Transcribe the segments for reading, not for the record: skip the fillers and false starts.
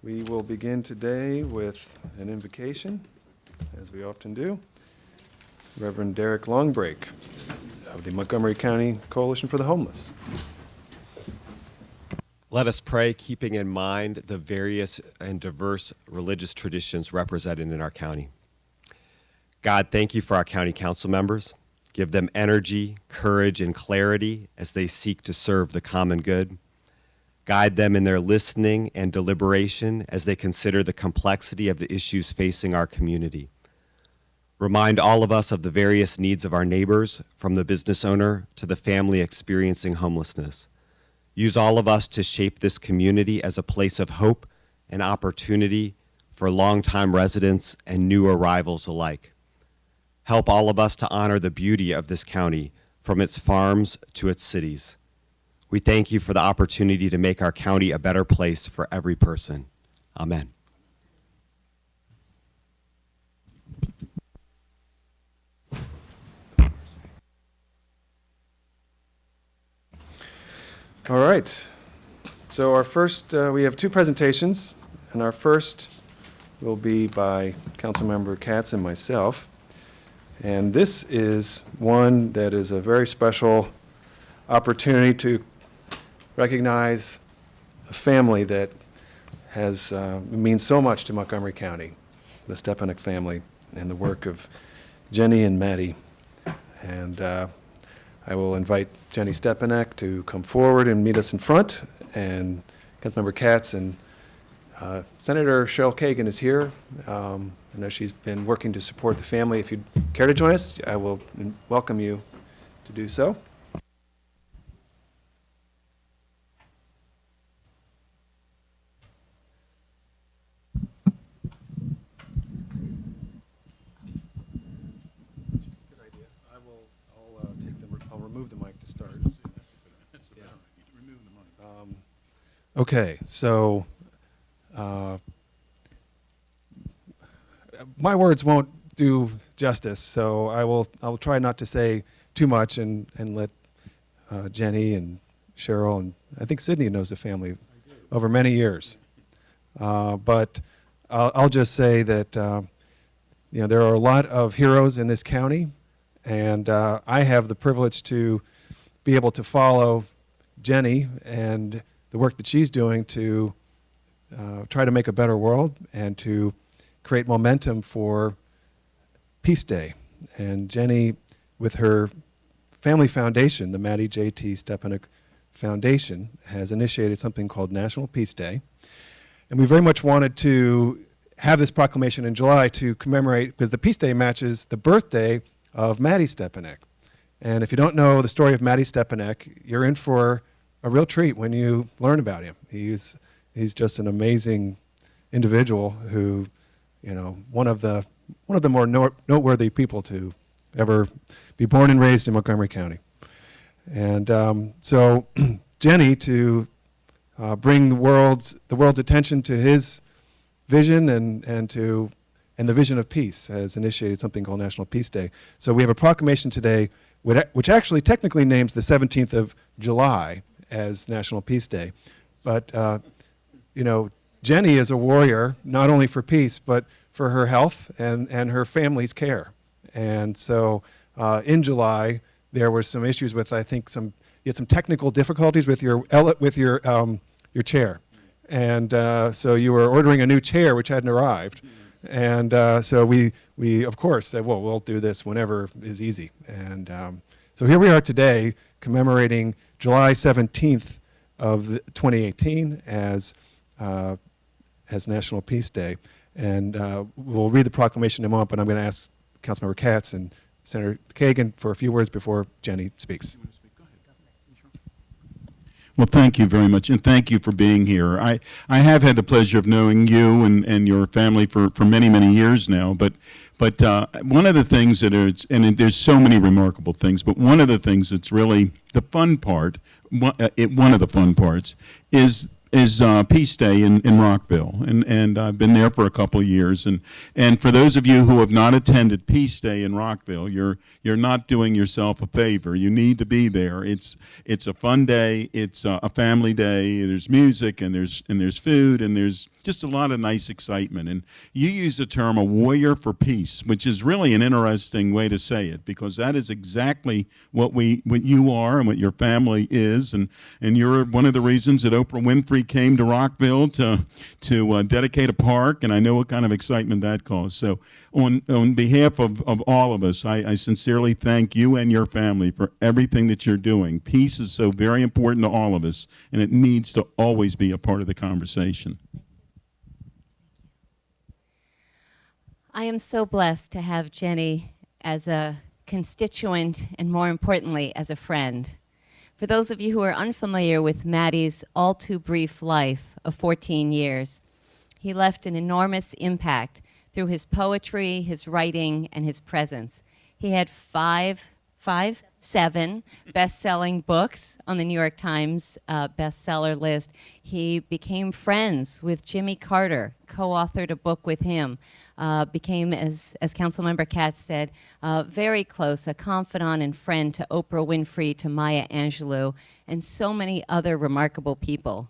We will begin today with an invocation, as we often do. Reverend Derek Longbrake of the Montgomery County Coalition for the Homeless. Let us pray, keeping in mind the various and diverse religious traditions represented in our county. God, thank you for our county council members. Give them energy, courage, and clarity as they seek to serve the common good. Guide them in their listening and deliberation as they consider the complexity of the issues facing our community. Remind all of us of the various needs of our neighbors, from the business owner to the family experiencing homelessness. Use all of us to shape this community as a place of hope and opportunity for longtime residents and new arrivals alike. Help all of us to honor the beauty of this county, from its farms to its cities. We thank you for the opportunity to make our county a better place for every person. Amen. All right. So our first, we have two presentations, and our first will be by Councilmember Katz and myself. And this is one that is a very special opportunity to recognize a family that has means so much to Montgomery County, the Stepanek family, and the work of Jenny and Maddie. And I will invite Jenny Stepanek to come forward and meet us in front, and Councilmember Katz and Senator Cheryl Kagan is here. I know she's been working to support the family. If you'd care to join us, I will welcome you to do so. Okay, so my words won't do justice, so I will try not to say too much and let Jenny and Cheryl, and I think Sydney knows the family over many years. But I'll just say that there are a lot of heroes in this county, and I have the privilege to be able to follow Jenny and the work that she's doing to try to make a better world and to create momentum for Peace Day. And Jenny, with her family foundation, the Maddie J.T. Stepanek Foundation, has initiated something called National Peace Day. And we very much wanted to have this proclamation in July to commemorate, because the Peace Day matches the birthday of Maddie Stepanek. And if you don't know the story of Maddie Stepanek, you're in for a real treat when you learn about him. He's just an amazing individual who, one of the more noteworthy people to ever be born and raised in Montgomery County. And so Jenny, to bring the world's attention to his vision and the vision of peace, has initiated something called National Peace Day. So we have a proclamation today which actually technically names the 17th of July as National Peace Day. But, Jenny is a warrior, not only for peace, but for her health and her family's care. And so in July, there were some issues with, I think, you had some technical difficulties with your chair. And so you were ordering a new chair, which hadn't arrived. And so we of course said, well, we'll do this whenever is easy. And so here we are today commemorating July 17th of 2018 as National Peace Day. And we'll read the proclamation in a moment, but I'm going to ask Councilmember Katz and Senator Kagan for a few words before Jenny speaks. Well, thank you very much, and thank you for being here. I have had the pleasure of knowing you and your family for many, many years now, but one of the things that is, and there's so many remarkable things, but one of the things that's really the fun part, one of the fun parts, is Peace Day in Rockville, and I've been there for a couple of years. And for those of you who have not attended Peace Day in Rockville, you're not doing yourself a favor. You need to be there. It's a fun day. It's a family day. There's music and there's food and there's just a lot of nice excitement. And you use the term a warrior for peace, which is really an interesting way to say it, because that is exactly what you are and what your family is. And you're one of the reasons that Oprah Winfrey came to Rockville to dedicate a park, and I know what kind of excitement that caused. So on behalf of all of us, I sincerely thank you and your family for everything that you're doing. Peace is so very important to all of us, and it needs to always be a part of the conversation. I am so blessed to have Jenny as a constituent and, more importantly, as a friend. For those of you who are unfamiliar with Matty's all too brief life of 14 years, he left an enormous impact through his poetry, his writing, and his presence. He had seven best-selling books on the New York Times bestseller list. He became friends with Jimmy Carter, co-authored a book with him, became, as Councilmember Katz said, very close, a confidant and friend to Oprah Winfrey, to Maya Angelou, and so many other remarkable people.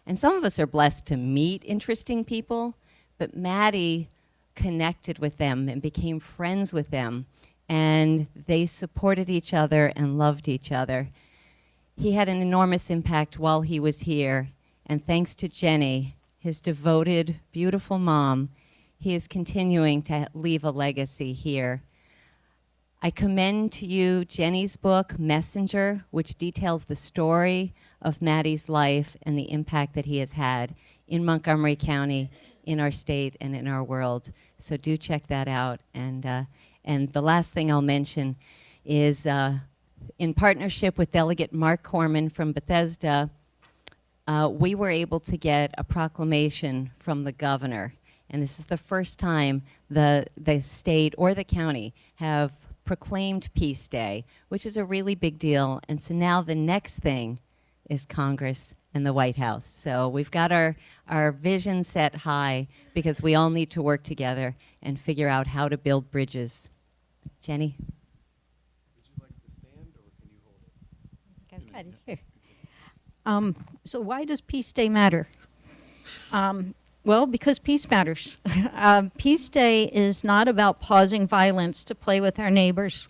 And some of us are blessed to meet interesting people, but Matty connected with them and became friends with them, and they supported each other and loved each other. He had an enormous impact while he was here, and thanks to Jenny, his devoted, beautiful mom, he is continuing to leave a legacy here. I commend to you Jenny's book, Messenger, which details the story of Matty's life and the impact that he has had in Montgomery County, in our state, and in our world. So do check that out. And the last thing I'll mention is in partnership with Delegate Mark Corman from Bethesda, we were able to get a proclamation from the governor. And this is the first time the state or the county have proclaimed Peace Day, which is a really big deal. And so now the next thing is Congress and the White House. So we've got our vision set high because we all need to work together and figure out how to build bridges. Jenny? Would you like to stand or can you hold it? I've got it here. So why does Peace Day matter? Well, because peace matters. Peace Day is not about pausing violence to play with our neighbors.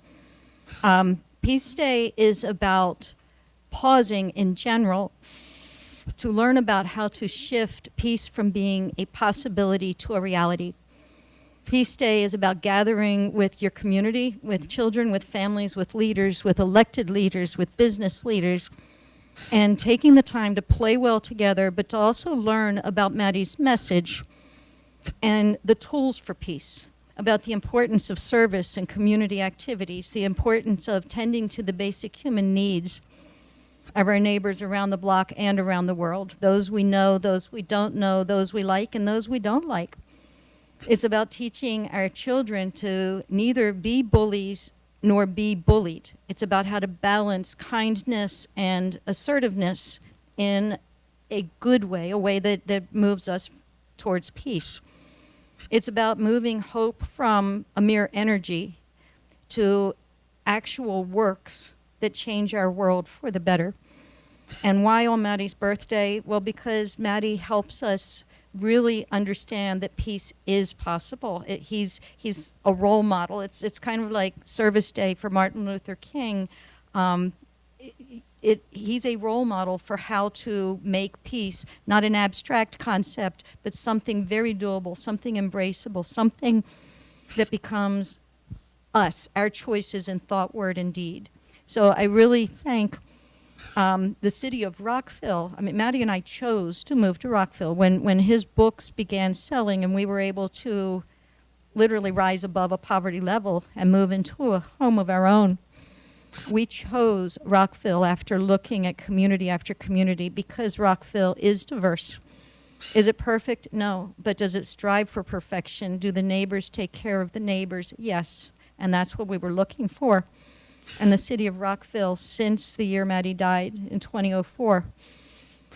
Peace Day is about pausing in general to learn about how to shift peace from being a possibility to a reality. Peace Day is about gathering with your community, with children, with families, with leaders, with elected leaders, with business leaders, and taking the time to play well together, but to also learn about Matty's message and the tools for peace, about the importance of service and community activities, the importance of tending to the basic human needs of our neighbors around the block and around the world, those we know, those we don't know, those we like, and those we don't like. It's about teaching our children to neither be bullies nor be bullied. It's about how to balance kindness and assertiveness in a good way, a way that moves us towards peace. It's about moving hope from a mere energy to actual works that change our world for the better. And why on Matty's birthday? Well, because Matty helps us really understand that peace is possible. He's a role model. It's kind of like Service Day for Martin Luther King. He's a role model for how to make peace, not an abstract concept, but something very doable, something embraceable, something that becomes us, our choices in thought, word, and deed. So I really thank the city of Rockville. I mean, Matty and I chose to move to Rockville when his books began selling and we were able to literally rise above a poverty level and move into a home of our own. We chose Rockville after looking at community after community because Rockville is diverse. Is it perfect? No. But does it strive for perfection? Do the neighbors take care of the neighbors? Yes. And that's what we were looking for. And the city of Rockville, since the year Matty died in 2004,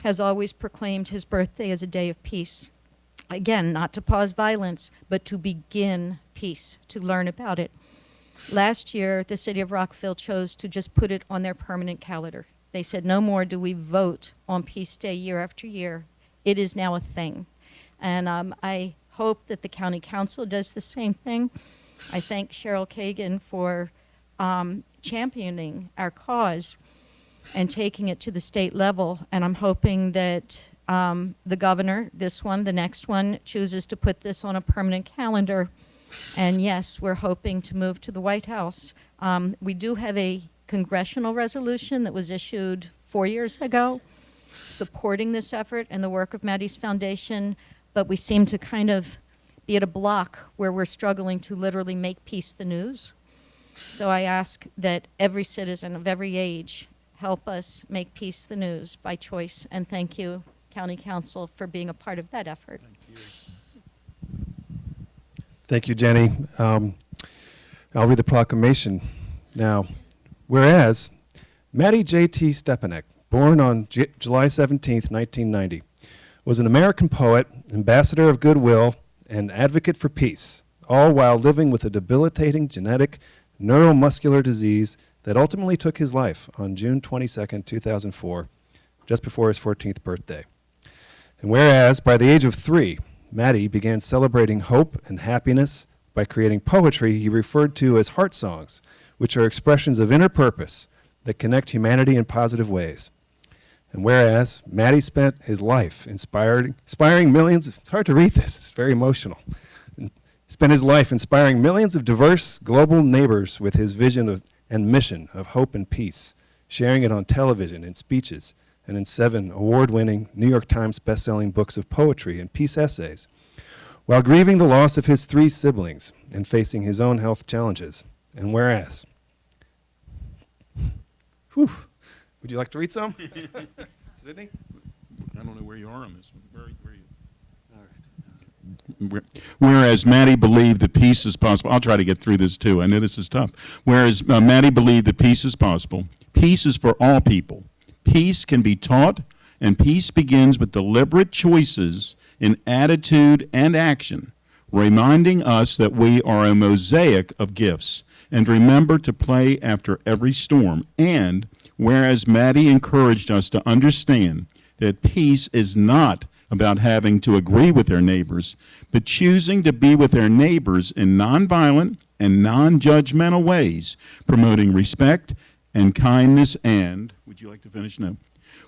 has always proclaimed his birthday as a day of peace. Again, not to pause violence, but to begin peace, to learn about it. Last year, the city of Rockville chose to just put it on their permanent calendar. They said, no more do we vote on Peace Day year after year. It is now a thing. And I hope that the county council does the same thing. I thank Cheryl Kagan for championing our cause and taking it to the state level. And I'm hoping that the governor, this one, the next one, chooses to put this on a permanent calendar. And yes, we're hoping to move to the White House. We do have a congressional resolution that was issued 4 years ago supporting this effort and the work of Maddie's Foundation, but we seem to kind of be at a block where we're struggling to literally make peace the news. So I ask that every citizen of every age help us make peace the news by choice. And thank you, County Council, for being a part of that effort. Thank you, Jenny. I'll read the proclamation now. Whereas Maddie J.T. Stepanek, born on July 17, 1990, was an American poet, ambassador of goodwill, and advocate for peace, all while living with a debilitating genetic neuromuscular disease that ultimately took his life on June 22, 2004, just before his 14th birthday. And whereas by the age of 3, Maddie began celebrating hope and happiness by creating poetry he referred to as heart songs, which are expressions of inner purpose that connect humanity in positive ways. And whereas Maddie spent his life inspiring millions, it's hard to read this, it's very emotional, spent his life inspiring millions of diverse global neighbors with his vision of, and mission of hope and peace, sharing it on television, in speeches, and in 7 award-winning New York Times best-selling books of poetry and peace essays, while grieving the loss of his 3 siblings and facing his own health challenges. And whereas, whew, would you like to read some? Sydney? I don't know where you are on this one. Where are you? Whereas Maddie believed that peace is possible. I'll try to get through this too. I know this is tough. Whereas Maddie believed that peace is possible. Peace is for all people. Peace can be taught, and peace begins with deliberate choices in attitude and action, reminding us that we are a mosaic of gifts. And remember to play after every storm. And whereas Maddie encouraged us to understand that peace is not about having to agree with their neighbors, but choosing to be with their neighbors in nonviolent and non-judgmental ways, promoting respect and kindness and, would you like to finish? No.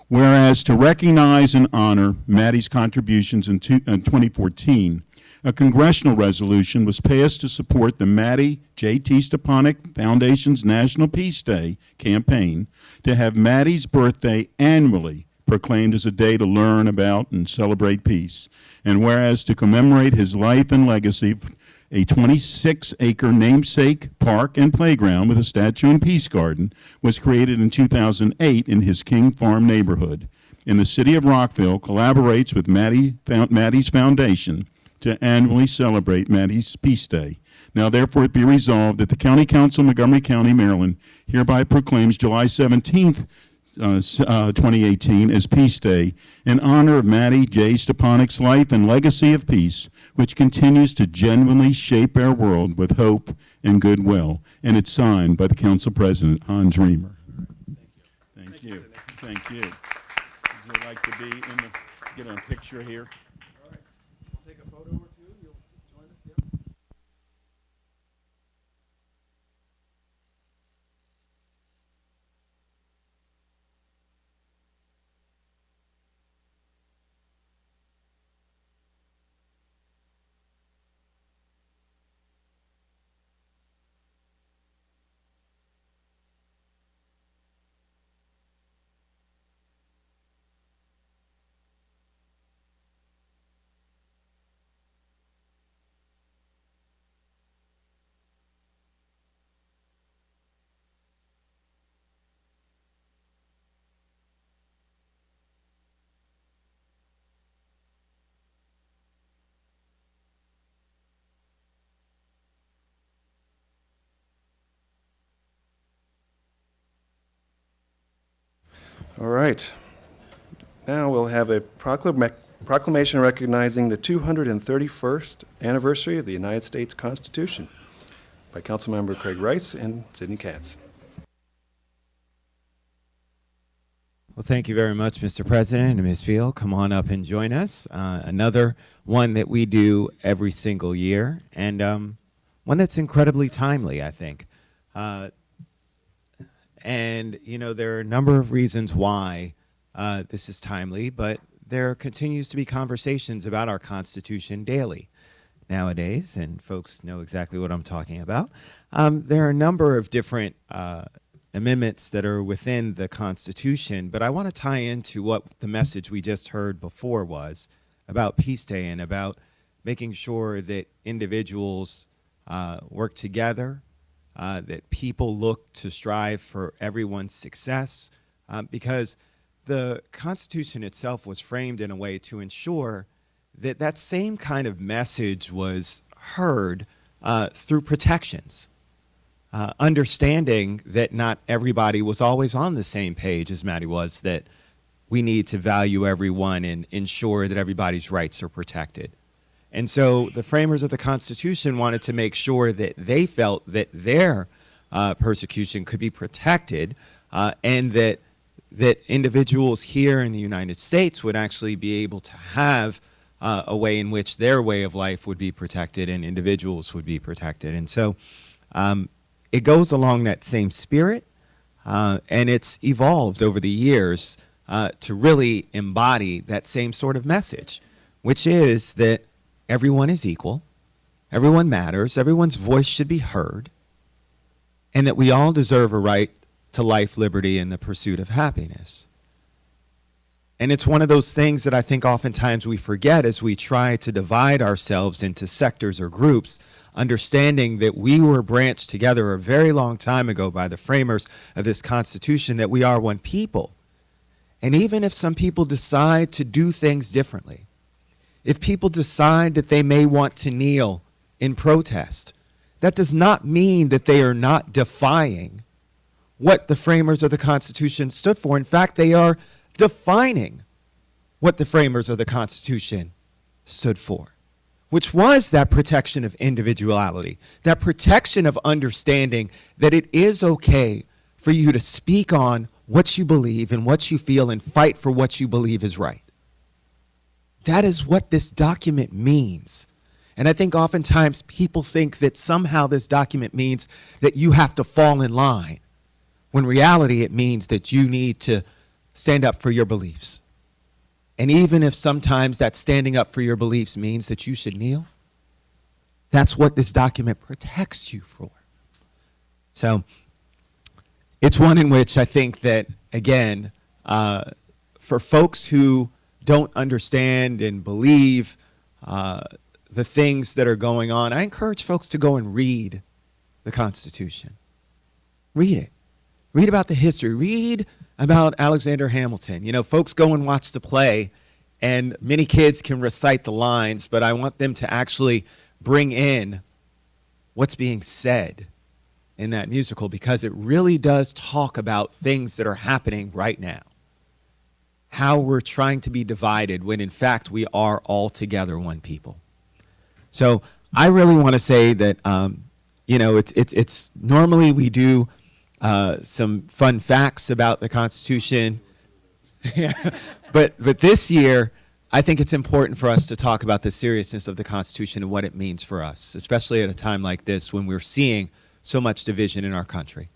Whereas to recognize and honor Maddie's contributions in 2014, a congressional resolution was passed to support the Maddie J.T. Stepanek Foundation's National Peace Day campaign to have Maddie's birthday annually proclaimed as a day to learn about and celebrate peace. And whereas to commemorate his life and legacy, a 26-acre namesake park and playground with a statue and peace garden was created in 2008 in his King Farm neighborhood. And the city of Rockville collaborates with Maddie's Foundation to annually celebrate Maddie's Peace Day. Now, therefore, it be resolved that the County Council, Montgomery County, Maryland, hereby proclaims July 17th, 2018 as Peace Day in honor of Maddie J. Stepanek's life and legacy of peace, which continues to genuinely shape our world with hope and goodwill. And it's signed by the Council President, Hans Riemer. Thank you. Thank you. Would you like to be in the, get a picture here? All right. We'll take a photo or two. You'll join us, yeah? All right. Now we'll have a proclamation recognizing the 231st anniversary of the United States Constitution by Councilmember Craig Rice and Sidney Katz. Well, thank you very much, Mr. President and Ms. Field. Come on up and join us. Another one that we do every single year, and one that's incredibly timely, I think. And, you know, there are a number of reasons why this is timely, but there continues to be conversations about our Constitution daily nowadays, and folks know exactly what I'm talking about. There are a number of different amendments that are within the Constitution, but I want to tie into what the message we just heard before was about Peace Day and about making sure that individuals work together, that people look to strive for everyone's success, because the Constitution itself was framed in a way to ensure that that same kind of message was heard through protections. Understanding that not everybody was always on the same page as Maddie was, that we need to value everyone and ensure that everybody's rights are protected. And so the framers of the Constitution wanted to make sure that they felt that their persecution could be protected, and that individuals here in the United States would actually be able to have a way in which their way of life would be protected and individuals would be protected. And so it goes along that same spirit, and it's evolved over the years to really embody that same sort of message, which is that everyone is equal, everyone matters, everyone's voice should be heard, and that we all deserve a right to life, liberty, and the pursuit of happiness. And it's one of those things that I think oftentimes we forget as we try to divide ourselves into sectors or groups, understanding that we were branched together a very long time ago by the framers of this Constitution, that we are one people. And even if some people decide to do things differently, if people decide that they may want to kneel in protest, that does not mean that they are not defying what the framers of the Constitution stood for. In fact, they are defining what the framers of the Constitution stood for, which was that protection of individuality, that protection of understanding that it is okay for you to speak on what you believe and what you feel and fight for what you believe is right. That is what this document means. And I think oftentimes people think that somehow this document means that you have to fall in line, when in reality it means that you need to stand up for your beliefs. And even if sometimes that standing up for your beliefs means that you should kneel, that's what this document protects you for. So it's one in which I think that, again, for folks who don't understand and believe the things that are going on, I encourage folks to go and read the Constitution. Read it. Read about the history. Read about Alexander Hamilton. You know, folks go and watch the play, and many kids can recite the lines, but I want them to actually bring in what's being said in that musical, because it really does talk about things that are happening right now. How we're trying to be divided when in fact we are all together one people. So I really want to say that, you know, it's normally we do some fun facts about the Constitution. but this year, I think it's important for us to talk about the seriousness of the Constitution and what it means for us, especially at a time like this when we're seeing so much division in our country.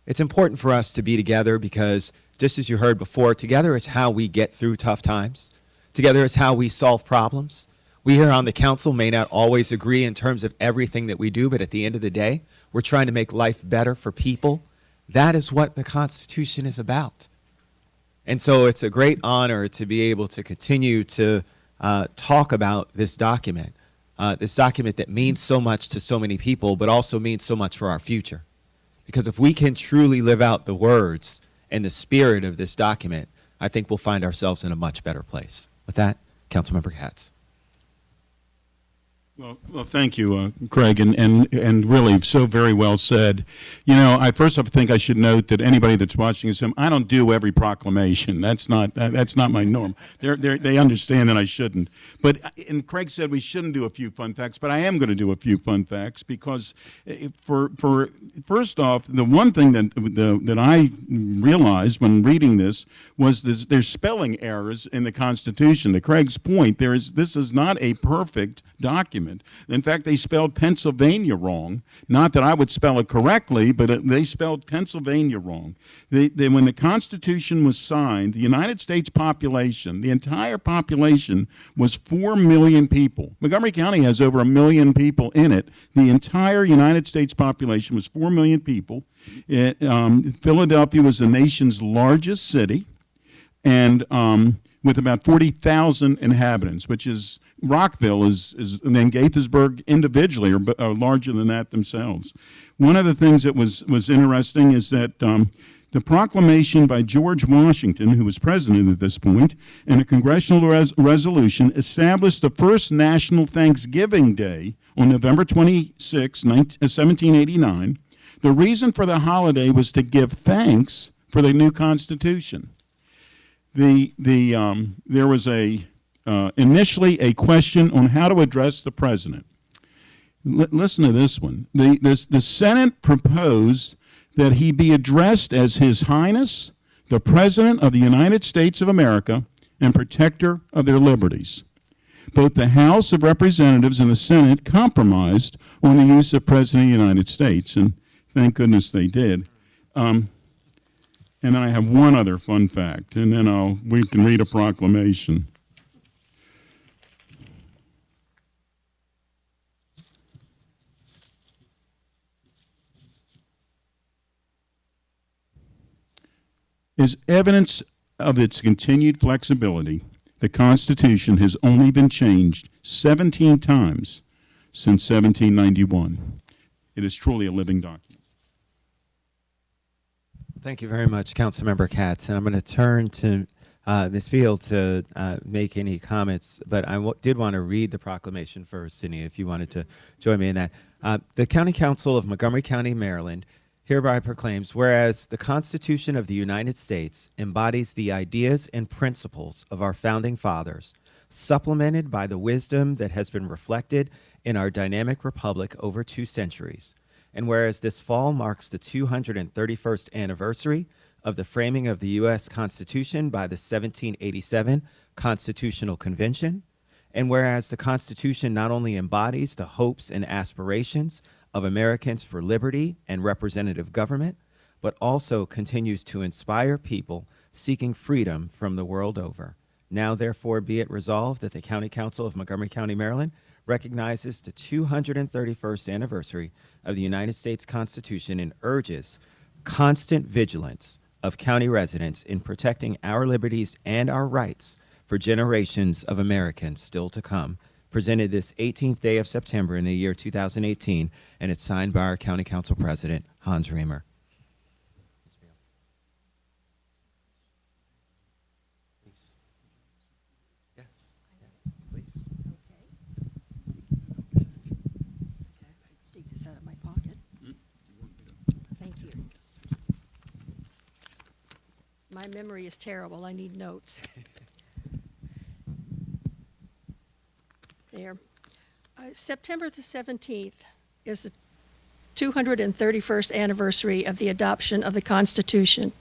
It's important for us to be together because, just as you heard before, together is how we get through tough times. Together is how we solve problems. We here on the council may not always agree in terms of everything that we do, but at the end of the day, we're trying to make life better for people. That is what the Constitution is about. And so it's a great honor to be able to continue to talk about this document that means so much to so many people, but also means so much for our future. Because if we can truly live out the words and the spirit of this document, I think we'll find ourselves in a much better place. With that, Councilmember Katz. Well, thank you, Craig, and really so very well said. You know, I first off think I should note that anybody that's watching this, I don't do every proclamation. That's not my norm. They understand that I shouldn't. But and Craig said we shouldn't do a few fun facts, but I am going to do a few fun facts because for first off, the one thing that I realized when reading this was there's spelling errors in the Constitution. To Craig's point, this is not a perfect document. In fact, they spelled Pennsylvania wrong. Not that I would spell it correctly, but they spelled Pennsylvania wrong. When the Constitution was signed, the United States population, the entire population, was 4 million people. Montgomery County has over 1 million people in it. The entire United States population was 4 million people. Philadelphia was the nation's largest city, and with about 40,000 inhabitants, which is Rockville and then Gaithersburg individually are larger than that themselves. One of the things that was interesting is that the proclamation by George Washington, who was president at this point, and a congressional resolution established the first National Thanksgiving Day on November 26, 1789. The reason for the holiday was to give thanks for the new Constitution. There was initially a question on how to address the president. Listen to this one. The Senate proposed that he be addressed as His Highness, the President of the United States of America, and protector of their liberties. Both the House of Representatives and the Senate compromised on the use of President of the United States, and thank goodness they did. And I have one other fun fact, and then we can read a proclamation. As evidence of its continued flexibility, the Constitution has only been changed 17 times since 1791. It is truly a living document. Thank you very much, Councilmember Katz. And I'm going to turn to Ms. Beal to make any comments, but I did want to read the proclamation first, Sydney, if you wanted to join me in that. The County Council of Montgomery County, Maryland, hereby proclaims, whereas the Constitution of the United States embodies the ideas and principles of our founding fathers, supplemented by the wisdom that has been reflected in our dynamic republic over 2 centuries. And whereas this fall marks the 231st anniversary of the framing of the U.S. Constitution by the 1787 Constitutional Convention, and whereas the Constitution not only embodies the hopes and aspirations of Americans for liberty and representative government, but also continues to inspire people seeking freedom from the world over. Now, therefore, be it resolved that the County Council of Montgomery County, Maryland, recognizes the 231st anniversary of the United States Constitution and urges constant vigilance of county residents in protecting our liberties and our rights for generations of Americans still to come. Presented this 18th day of September in the year 2018, and it's signed by our County Council President, Hans Remer. Please. Yes. Please. Take this out of my pocket. Thank you. My memory is terrible. I need notes. There. September the 17th is the 231st anniversary of the adoption of the Constitution.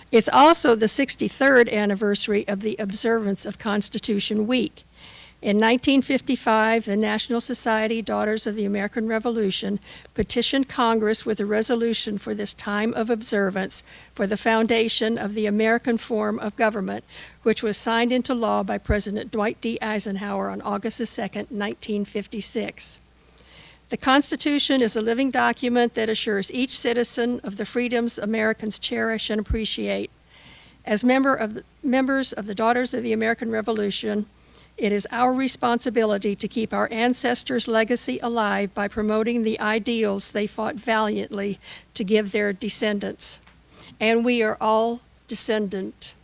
It's also the 63rd anniversary of the observance of Constitution Week. In 1955, the National Society Daughters of the American Revolution petitioned Congress with a resolution for this time of observance for the foundation of the American form of government, which was signed into law by President Dwight D. Eisenhower on August 2, 1956. The Constitution is a living document that assures each citizen of the freedoms Americans cherish and appreciate. As members of the Daughters of the American Revolution, it is our responsibility to keep our ancestors' legacy alive by promoting the ideals they fought valiantly to give their descendants. And we are all descendants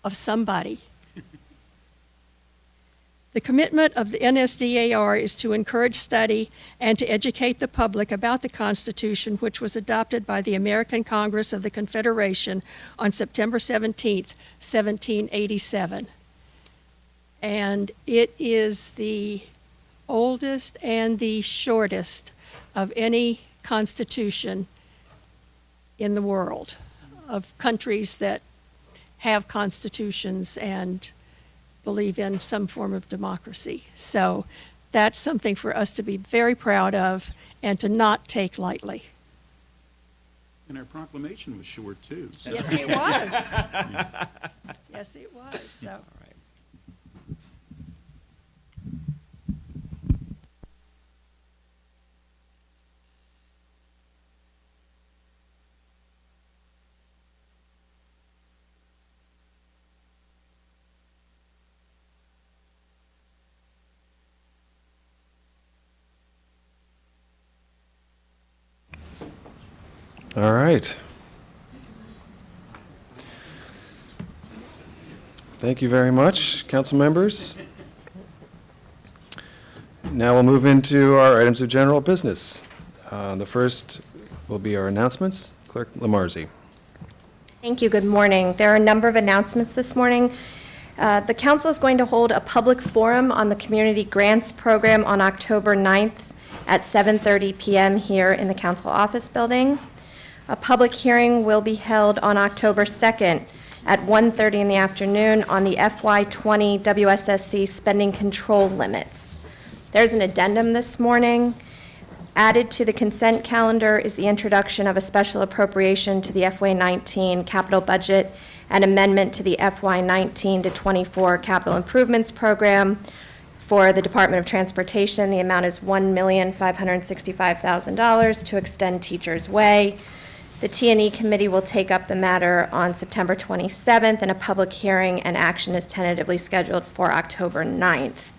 of somebody. The commitment of the NSDAR is to encourage study and to educate the public about the Constitution, which was adopted by the American Congress of the Confederation on September 17th, 1787. And it is the oldest and the shortest of any constitution in the world, of countries that have constitutions and believe in some form of democracy. So that's something for us to be very proud of and to not take lightly. And our proclamation was short, too. So. Yes, it was. Yes, it was. So. All right. Thank you very much, council members. Now we'll move into our items of general business. The first will be our announcements. Clerk Lamarzi. Thank you. Good morning. There are a number of announcements this morning. The council is going to hold a public forum on the Community Grants Program on October 9th at 7:30 p.m. here in the council office building. A public hearing will be held on October 2nd at 1:30 in the afternoon on the FY20 WSSC spending control limits. There's an addendum this morning. Added to the consent calendar is the introduction of a special appropriation to the FY19 capital budget and amendment to the FY19 to 24 capital improvements program for the Department of Transportation. The amount is $1,565,000 to extend Teachers Way. The T&E committee will take up the matter on September 27th, and a public hearing and action is tentatively scheduled for October 9th.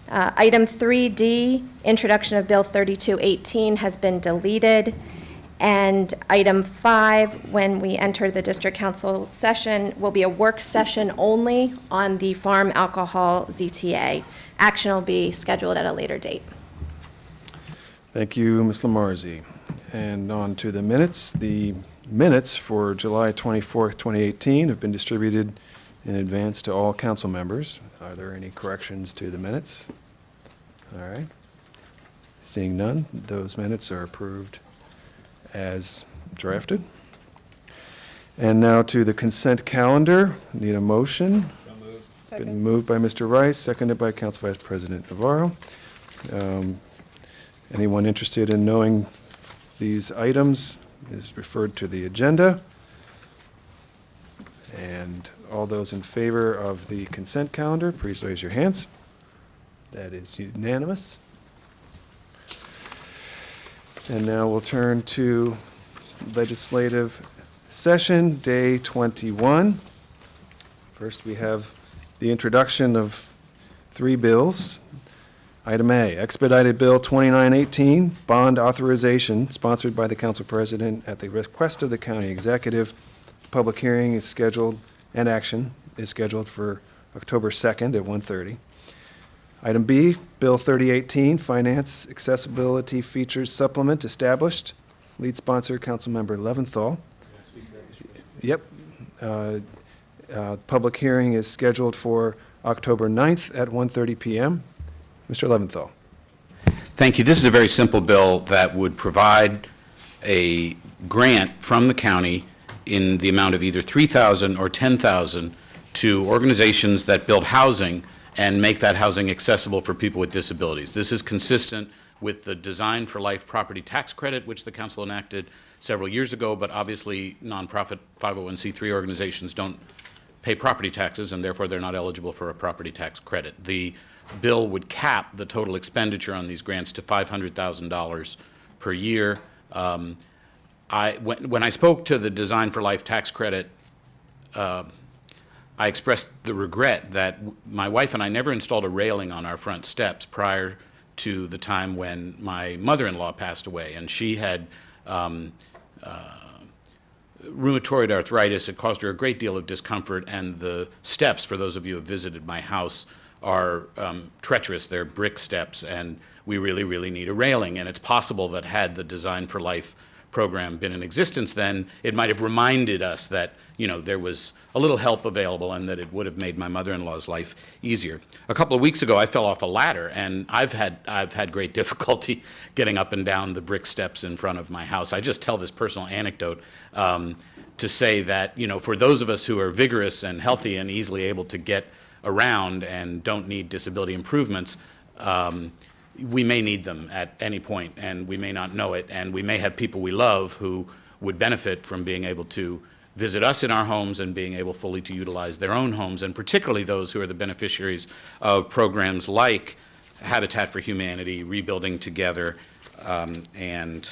Item 3D, introduction of Bill 3218, has been deleted. And item 5, when we enter the district council session, will be a work session only on the farm alcohol ZTA. Action will be scheduled at a later date. Thank you, Ms. Lamarzi. And on to the minutes. The minutes for July 24th, 2018 have been distributed in advance to all council members. Are there any corrections to the minutes? All right. Seeing none, those minutes are approved as drafted. And now to the consent calendar. Need a motion? So moved. It's been moved by Mr. Rice, seconded by Council Vice President Navarro. Anyone interested in knowing these items is referred to the agenda. And all those in favor of the consent calendar, please raise your hands. That is unanimous. And now we'll turn to legislative session, day 21. First, we have the introduction of 3 bills. Item A, expedited bill 2918, bond authorization, sponsored by the council president at the request of the county executive. Public hearing is scheduled, and action is scheduled for October 2nd at 1:30. Item B, Bill 3018, Finance Accessibility Features Supplement established. Lead sponsor, Councilmember Leventhal. Yep. Public hearing is scheduled for October 9th at 1:30 p.m. Mr. Leventhal. Thank you. This is a very simple bill that would provide a grant from the county in the amount of either $3,000 or $10,000 to organizations that build housing and make that housing accessible for people with disabilities. This is consistent with the Design for Life property tax credit, which the council enacted several years ago, but obviously nonprofit 501c3 organizations don't pay property taxes, and therefore they're not eligible for a property tax credit. The bill would cap the total expenditure on these grants to $500,000 per year. When I spoke to the Design for Life tax credit, I expressed the regret that my wife and I never installed a railing on our front steps prior to the time when my mother-in-law passed away, and she had rheumatoid arthritis. It caused her a great deal of discomfort, and the steps, for those of you who have visited my house, are treacherous. They're brick steps, and we really, really need a railing. And it's possible that had the Design for Life program been in existence then, it might have reminded us that, you know, there was a little help available and that it would have made my mother-in-law's life easier. A couple of weeks ago, I fell off a ladder, and I've had great difficulty getting up and down the brick steps in front of my house. I just tell this personal anecdote to say that, you know, for those of us who are vigorous and healthy and easily able to get around and don't need disability improvements, we may need them at any point, and we may not know it, and we may have people we love who would benefit from being able to visit us in our homes and being able fully to utilize their own homes, and particularly those who are the beneficiaries of programs like Habitat for Humanity, Rebuilding Together, and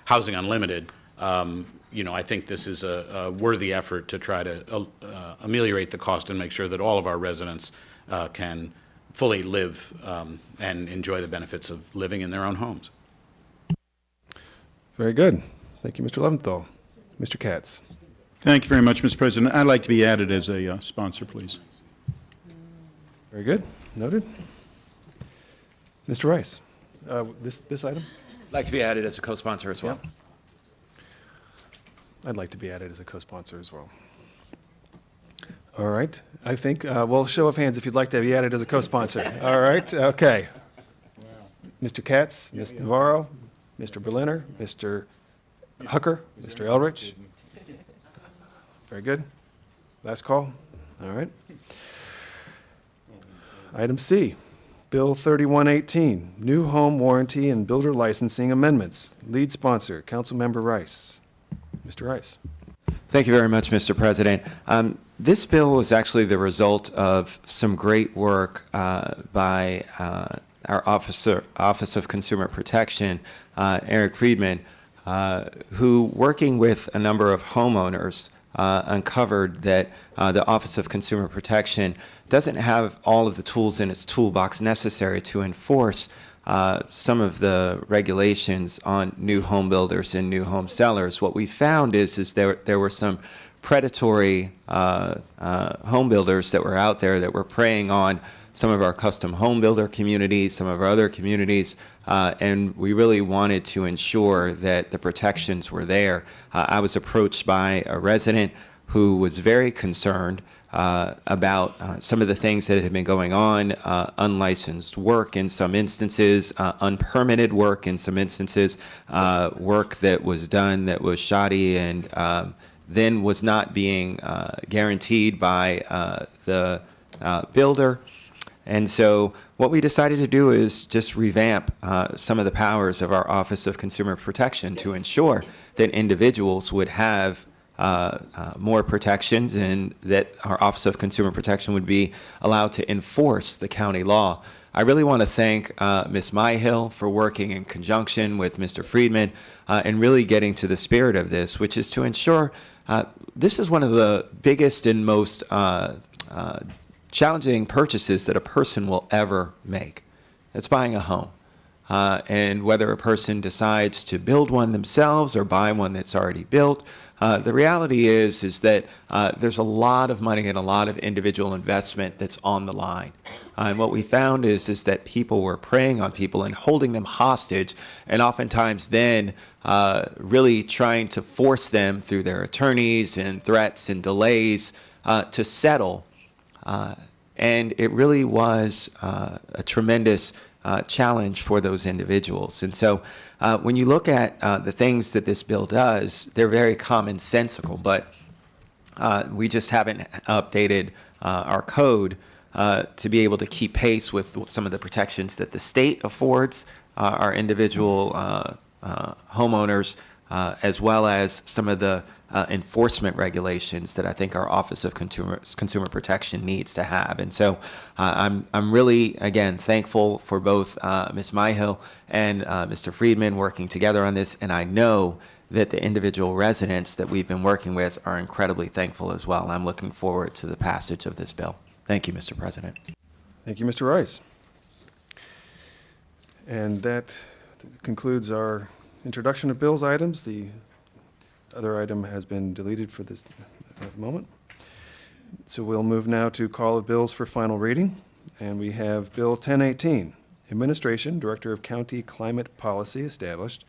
Housing Unlimited. You know, I think this is a worthy effort to try to ameliorate the cost and make sure that all of our residents can fully live and enjoy the benefits of living in their own homes. Very good. Thank you, Mr. Leventhal. Mr. Katz. Thank you very much, Mr. President. I'd like to be added as a sponsor, please. Very good. Noted. Mr. Rice. This item? I'd like to be added as a co-sponsor as well. Yeah. I'd like to be added as a co-sponsor as well. All right. I think, well, show of hands if you'd like to be added as a co-sponsor. All right. Okay. Mr. Katz, Ms. Navarro, Mr. Berliner, Mr. Hooker, Mr. Elrich. Very good. Last call. All right. Item C, Bill 3118, New Home Warranty and Builder Licensing Amendments. Lead sponsor, Councilmember Rice. Mr. Rice. Thank you very much, Mr. President. This bill was actually the result of some great work by our Office of Consumer Protection, Eric Friedman, who, working with a number of homeowners, uncovered that the Office of Consumer Protection doesn't have all of the tools in its toolbox necessary to enforce some of the regulations on new home builders and new home sellers. What we found is there were some predatory home builders that were out there that were preying on some of our custom home builder communities, some of our other communities, and we really wanted to ensure that the protections were there. I was approached by a resident who was very concerned about some of the things that had been going on, unlicensed work in some instances, unpermitted work in some instances, work that was done that was shoddy and then was not being guaranteed by the builder. And so what we decided to do is just revamp some of the powers of our Office of Consumer Protection to ensure that individuals would have more protections and that our Office of Consumer Protection would be allowed to enforce the county law. I really want to thank Ms. Myhill for working in conjunction with Mr. Friedman and really getting to the spirit of this, which is to ensure this is one of the biggest and most challenging purchases that a person will ever make. It's buying a home. And whether a person decides to build one themselves or buy one that's already built, the reality is that there's a lot of money and a lot of individual investment that's on the line. And what we found is that people were preying on people and holding them hostage, and oftentimes then really trying to force them through their attorneys and threats and delays to settle. And it really was a tremendous challenge for those individuals. And so when you look at the things that this bill does, they're very commonsensical, but we just haven't updated our code to be able to keep pace with some of the protections that the state affords our individual homeowners, as well as some of the enforcement regulations that I think our Office of Consumer Protection needs to have. And so I'm really, again, thankful for both Ms. Myhill and Mr. Friedman working together on this, and I know that the individual residents that we've been working with are incredibly thankful as well. I'm looking forward to the passage of this bill. Thank you, Mr. President. Thank you, Mr. Rice. And that concludes our introduction of bills items. The other item has been deleted for this moment. So we'll move now to call of bills for final reading. And we have Bill 1018, Administration, Director of County Climate Policy established.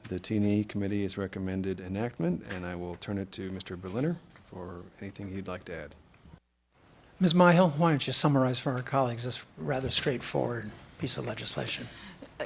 The T&E Committee has recommended enactment, and I will turn it to Mr. Berliner for anything he'd like to add. Ms. Myhill, why don't you summarize for our colleagues this rather straightforward piece of legislation?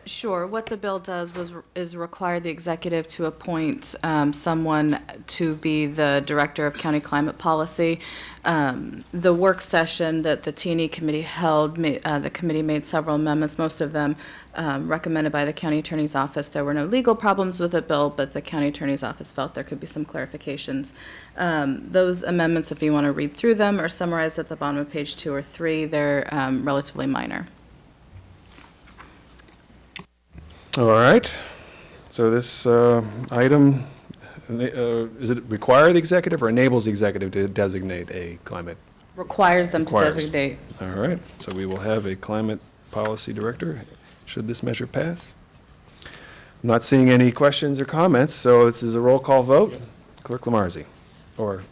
Sure. What the bill does is require the executive to appoint someone to be the director of county climate policy. The work session that the T&E committee held, the committee made several amendments, most of them recommended by the county attorney's office. There were no legal problems with the bill, but the county attorney's office felt there could be some clarifications. Those amendments, if you want to read through them, are summarized at the bottom of page 2 or 3. They're relatively minor. All right. So this item, does it require the executive or enables the executive to designate a climate? Requires them Requires. to designate. All right. So we will have a climate policy director, should this measure pass. I'm not seeing any questions or comments, so this is a roll call vote. Clerk Lamarzi, or,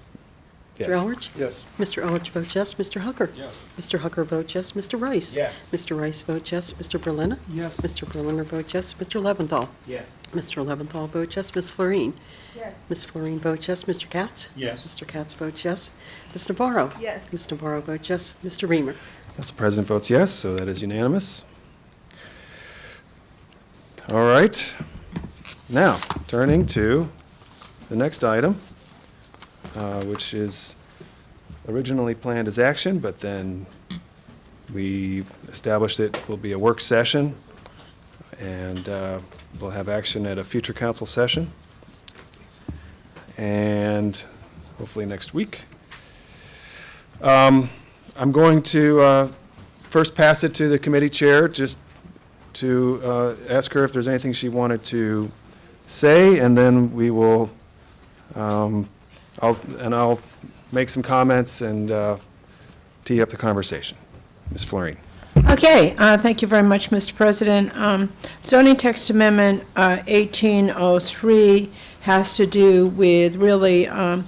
yes. Mr. Elrich? Yes. Mr. Elrich votes yes. Mr. Hooker? Yes. Mr. Hooker votes yes. Mr. Rice? Yes. Mr. Rice votes yes. Mr. Berliner? Yes. Mr. Berliner votes yes. Mr. Leventhal? Yes. Mr. Leventhal votes yes. Ms. Florine? Yes. Ms. Florine votes yes. Mr. Katz? Yes. Mr. Katz votes yes. Ms. Navarro? Yes. Ms. Navarro votes yes. Mr. Reamer? Council President votes yes, so that is unanimous. All right. Now, turning to the next item, which is originally planned as action, but then we established it will be a work session, and we'll have action at a future council session, and hopefully next week. I'm going to first pass it to the committee chair, just to ask her if there's anything she wanted to say, and then we will, I'll make some comments and tee up the conversation. Ms. Florine. Okay, thank you very much, Mr. President. Zoning text amendment 1803 has to do with really our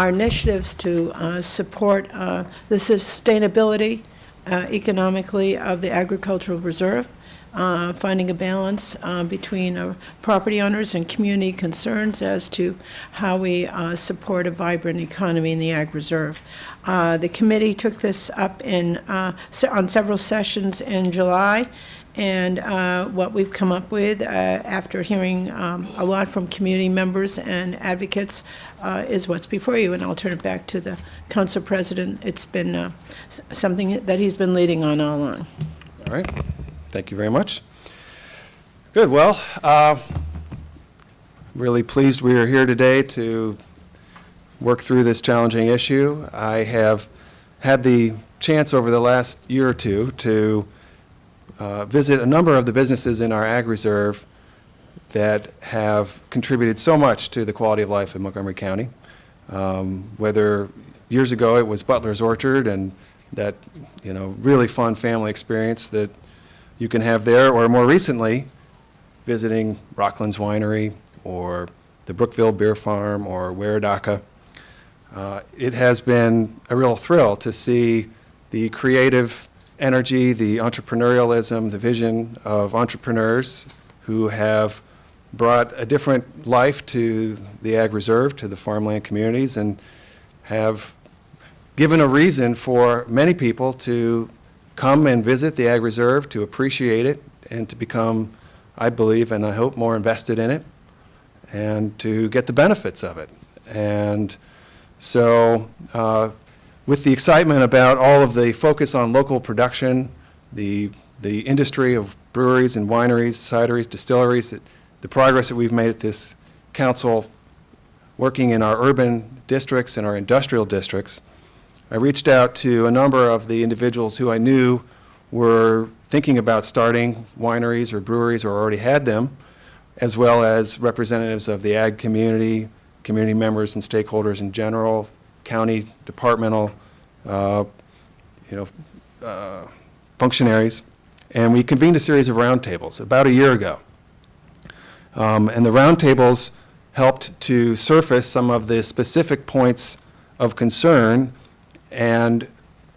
initiatives to support the sustainability economically of the agricultural reserve, finding a balance between property owners and community concerns as to how we support a vibrant economy in the ag reserve. The committee took this up on several sessions in July, and what we've come up with after hearing a lot from community members and advocates is what's before you, and I'll turn it back to the council president. It's been something that he's been leading on all along. All right. Thank you very much. Good. Well, really pleased we are here today to work through this challenging issue. I have had the chance over the last year or two to visit a number of the businesses in our ag reserve that have contributed so much to the quality of life in Montgomery County. Whether years ago it was Butler's Orchard and that, really fun family experience that you can have there, or more recently, visiting Rockland's Winery or the Brookville Beer Farm or Waradaka. It has been a real thrill to see the creative energy, the entrepreneurialism, the vision of entrepreneurs who have brought a different life to the ag reserve, to the farmland communities, and have given a reason for many people to come and visit the ag reserve, to appreciate it, and to become, I believe, and I hope, more invested in it, and to get the benefits of it. And so with the excitement about all of the focus on local production, the industry of breweries and wineries, cideries, distilleries, the progress that we've made at this council working in our urban districts and our industrial districts, I reached out to a number of the individuals who I knew were thinking about starting wineries or breweries or already had them, as well as representatives of the ag community, community members and stakeholders in general, county, departmental, functionaries. And we convened a series of roundtables about a year ago. And the roundtables helped to surface some of the specific points of concern and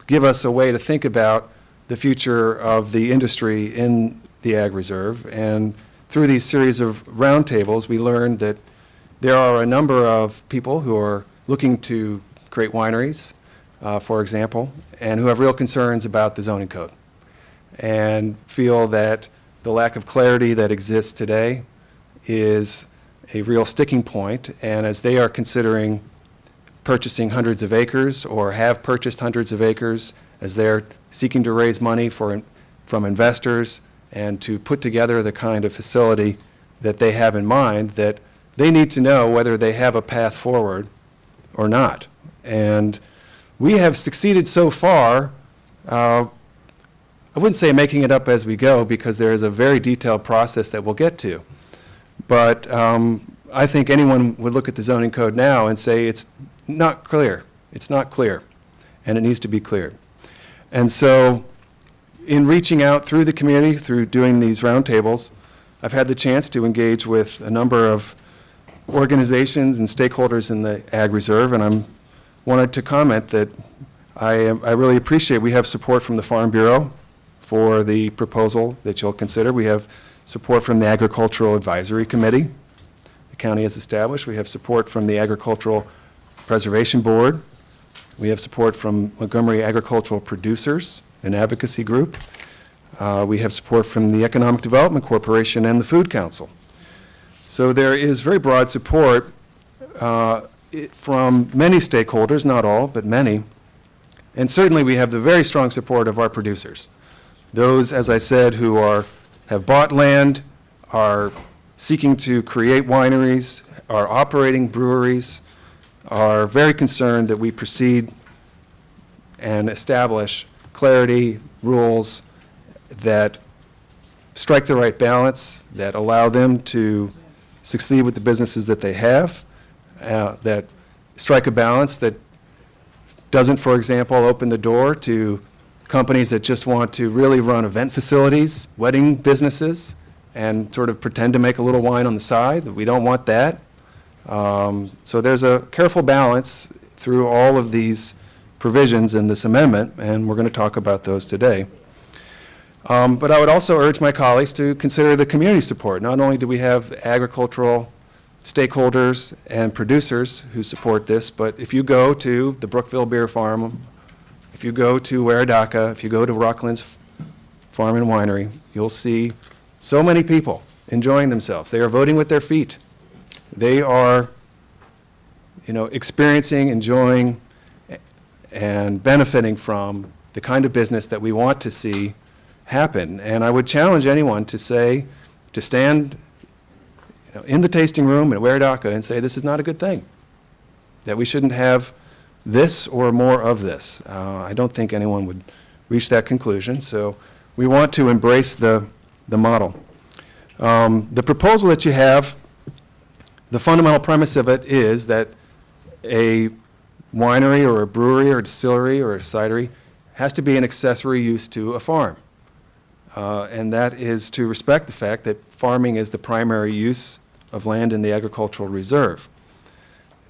give us a way to think about the future of the industry in the Ag Reserve. And through these series of roundtables, we learned that there are a number of people who are looking to create wineries, for example, and who have real concerns about the zoning code and feel that the lack of clarity that exists today is a real sticking point. And as they are considering purchasing hundreds of acres or have purchased hundreds of acres, as they're seeking to raise money from investors and to put together the kind of facility that they have in mind, that they need to know whether they have a path forward or not. And we have succeeded so far, I wouldn't say making it up as we go, because there is a very detailed process that we'll get to. But I think anyone would look at the zoning code now and say it's not clear. It's not clear, and it needs to be cleared. And so in reaching out through the community, through doing these roundtables, I've had the chance to engage with a number of organizations and stakeholders in the Ag Reserve, and I wanted to comment that I really appreciate we have support from the Farm Bureau for the proposal that you'll consider. We have support from the Agricultural Advisory Committee the county has established. We have support from the Agricultural Preservation Board. We have support from Montgomery Agricultural Producers, an advocacy group. We have support from the Economic Development Corporation and the Food Council. So there is very broad support from many stakeholders, not all, but many. And certainly we have the very strong support of our producers. Those, as I said, who have bought land, are seeking to create wineries, are operating breweries, are very concerned that we proceed and establish clarity, rules that strike the right balance, that allow them to succeed with the businesses that they have, that strike a balance that doesn't, for example, open the door to companies that just want to really run event facilities, wedding businesses, and sort of pretend to make a little wine on the side. We don't want that. So there's a careful balance through all of these provisions in this amendment, and we're going to talk about those today. But I would also urge my colleagues to consider the community support. Not only do we have agricultural stakeholders and producers who support this, but if you go to the Brookville Beer Farm, if you go to Waradaka, if you go to Rockland's Farm and Winery, you'll see so many people enjoying themselves. They are voting with their feet. They are, experiencing, enjoying, and benefiting from the kind of business that we want to see happen. And I would challenge anyone to stand in the tasting room at Waradaka and say this is not a good thing, that we shouldn't have this or more of this. I don't think anyone would reach that conclusion, so we want to embrace the model. The proposal that you have, the fundamental premise of it is that a winery or a brewery or a distillery or a cidery has to be an accessory use to a farm. And that is to respect the fact that farming is the primary use of land in the agricultural reserve.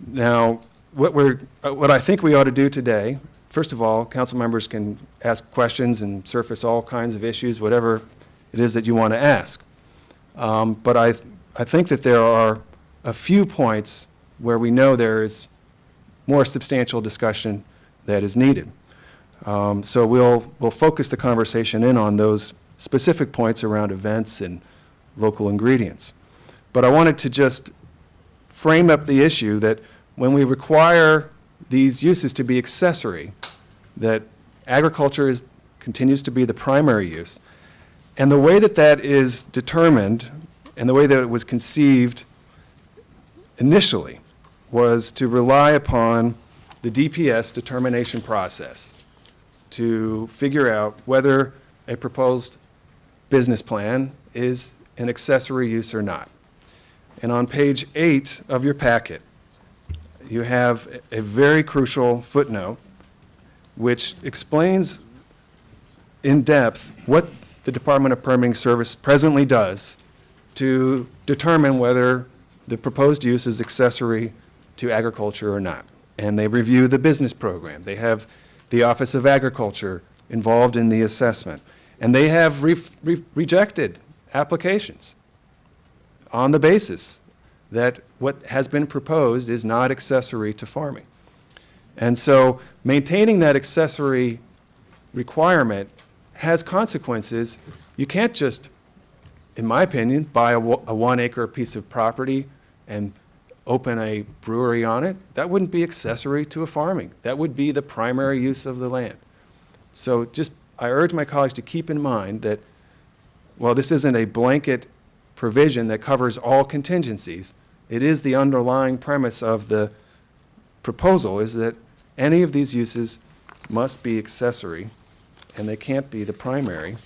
Now, what I think we ought to do today, first of all, council members can ask questions and surface all kinds of issues, whatever it is that you want to ask. But I think that there are a few points where we know there is more substantial discussion that is needed. So we'll focus the conversation in on those specific points around events and local ingredients. But I wanted to just frame up the issue that when we require these uses to be accessory, that agriculture continues to be the primary use. And the way that that is determined and the way that it was conceived initially was to rely upon the DPS determination process to figure out whether a proposed business plan is an accessory use or not. And on page 8 of your packet, you have a very crucial footnote which explains in depth what the Department of Permitting Service presently does to determine whether the proposed use is accessory to agriculture or not. and they review the business program. They have the Office of Agriculture involved in the assessment, and they have rejected applications on the basis that what has been proposed is not accessory to farming. And so maintaining that accessory requirement has consequences. You can't just, in my opinion, buy a 1 acre piece of property and open a brewery on it. That wouldn't be accessory to a farming. That would be the primary use of the land. So I urge my colleagues to keep in mind that while this isn't a blanket provision that covers all contingencies, it is the underlying premise of the proposal is that any of these uses must be accessory and they can't be the primary.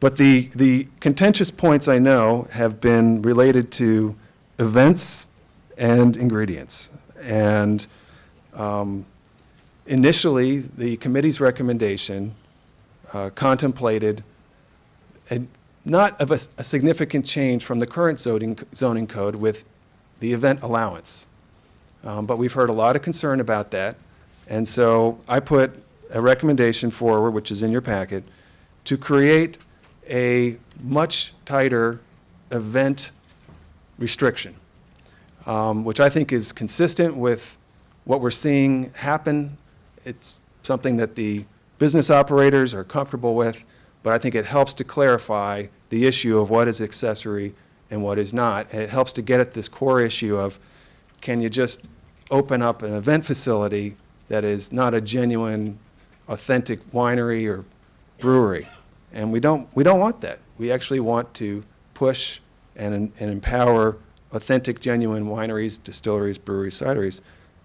But the contentious points I know have been related to events and ingredients. And initially, the committee's recommendation contemplated not of a significant change from the current zoning code with the event allowance. But we've heard a lot of concern about that. And so I put a recommendation forward, which is in your packet, to create a much tighter event restriction, which I think is consistent with what we're seeing happen. It's something that the business operators are comfortable with, but I think it helps to clarify the issue of what is accessory and what is not. And it helps to get at this core issue of, can you just open up an event facility that is not a genuine, authentic winery or brewery? And we don't want that. We actually want to push and empower authentic, genuine wineries, distilleries, breweries, cideries,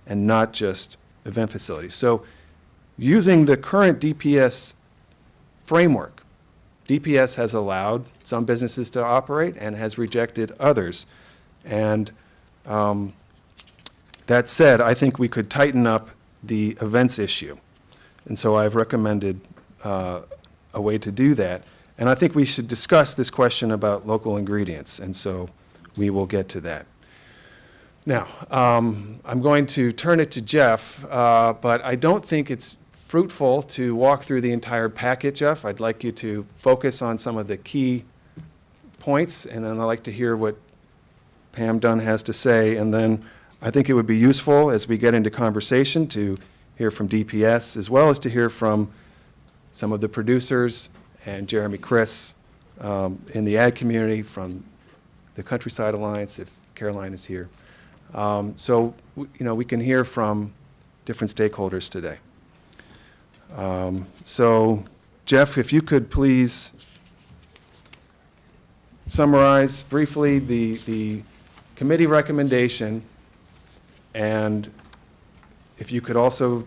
and not just event facilities. So using the current DPS framework, DPS has allowed some businesses to operate and has rejected others. And that said, I think we could tighten up the events issue. And so I've recommended a way to do that. And I think we should discuss this question about local ingredients, and so we will get to that. Now, I'm going to turn it to Jeff, but I don't think it's fruitful to walk through the entire packet, Jeff. I'd like you to focus on some of the key points, and then I'd like to hear what Pam Dunn has to say. And then I think it would be useful as we get into conversation to hear from DPS, as well as to hear from some of the producers and Jeremy Chris in the ag community, from the Countryside Alliance, if Caroline is here. So, we can hear from different stakeholders today. So, Jeff, if you could please summarize briefly the committee recommendation, and if you could also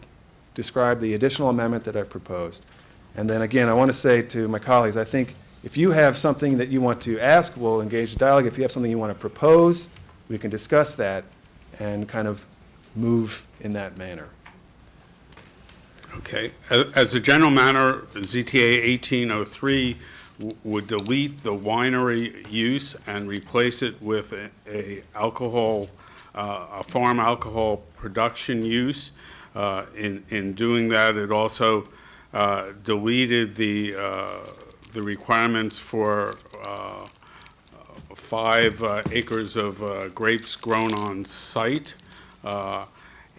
describe the additional amendment that I proposed. And then again, I want to say to my colleagues, I think if you have something that you want to ask, we'll engage the dialogue. If you have something you want to propose, we can discuss that and kind of move in that manner. Okay. As a general matter, ZTA 1803 would delete the winery use and replace it with a farm alcohol production use. In doing that, it also deleted the requirements for 5 acres of grapes grown on site.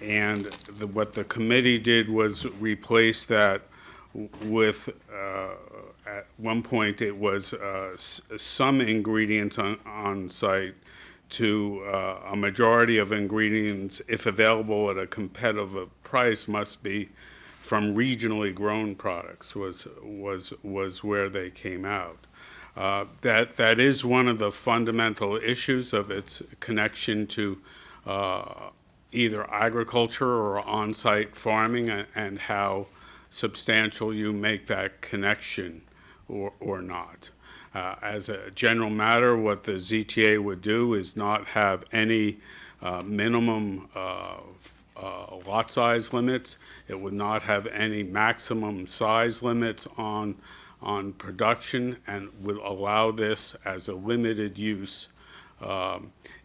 And what the committee did was replace that with, at one point, it was some ingredients on site to a majority of ingredients, if available at a competitive price, must be from regionally grown products, was where they came out. That is one of the fundamental issues of its connection to either agriculture or on-site farming, and how substantial you make that connection or not. As a general matter, what the ZTA would do is not have any minimum lot size limits. It would not have any maximum size limits on production, and would allow this as a limited use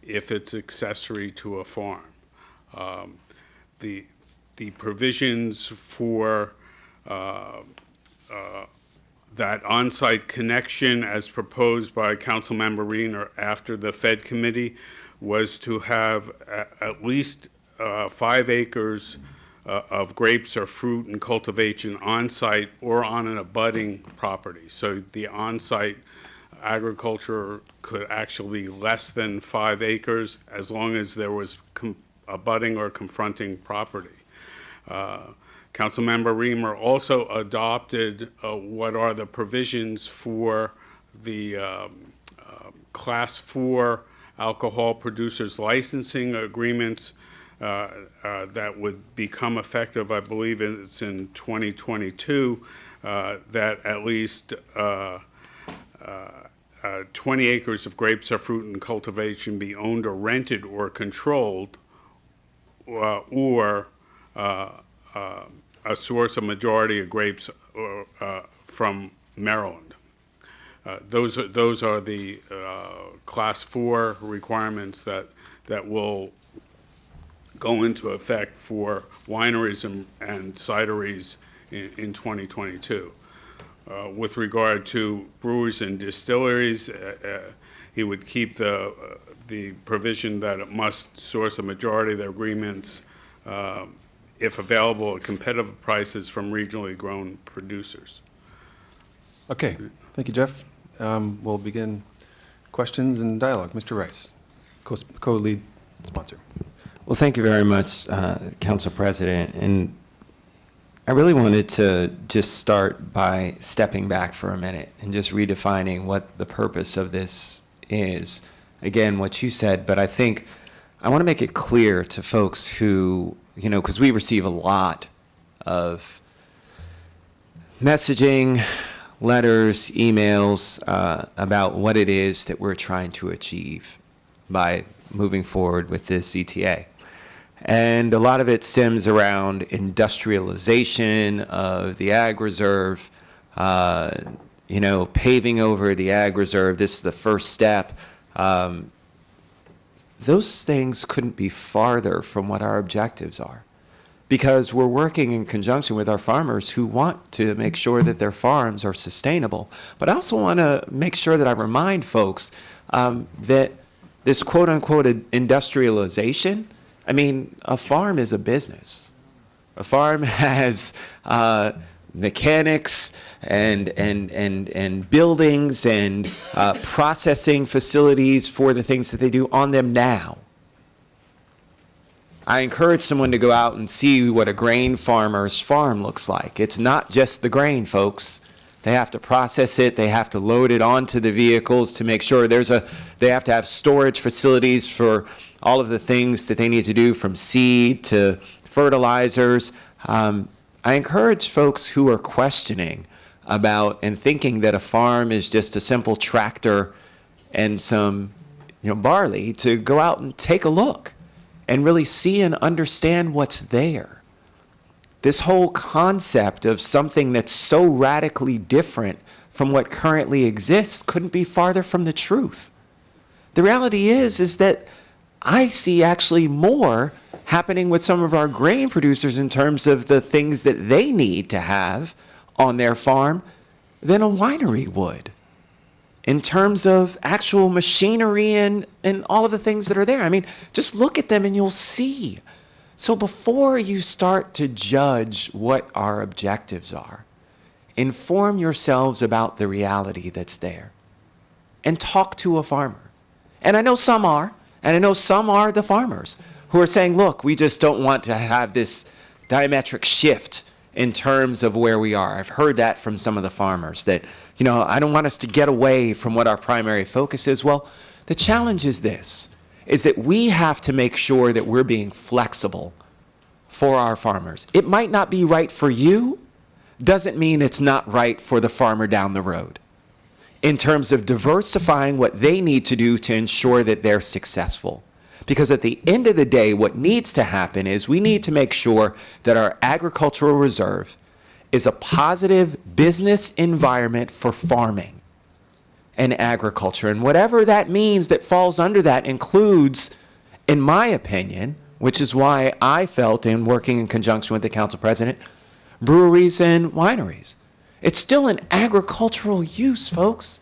if it's accessory to a farm. The provisions for that on-site connection as proposed by Councilmember Reiner after the Fed committee was to have at least 5 acres of grapes or fruit and cultivation on-site or on an abutting property. So the on-site agriculture could actually be less than 5 acres as long as there was abutting or confronting property. Councilmember Reamer also adopted what are the provisions for the Class 4 alcohol producers licensing agreements that would become effective, I believe it's in 2022, that at least 20 acres of grapes or fruit and cultivation be owned or rented or controlled, or a source of majority of grapes from Maryland. Those are the Class 4 requirements that will go into effect for wineries and cideries in 2022. With regard to brewers and distilleries, he would keep the provision that it must source a majority of their agreements if available at competitive prices from regionally grown producers. Okay, thank you, Jeff. We'll begin questions and dialogue. Mr. Rice, co-lead sponsor. Well, thank you very much, Council President. And I really wanted to just start by stepping back for a minute and just redefining what the purpose of this is. Again, what you said, but I think I want to make it clear to folks who, because we receive a lot of messaging, letters, emails about what it is that we're trying to achieve by moving forward with this ETA. And a lot of it stems around industrialization of the ag reserve, paving over the ag reserve. This is the first step. Those things couldn't be farther from what our objectives are, because we're working in conjunction with our farmers who want to make sure that their farms are sustainable. But I also want to make sure that I remind folks that this quote-unquote industrialization, I mean, a farm is a business. A farm has mechanics and buildings and processing facilities for the things that they do on them now. I encourage someone to go out and see what a grain farmer's farm looks like. It's not just the grain, folks. They have to process it. They have to load it onto the vehicles to make sure they have to have storage facilities for all of the things that they need to do, from seed to fertilizers. I encourage folks who are questioning about and thinking that a farm is just a simple tractor and some barley to go out and take a look and really see and understand what's there. This whole concept of something that's so radically different from what currently exists couldn't be farther from the truth. The reality is that I see actually more happening with some of our grain producers in terms of the things that they need to have on their farm than a winery would, in terms of actual machinery and all of the things that are there. I mean, just look at them and you'll see. So before you start to judge what our objectives are, inform yourselves about the reality that's there and talk to a farmer. And I know some are, and I know some are the farmers who are saying, look, we just don't want to have this diametric shift in terms of where we are. I've heard that from some of the farmers that, I don't want us to get away from what our primary focus is. Well, the challenge is this, is that we have to make sure that we're being flexible for our farmers. It might not be right for you, doesn't mean it's not right for the farmer down the road, in terms of diversifying what they need to do to ensure that they're successful. Because at the end of the day, what needs to happen is we need to make sure that our agricultural reserve is a positive business environment for farming and agriculture. And whatever that means that falls under that includes, in my opinion, which is why I felt, in working in conjunction with the council president, breweries and wineries. It's still an agricultural use, folks.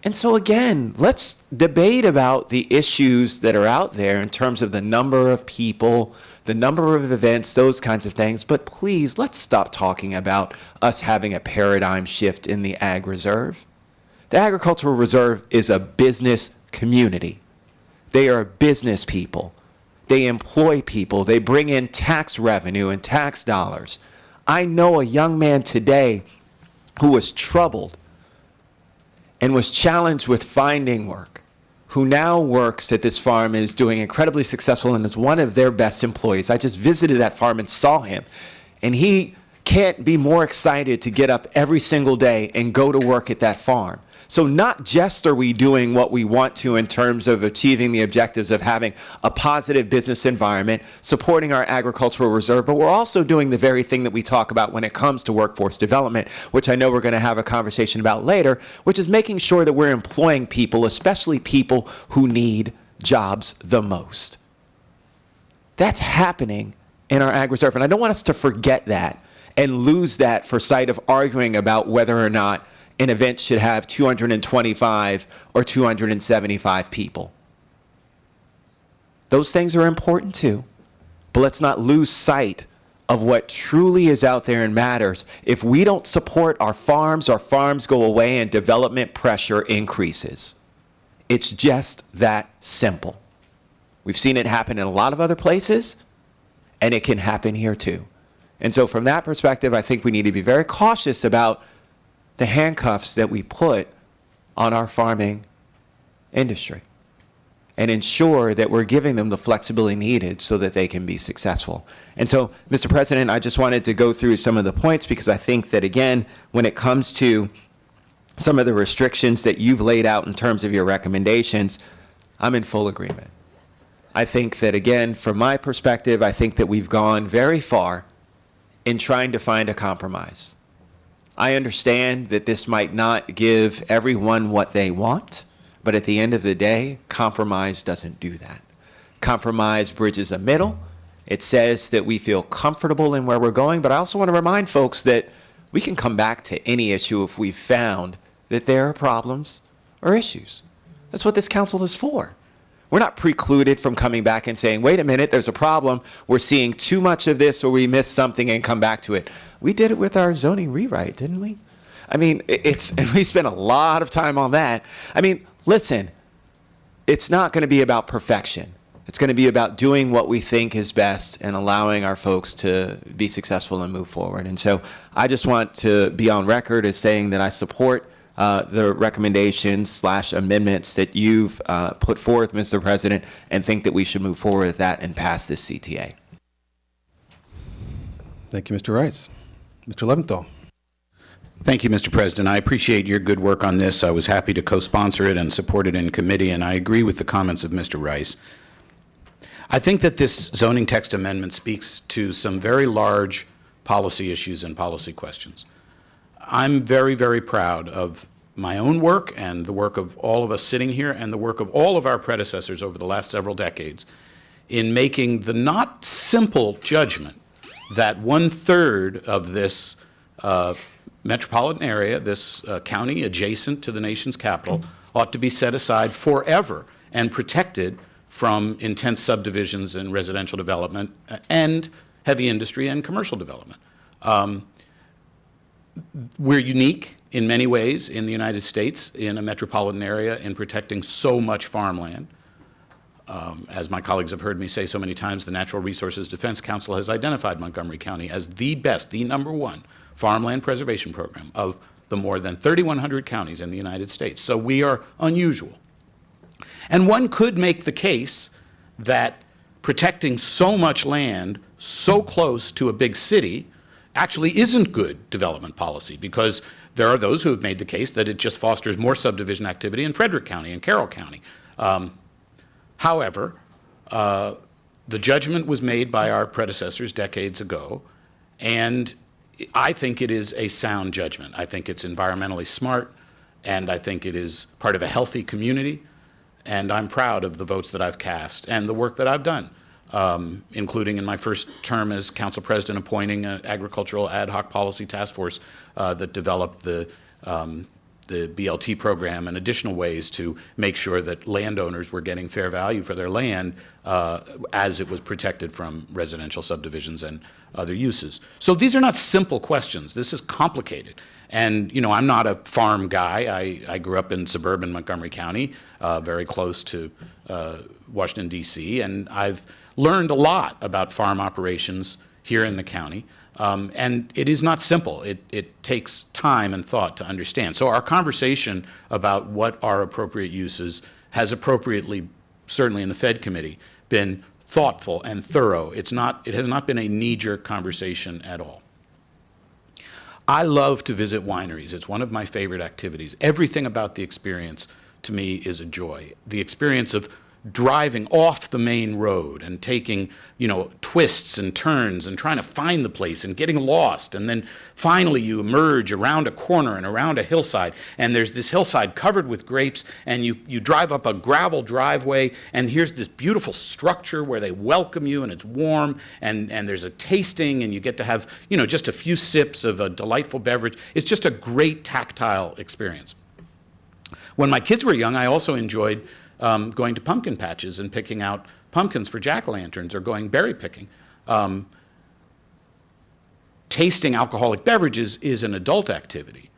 And so again, let's debate about the issues that are out there in terms of the number of people, the number of events, those kinds of things. But please, let's stop talking about us having a paradigm shift in the Ag Reserve. The Agricultural Reserve is a business community. They are business people. They employ people. They bring in tax revenue and tax dollars. I know a young man today who was troubled and was challenged with finding work, who now works at this farm and is doing incredibly successful and is one of their best employees. I just visited that farm and saw him, and he can't be more excited to get up every single day and go to work at that farm. So not just are we doing what we want to in terms of achieving the objectives of having a positive business environment, supporting our agricultural reserve, but we're also doing the very thing that we talk about when it comes to workforce development, which I know we're going to have a conversation about later, which is making sure that we're employing people, especially people who need jobs the most. That's happening in our ag reserve, and I don't want us to forget that and lose that for sight of arguing about whether or not an event should have 225 or 275 people. Those things are important too, but let's not lose sight of what truly is out there and matters. If we don't support our farms go away and development pressure increases. It's just that simple. We've seen it happen in a lot of other places, and it can happen here too. And so from that perspective, I think we need to be very cautious about the handcuffs that we put on our farming industry and ensure that we're giving them the flexibility needed so that they can be successful. And so, Mr. President, I just wanted to go through some of the points because I think that, again, when it comes to some of the restrictions that you've laid out in terms of your recommendations, I'm in full agreement. I think that, again, from my perspective, I think that we've gone very far in trying to find a compromise. I understand that this might not give everyone what they want, but at the end of the day, compromise doesn't do that. Compromise bridges a middle. It says that we feel comfortable in where we're going, but I also want to remind folks that we can come back to any issue if we've found that there are problems or issues. That's what this council is for. We're not precluded from coming back and saying, wait a minute, there's a problem. We're seeing too much of this or we missed something and come back to it. We did it with our zoning rewrite, didn't we? I mean, and we spent a lot of time on that. I mean, listen, it's not going to be about perfection. It's going to be about doing what we think is best and allowing our folks to be successful and move forward. And so I just want to be on record as saying that I support the recommendations / amendments that you've put forth, Mr. President, and think that we should move forward with that and pass this CTA. Thank you, Mr. Rice. Mr. Leventhal. Thank you, Mr. President. I appreciate your good work on this. I was happy to co-sponsor it and support it in committee, and I agree with the comments of Mr. Rice. I think that this zoning text amendment speaks to some very large policy issues and policy questions. I'm very, very proud of my own work and the work of all of us sitting here and the work of all of our predecessors over the last several decades in making the not simple judgment that 1/3 of this metropolitan area, this county adjacent to the nation's capital, ought to be set aside forever and protected from intense subdivisions and residential development and heavy industry and commercial development. We're unique in many ways in the United States in a metropolitan area in protecting so much farmland. As my colleagues have heard me say so many times, the Natural Resources Defense Council has identified Montgomery County as the best, the #1 farmland preservation program of the more than 3,100 counties in the United States. So we are unusual. And one could make the case that protecting so much land so close to a big city actually isn't good development policy, because there are those who have made the case that it just fosters more subdivision activity in Frederick County and Carroll County. However, the judgment was made by our predecessors decades ago, and I think it is a sound judgment. I think it's environmentally smart, and I think it is part of a healthy community, and I'm proud of the votes that I've cast and the work that I've done including in my first term as council president, appointing an agricultural ad hoc policy task force that developed the BLT program and additional ways to make sure that landowners were getting fair value for their land as it was protected from residential subdivisions and other uses. So these are not simple questions. This is complicated. And, you know, I'm not a farm guy. I grew up in suburban Montgomery County, very close to Washington, D.C., and I've learned a lot about farm operations here in the county. And it is not simple. It takes time and thought to understand. So our conversation about what are appropriate uses has appropriately, certainly in the Fed committee, been thoughtful and thorough. It has not been a knee-jerk conversation at all. I love to visit wineries. It's one of my favorite activities. Everything about the experience to me is a joy. The experience of driving off the main road and taking, you know, twists and turns and trying to find the place and getting lost. And then finally you emerge around a corner and around a hillside, and there's this hillside covered with grapes, and you drive up a gravel driveway, and here's this beautiful structure where they welcome you, and it's warm, and there's a tasting, and you get to have, you know, just a few sips of a delightful beverage. It's just a great tactile experience. When my kids were young, I also enjoyed going to pumpkin patches and picking out pumpkins for jack-o'-lanterns, or going berry picking. Tasting alcoholic beverages is an adult activity,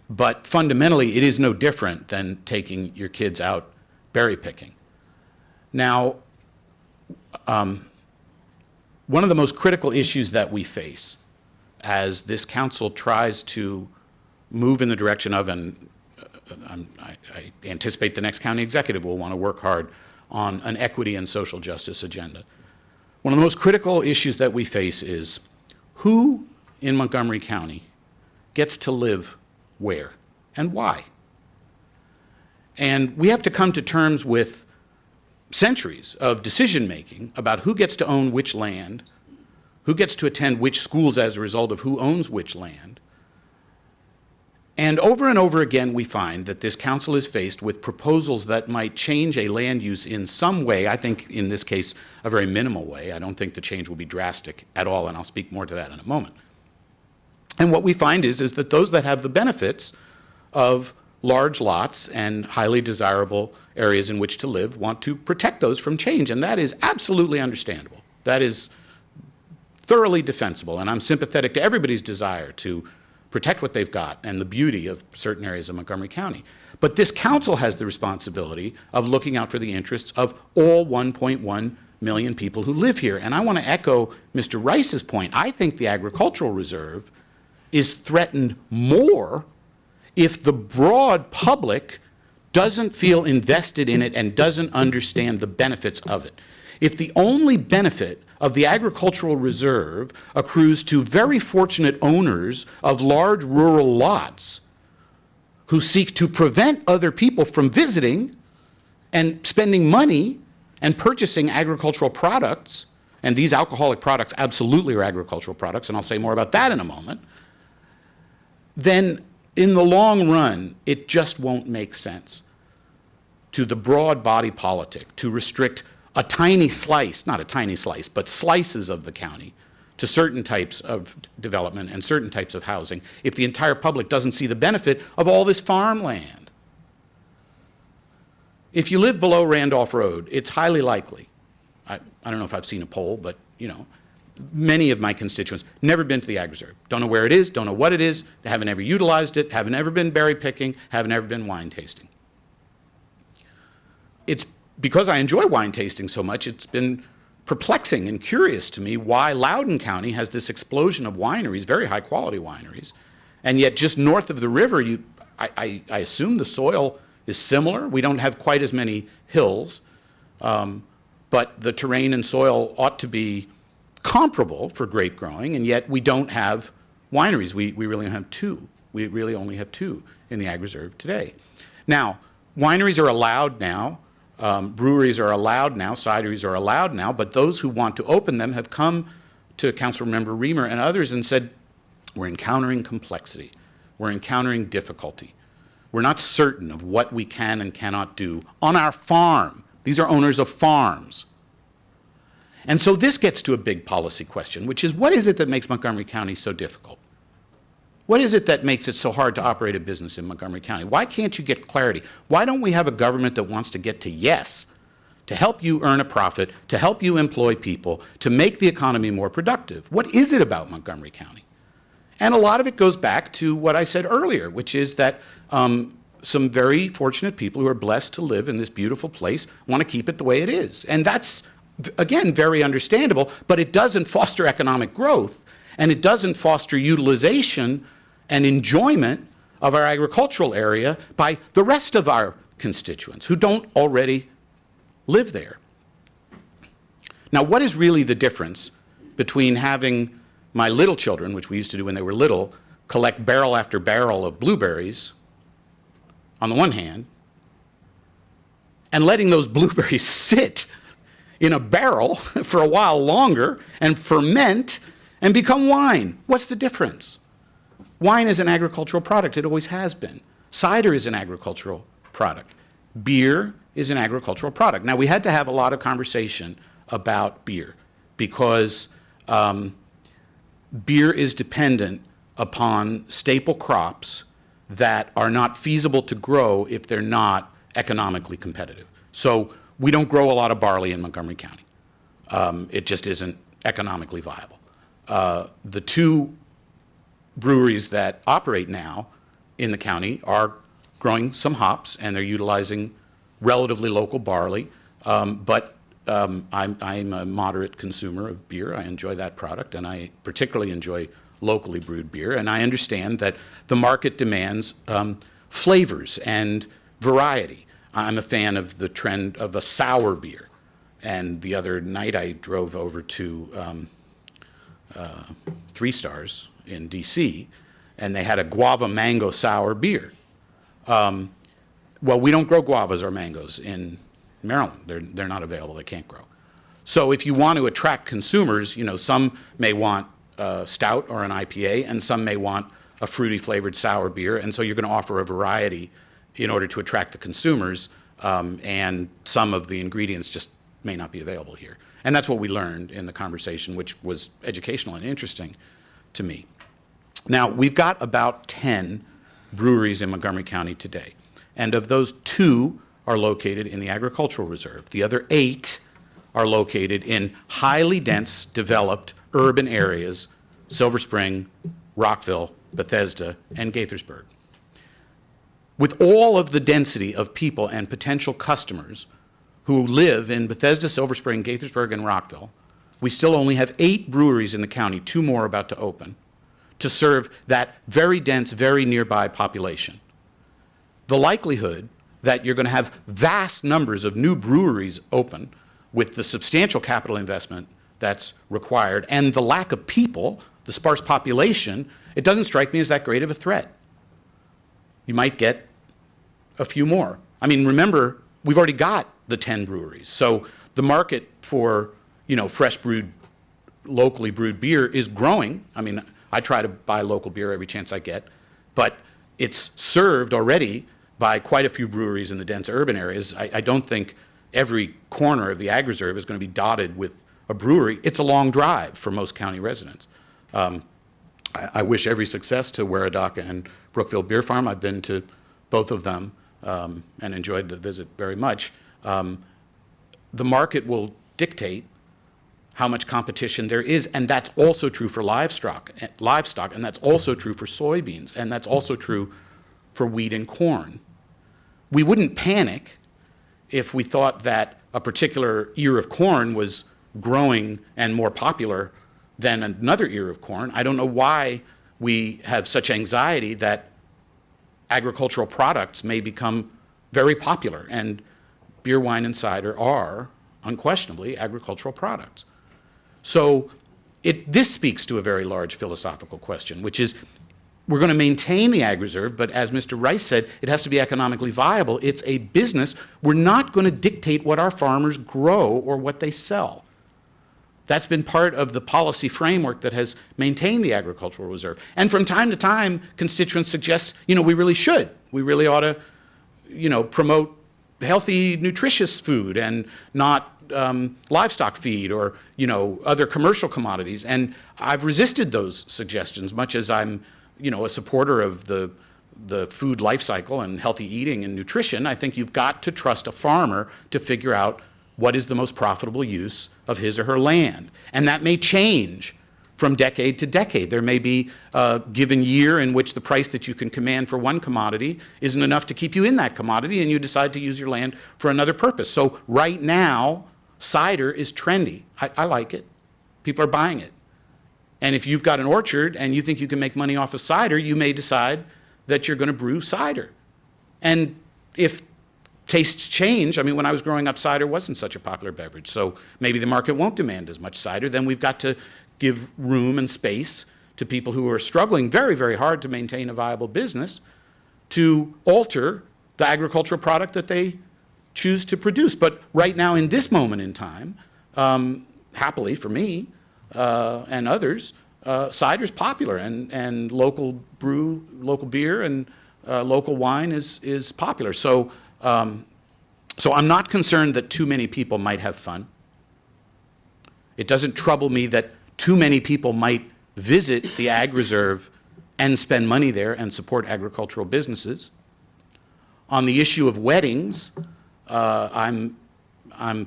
but fundamentally it is no different than taking your kids out berry picking. Now, one of the most critical issues that we face as this council tries to move in the direction of, and I anticipate the next county executive will want to work hard on an equity and social justice agenda. One of the most critical issues that we face is who in Montgomery County gets to live where and why. And we have to come to terms with centuries of decision-making about who gets to own which land, who gets to attend which schools as a result of who owns which land. And over again, we find that this council is faced with proposals that might change a land use in some way. I think in this case, a very minimal way. I don't think the change will be drastic at all, and I'll speak more to that in a moment. And what we find is that those that have the benefits of large lots and highly desirable areas in which to live want to protect those from change, and that is absolutely understandable. That is thoroughly defensible, and I'm sympathetic to everybody's desire to protect what they've got and the beauty of certain areas of Montgomery County. But this council has the responsibility of looking out for the interests of all 1.1 million people who live here. And I want to echo Mr. Rice's point. I think the agricultural reserve is threatened more if the broad public doesn't feel invested in it and doesn't understand the benefits of it. If the only benefit of the agricultural reserve accrues to very fortunate owners of large rural lots who seek to prevent other people from visiting and spending money and purchasing agricultural products, and these alcoholic products absolutely are agricultural products, and I'll say more about that in a moment, then in the long run, it just won't make sense to the broad body politic to restrict a tiny slice, not a tiny slice, but slices of the county to certain types of development and certain types of housing if the entire public doesn't see the benefit of all this farmland. If you live below Randolph Road, it's highly likely, I don't know if I've seen a poll, but you know, many of my constituents never been to the Ag Reserve, don't know where it is, don't know what it is, haven't ever utilized it, haven't ever been berry picking, haven't ever been wine tasting. It's because I enjoy wine tasting so much, it's been perplexing and curious to me why Loudoun County has this explosion of wineries, very high quality wineries, and yet just north of the river, I assume the soil is similar. We don't have quite as many hills, but the terrain and soil ought to be comparable for grape growing, and yet we don't have wineries. We really have two. We really only have two in the Ag Reserve today. Now, wineries are allowed now. Breweries are allowed now, cideries are allowed now, but those who want to open them have come to Councilmember Reamer and others and said, we're encountering complexity, we're encountering difficulty. We're not certain of what we can and cannot do on our farm. These are owners of farms. And so this gets to a big policy question, which is, what is it that makes Montgomery County so difficult? What is it that makes it so hard to operate a business in Montgomery County? Why can't you get clarity? Why don't we have a government that wants to get to yes, to help you earn a profit, to help you employ people, to make the economy more productive? What is it about Montgomery County? And a lot of it goes back to what I said earlier, which is that some very fortunate people who are blessed to live in this beautiful place want to keep it the way it is. And that's, again, very understandable, but it doesn't foster economic growth, and it doesn't foster utilization and enjoyment of our agricultural area by the rest of our constituents who don't already live there. Now, what is really the difference between having my little children, which we used to do when they were little, collect barrel after barrel of blueberries on the one hand, and letting those blueberries sit in a barrel for a while longer and ferment and become wine? What's the difference? Wine is an agricultural product. It always has been. Cider is an agricultural product. Beer is an agricultural product. Now, we had to have a lot of conversation about beer because beer is dependent upon staple crops that are not feasible to grow if they're not economically competitive. So we don't grow a lot of barley in Montgomery County. It just isn't economically viable. The two breweries that operate now in the county are growing some hops, and they're utilizing relatively local barley. But I'm a moderate consumer of beer. I enjoy that product, and I particularly enjoy locally brewed beer. And I understand that the market demands flavors and variety. I'm a fan of the trend of a sour beer. And the other night I drove over to Three Stars in D.C., and they had a guava mango sour beer. Well, we don't grow guavas or mangoes in Maryland. They're not available. They can't grow. So if you want to attract consumers, you know, some may want a stout or an IPA, and some may want a fruity flavored sour beer. And so you're going to offer a variety in order to attract the consumers, and some of the ingredients just may not be available here. And that's what we learned in the conversation, which was educational and interesting to me. Now, we've got about 10 breweries in Montgomery County today. And of those, 2 are located in the agricultural reserve. The other 8 are located in highly dense, developed urban areas: Silver Spring, Rockville, Bethesda, and Gaithersburg. With all of the density of people and potential customers who live in Bethesda, Silver Spring, Gaithersburg, and Rockville, we still only have 8 breweries in the county, 2 more about to open, to serve that very dense, very nearby population. The likelihood that you're going to have vast numbers of new breweries open with the substantial capital investment that's required and the lack of people, the sparse population, it doesn't strike me as that great of a threat. You might get a few more. I mean, remember, we've already got the 10 breweries. So the market for, you know, fresh brewed, locally brewed beer is growing. I mean, I try to buy local beer every chance I get, but it's served already by quite a few breweries in the dense urban areas. I don't think every corner of the ag reserve is going to be dotted with a brewery. It's a long drive for most county residents. I wish every success to Waradaka and Brookville Beer Farm. I've been to both of them and enjoyed the visit very much. The market will dictate how much competition there is, and that's also true for livestock, and that's also true for soybeans, and that's also true for wheat and corn. We wouldn't panic if we thought that a particular ear of corn was growing and more popular than another ear of corn. I don't know why we have such anxiety that agricultural products may become very popular, and beer, wine, and cider are unquestionably agricultural products. So this speaks to a very large philosophical question, which is, we're going to maintain the ag reserve, but as Mr. Rice said, it has to be economically viable. It's a business. We're not going to dictate what our farmers grow or what they sell. That's been part of the policy framework that has maintained the agricultural reserve. And from time to time, constituents suggest, you know, we really should. We really ought to, you know, promote healthy, nutritious food and not livestock feed or, other commercial commodities. And I've resisted those suggestions, much as I'm, a supporter of the food life cycle and healthy eating and nutrition. I think you've got to trust a farmer to figure out what is the most profitable use of his or her land. And that may change from decade to decade. There may be a given year in which the price that you can command for one commodity isn't enough to keep you in that commodity, and you decide to use your land for another purpose. So right now, cider is trendy. I like it. People are buying it. And if you've got an orchard and you think you can make money off of cider, you may decide that you're going to brew cider. And if tastes change, when I was growing up, cider wasn't such a popular beverage, so maybe the market won't demand as much cider. Then we've got to give room and space to people who are struggling very, very hard to maintain a viable business to alter the agricultural product that they choose to produce. But right now, in this moment in time, happily for me and others, cider's popular, and local beer and local wine is popular. So I'm not concerned that too many people might have fun. It doesn't trouble me that too many people might visit the ag reserve and spend money there and support agricultural businesses. On the issue of weddings, I'm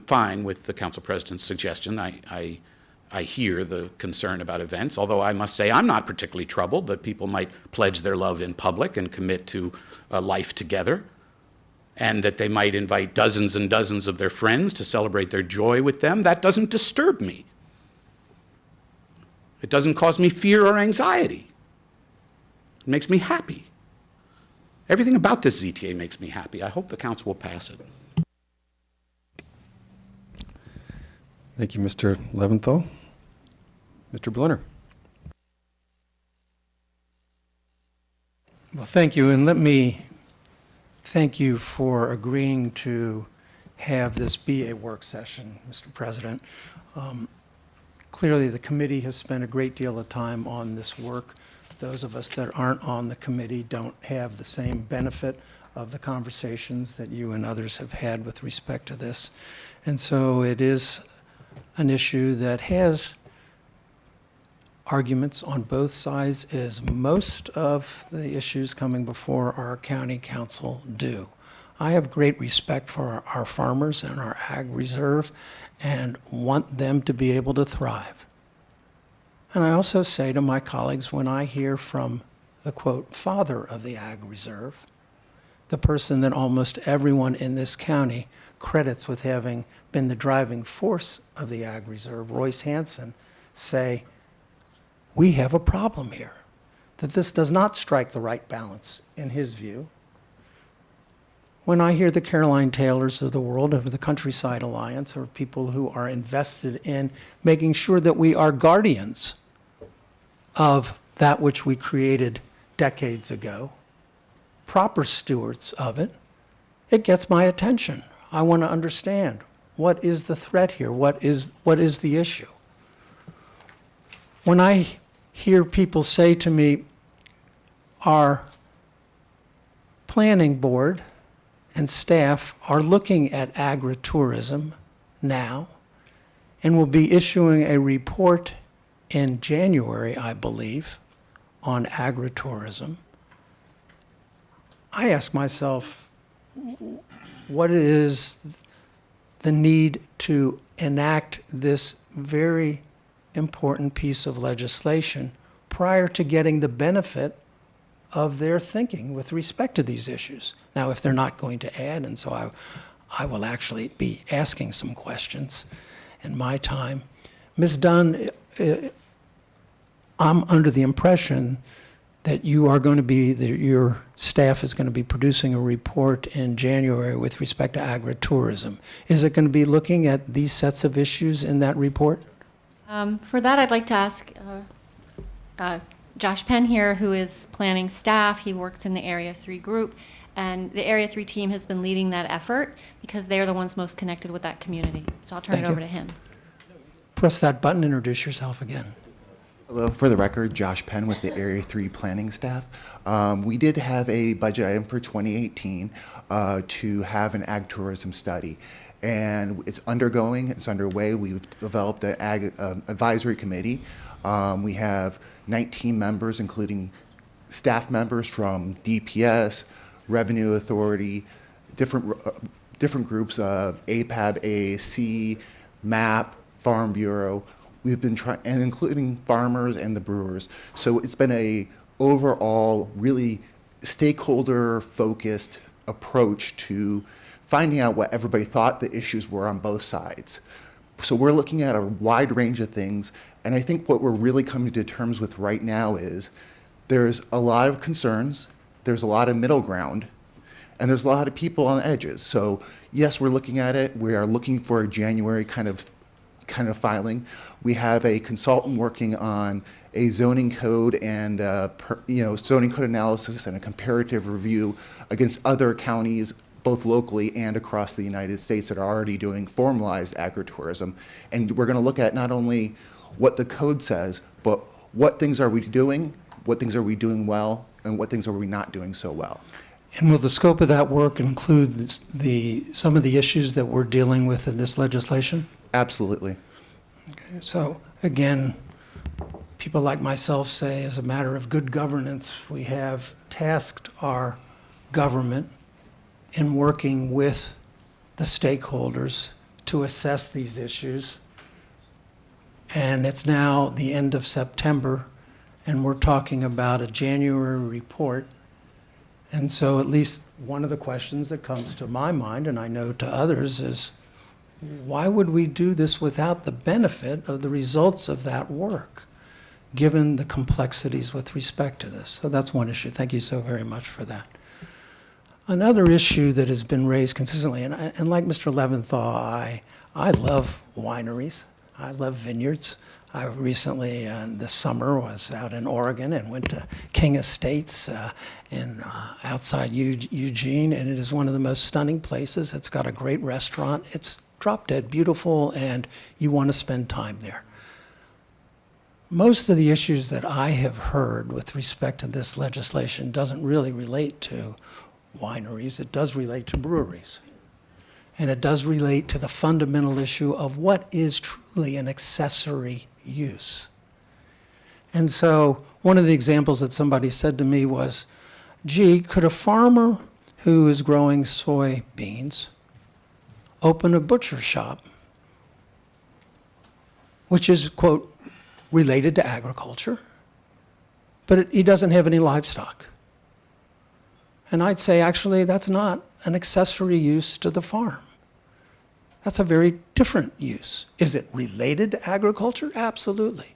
fine with the council president's suggestion. I hear the concern about events, although I must say I'm not particularly troubled that people might pledge their love in public and commit to a life together, and that they might invite dozens and dozens of their friends to celebrate their joy with them. That doesn't disturb me. It doesn't cause me fear or anxiety. It makes me happy. Everything about this ZTA makes me happy. I hope the council will pass it. Thank you, Mr. Leventhal. Mr. Bluner. Well, thank you, and let me thank you for agreeing to have this be a work session, Mr. President. Clearly, the committee has spent a great deal of time on this work. Those of us that aren't on the committee don't have the same benefit of the conversations that you and others have had with respect to this. And so it is an issue that has arguments on both sides, as most of the issues coming before our county council do. I have great respect for our farmers and our ag reserve and want them to be able to thrive. And I also say to my colleagues, when I hear from the, quote, father of the ag reserve, the person that almost everyone in this county credits with having been the driving force of the ag reserve, Royce Hansen, say, we have a problem here, that this does not strike the right balance in his view. When I hear the Caroline Taylors of the world, of the Countryside Alliance, or people who are invested in making sure that we are guardians of that which we created decades ago, proper stewards of it, it gets my attention. I want to understand, what is the threat here? What is the issue? When I hear people say to me, our planning board and staff are looking at agritourism now and will be issuing a report in January, I believe, on agritourism, I ask myself, what is the need to enact this very important piece of legislation prior to getting the benefit of their thinking with respect to these issues? Now, if they're not going to add, and so I will actually be asking some questions in my time. Ms. Dunn, I'm under the impression that you are going to be, that your staff is going to be producing a report in January with respect to agritourism. Is it going to be looking at these sets of issues in that report? For that, I'd like to ask Josh Penn here, who is planning staff. He works in the Area 3 group, and the Area 3 team has been leading that effort because they're the ones most connected with that community. So I'll turn it over to him. Press that button, introduce yourself again. Hello, for the record, Josh Penn with the Area 3 planning staff. We did have a budget item for 2018 to have an ag tourism study. and it's underway. We've developed an ag advisory committee. We have 19 members, including staff members from DPS, Revenue Authority, different groups of APAB, AAC, MAP, Farm Bureau. We've been trying, and including farmers and the brewers. So it's been a overall really stakeholder-focused approach to finding out what everybody thought the issues were on both sides. So we're looking at a wide range of things, and I think what we're really coming to terms with right now is there's a lot of concerns, there's a lot of middle ground, and there's a lot of people on the edges. So yes, we're looking at it. We are looking for a January kind of filing. We have a consultant working on a zoning code and zoning code analysis and a comparative review against other counties, both locally and across the United States, that are already doing formalized agritourism. And we're going to look at not only what the code says, but what things are we doing, what things are we doing well, and what things are we not doing so well. And will the scope of that work include some of the issues that we're dealing with in this legislation? Absolutely. Okay, so again, people like myself say, as a matter of good governance, we have tasked our government in working with the stakeholders to assess these issues. And it's now the end of September, and we're talking about a January report. And so at least one of the questions that comes to my mind, and I know to others, is why would we do this without the benefit of the results of that work, given the complexities with respect to this? So that's one issue. Thank you so very much for that. Another issue that has been raised consistently, and like Mr. Leventhal, I love wineries. I love vineyards. I recently, this summer, was out in Oregon and went to King Estates outside Eugene, and it is one of the most stunning places. It's got a great restaurant. It's drop dead beautiful, and you want to spend time there. Most of the issues that I have heard with respect to this legislation doesn't really relate to wineries. It does relate to breweries. And it does relate to the fundamental issue of what is truly an accessory use. And so one of the examples that somebody said to me was, gee, could a farmer who is growing soybeans open a butcher shop, which is, quote, related to agriculture, but he doesn't have any livestock? And I'd say, actually, that's not an accessory use to the farm. That's a very different use. Is it related to agriculture? Absolutely.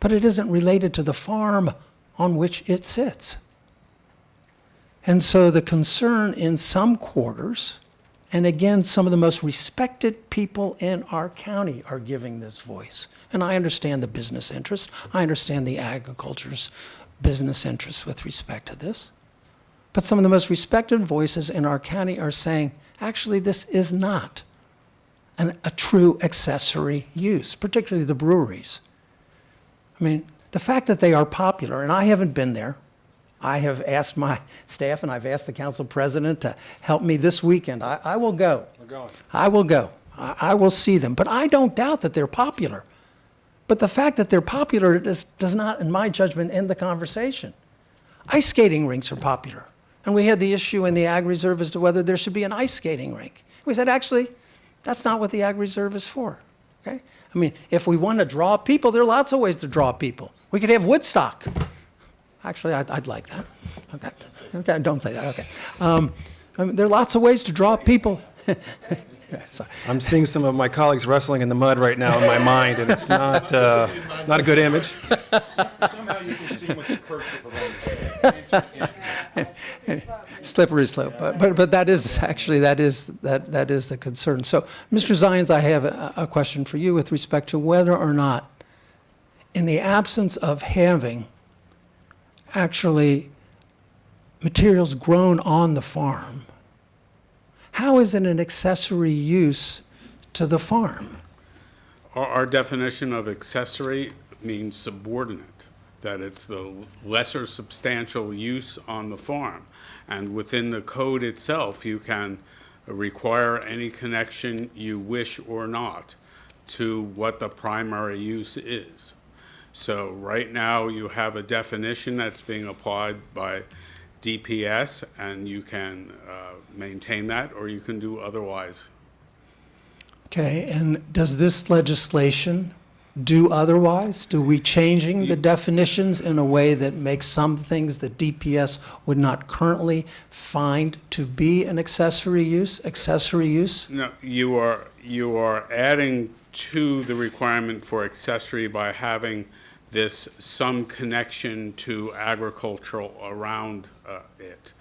But it isn't related to the farm on which it sits. And so the concern in some quarters, and again, some of the most respected people in our county are giving this voice. And I understand the business interest. I understand the agriculture's business interest with respect to this. But some of the most respected voices in our county are saying, actually, this is not a true accessory use, particularly the breweries. I mean, the fact that they are popular, and I haven't been there. I have asked my staff, and I've asked the council president to help me this weekend. I will go. We're going. I will go. I will see them. But I don't doubt that they're popular. But the fact that they're popular does not, in my judgment, end the conversation. Ice skating rinks are popular. And we had the issue in the Ag Reserve as to whether there should be an ice skating rink. We said, actually, that's not what the Ag Reserve is for. Okay? I mean, if we want to draw people, there are lots of ways to draw people. We could have Woodstock. Actually, I'd like that. Okay, don't say that. Okay. I mean, there are lots of ways to draw people. I'm seeing some of my colleagues wrestling in the mud right now in my mind, and it's not a good image. Somehow you can see what the curse of Slippery slope, but that is actually that is the concern. So, Mr. Zions, I have a question for you with respect to whether or not, in the absence of having actually materials grown on the farm, how is it an accessory use to the farm? Our definition of accessory means subordinate, that it's the lesser substantial use on the farm. And within the code itself, you can require any connection you wish or not to what the primary use is. So right now you have a definition that's being applied by DPS, and you can maintain that, or you can do otherwise. Okay, and does this legislation do otherwise? Do we changing the definitions in a way that makes some things that DPS would not currently find to be an accessory use? No, you are adding to the requirement for accessory by having this some connection to agricultural around it,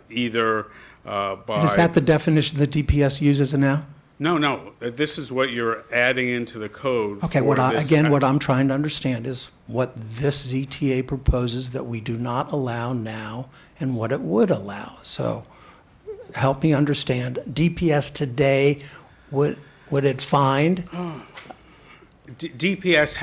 either by. And is that the definition that DPS uses now? No. This is what you're adding into the code. Okay, for what this what I'm trying to understand is what this ZTA proposes that we do not allow now and what it would allow. So help me understand. DPS today, would it find? DPS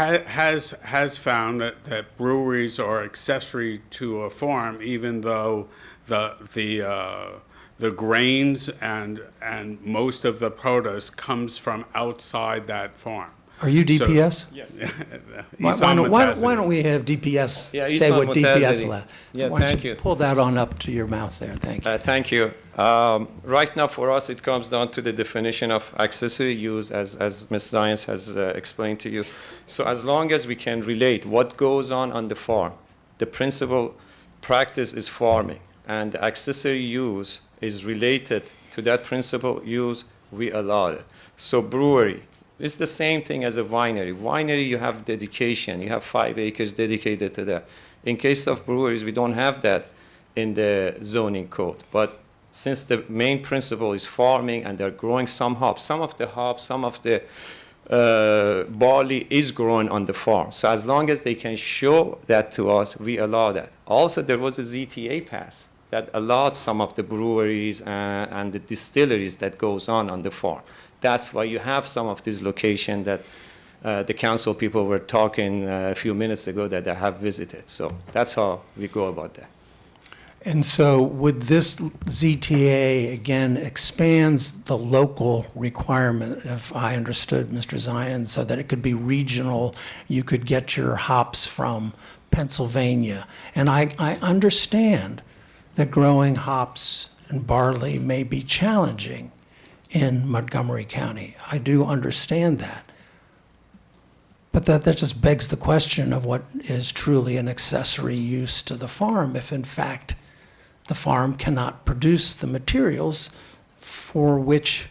has found that breweries are accessory to a farm, even though the grains and most of the produce comes from outside that farm. Are you DPS? So, yes. Why don't we have DPS say what DPS allows? Yeah, Why don't thank you you. pull that on up to your mouth there? Thank you. Thank you. Right now, for us, it comes down to the definition of accessory use, as Ms. Zients has explained to you. So as long as we can relate what goes on the farm, the principal practice is farming, and the accessory use is related to that principal use, we allow it. So brewery, it's the same thing as a winery. Winery, you have dedication. You have 5 acres dedicated to that. In case of breweries, we don't have that in the zoning code. But since the main principle is farming and they're growing some hops, some of the barley is grown on the farm. So as long as they can show that to us, we allow that. Also, there was a ZTA pass that allowed some of the breweries and the distilleries that goes on the farm. That's why you have some of these locations that the council people were talking a few minutes ago that they have visited. So that's how we go about that. And so would this ZTA, again, expands the local requirement, if I understood Mr. Zion, so that it could be regional, you could get your hops from Pennsylvania. And I understand that growing hops and barley may be challenging in Montgomery County. I do understand that. But that just begs the question of what is truly an accessory use to the farm if, in fact, the farm cannot produce the materials for which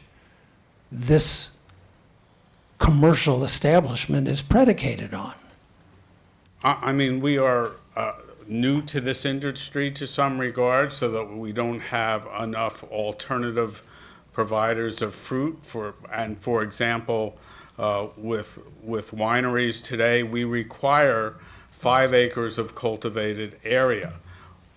this commercial establishment is predicated on. I mean, we are new to this industry to some regard, so that we don't have enough alternative providers of fruit. For example, with wineries today, we require 5 acres of cultivated area.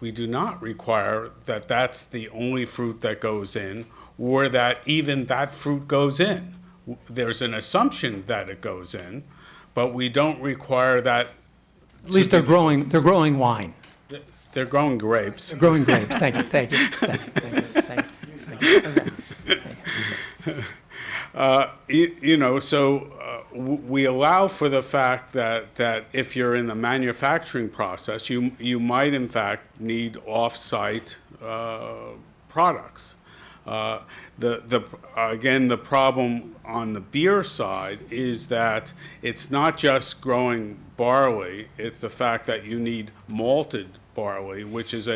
We do not require that that's the only fruit that goes in, or that even that fruit goes in. There's an assumption that it goes in, but we don't require that. At least they're growing wine. They're growing grapes. They're growing grapes. Thank you. Thank you. Thank you. So we allow for the fact that if you're in the manufacturing process, you might in fact need off-site products. Again, the problem on the beer side is that it's not just growing barley, it's the fact that you need malted barley, which is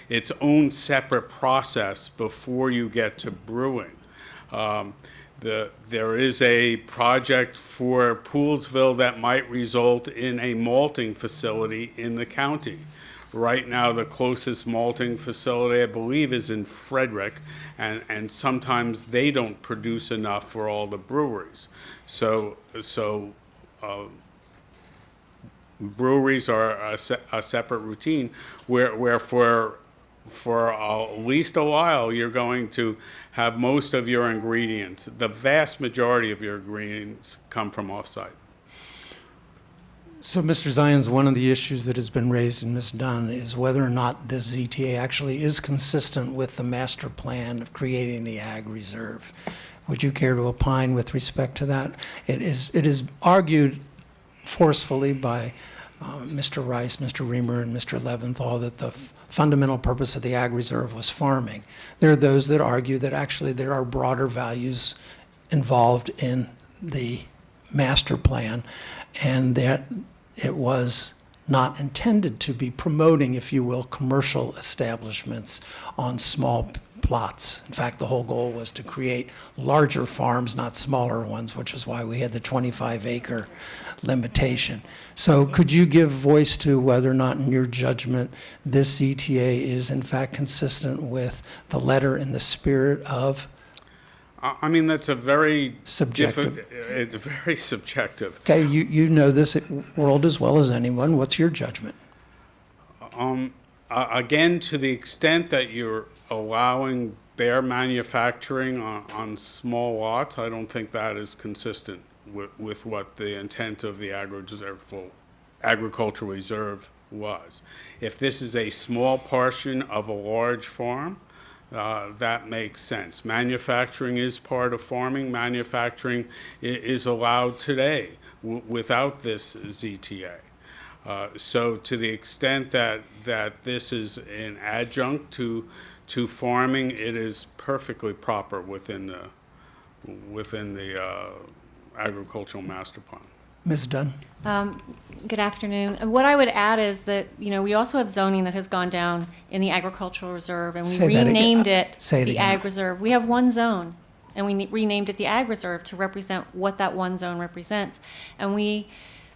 its own separate process before you get to brewing. There is a project for Poolsville that might result in a malting facility in the county. Right now, the closest malting facility, I believe, is in Frederick, and sometimes they don't produce enough for all the breweries. So breweries are a separate routine where for at least a while, you're going to have most of your ingredients, the vast majority of your ingredients come from off-site. So, Mr. Zions, one of the issues that has been raised in Ms. Dunn is whether or not this ZTA actually is consistent with the master plan of creating the ag reserve. Would you care to opine with respect to that? It is argued forcefully by Mr. Rice, Mr. Reamer, and Mr. Leventhal that the fundamental purpose of the ag reserve was farming. There are those that argue that actually there are broader values involved in the master plan, and that it was not intended to be promoting, if you will, commercial establishments on small plots. In fact, the whole goal was to create larger farms, not smaller ones, which is why we had the 25-acre limitation. So could you give voice to whether or not, in your judgment, this ETA is in fact consistent with the letter and the spirit of? I mean, that's a very Subjective. It's very subjective. Okay, you know this world as well as anyone. What's your judgment? Again, to the extent that you're allowing bare manufacturing on small lots, I don't think that is consistent with what the intent of the agricultural reserve was. If this is a small portion of a large farm, that makes sense. Manufacturing is part of farming. Manufacturing is allowed today without this ZTA. So to the extent that this is an adjunct to farming, it is perfectly proper within the agricultural master plan. Ms. Dunn? Good afternoon. What I would add is that, we also have zoning that has gone down in the agricultural reserve, and we Say that again. renamed it Say it the again. Ag Reserve. We have one zone, and we renamed it the Ag Reserve to represent what that one zone represents. And we,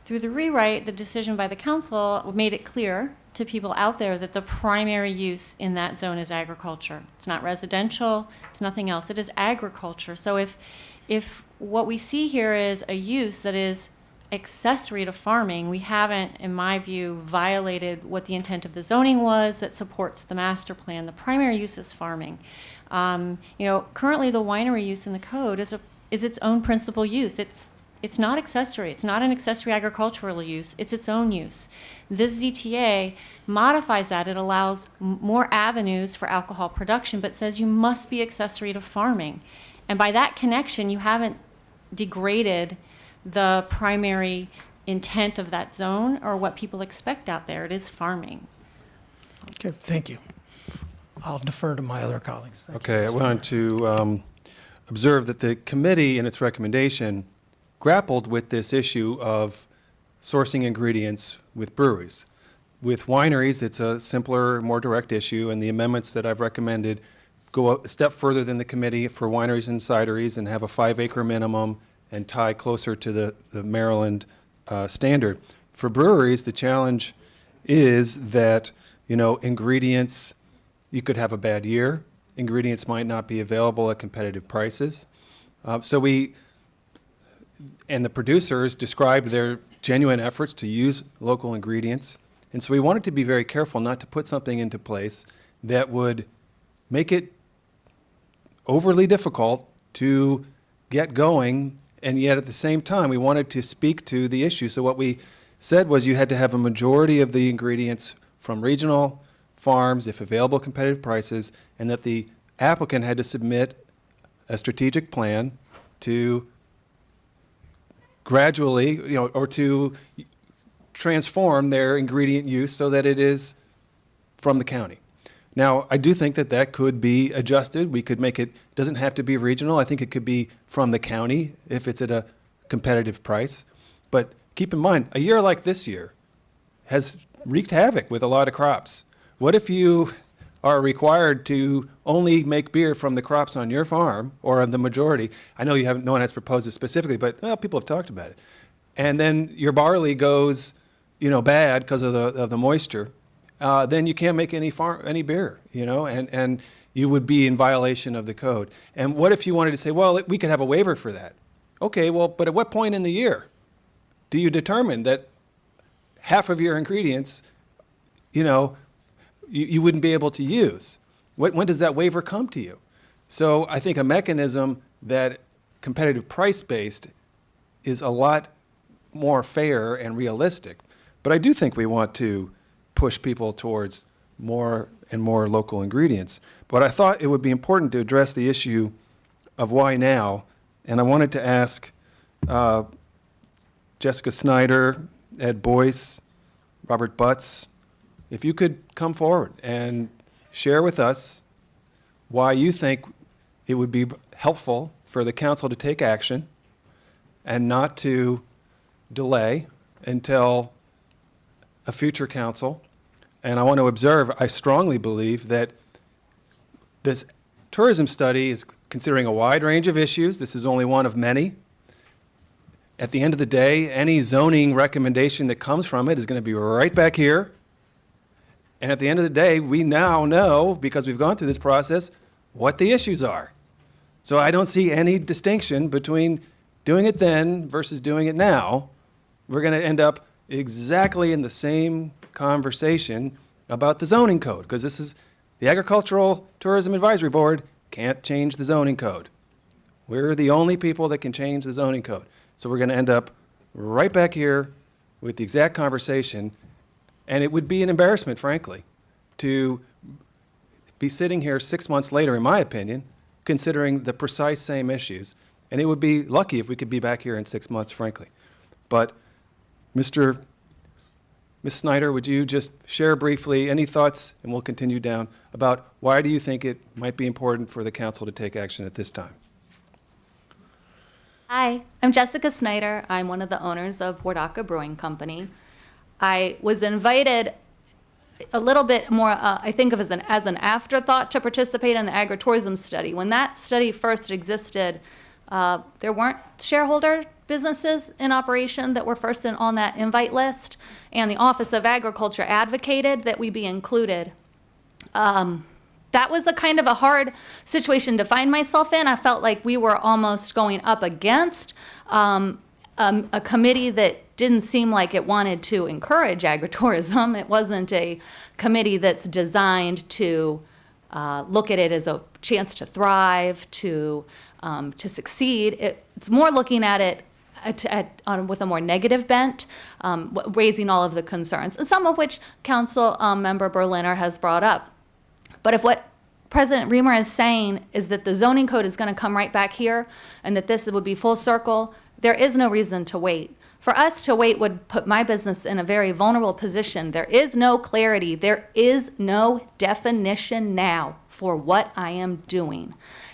through the rewrite, the decision by the council made it clear to people out there that the primary use in that zone is agriculture. It's not residential, it's nothing else. It is agriculture. So if what we see here is a use that is accessory to farming, we haven't, in my view, violated what the intent of the zoning was that supports the master plan. The primary use is farming. Currently the winery use in the code is its own principal use. It's not accessory. It's not an accessory agricultural use. It's its own use. This ZTA modifies that. It allows more avenues for alcohol production, but says you must be accessory to farming. And by that connection, you haven't degraded the primary intent of that zone or what people expect out there. It is farming. Okay, thank you. I'll defer to my other colleagues. Thank you. Okay, I wanted to observe that the committee in its recommendation grappled with this issue of sourcing ingredients with breweries. With wineries, it's a simpler, more direct issue, and the amendments that I've recommended go a step further than the committee for wineries and cideries and have a 5-acre minimum and tie closer to the Maryland standard. For breweries, the challenge is that, ingredients, you could have a bad year. Ingredients might not be available at competitive prices. And the producers described their genuine efforts to use local ingredients. And so we wanted to be very careful not to put something into place that would make it overly difficult to get going, and yet at the same time we wanted to speak to the issue. So what we said was you had to have a majority of the ingredients from regional farms, if available, competitive prices, and that the applicant had to submit a strategic plan to gradually, or to transform their ingredient use so that it is from the county. Now, I do think that that could be adjusted. We could make it, doesn't have to be regional. I think it could be from the county if it's at a competitive price. But keep in mind, a year like this year has wreaked havoc with a lot of crops. What if you are required to only make beer from the crops on your farm, or the majority? I know no one has proposed it specifically, but people have talked about it. And then your barley goes, bad because of the moisture. Then you can't make any beer, and you would be in violation of the code. And what if you wanted to say, well, we could have a waiver for that? Okay, well, but at what point in the year do you determine that half of your ingredients, you wouldn't be able to use? When does that waiver come to you? So I think a mechanism that competitive price-based is a lot more fair and realistic. But I do think we want to push people towards more and more local ingredients. But I thought it would be important to address the issue of why now, and I wanted to ask Jessica Snyder, Ed Boyce, Robert Butts, if you could come forward and share with us why you think it would be helpful for the council to take action and not to delay until a future council. And I want to observe, I strongly believe that this tourism study is considering a wide range of issues. This is only one of many. At the end of the day, any zoning recommendation that comes from it is going to be right back here. And at the end of the day, we now know, because we've gone through this process, what the issues are. So I don't see any distinction between doing it then versus doing it now. We're going to end up exactly in the same conversation about the zoning code, because this is the Agricultural Tourism Advisory Board can't change the zoning code. We're the only people that can change the zoning code. So we're going to end up right back here with the exact conversation, and it would be an embarrassment, frankly, to be sitting here 6 months later, in my opinion, considering the precise same issues. And it would be lucky if we could be back here in 6 months, frankly. But Ms. Snyder, would you just share briefly any thoughts, and we'll continue down, about why do you think it might be important for the council to take action at this time? Hi, I'm Jessica Snyder. I'm one of the owners of Wardaka Brewing Company. I was invited a little bit more, I think of as an afterthought to participate in the agritourism study. When that study first existed, there weren't shareholder businesses in operation that were first on that invite list, and the Office of Agriculture advocated that we be included. That was a kind of a hard situation to find myself in. I felt like we were almost going up against a committee that didn't seem like it wanted to encourage agritourism. It wasn't a committee that's designed to look at it as a chance to thrive, to succeed. It's more looking at it with a more negative bent, raising all of the concerns, some of which Council Member Berliner has brought up. But if what President Reamer is saying is that the zoning code is going to come right back here and that this would be full circle, there is no reason to wait. For us to wait would put my business in a very vulnerable position. There is no clarity. There is no definition now for what I am doing.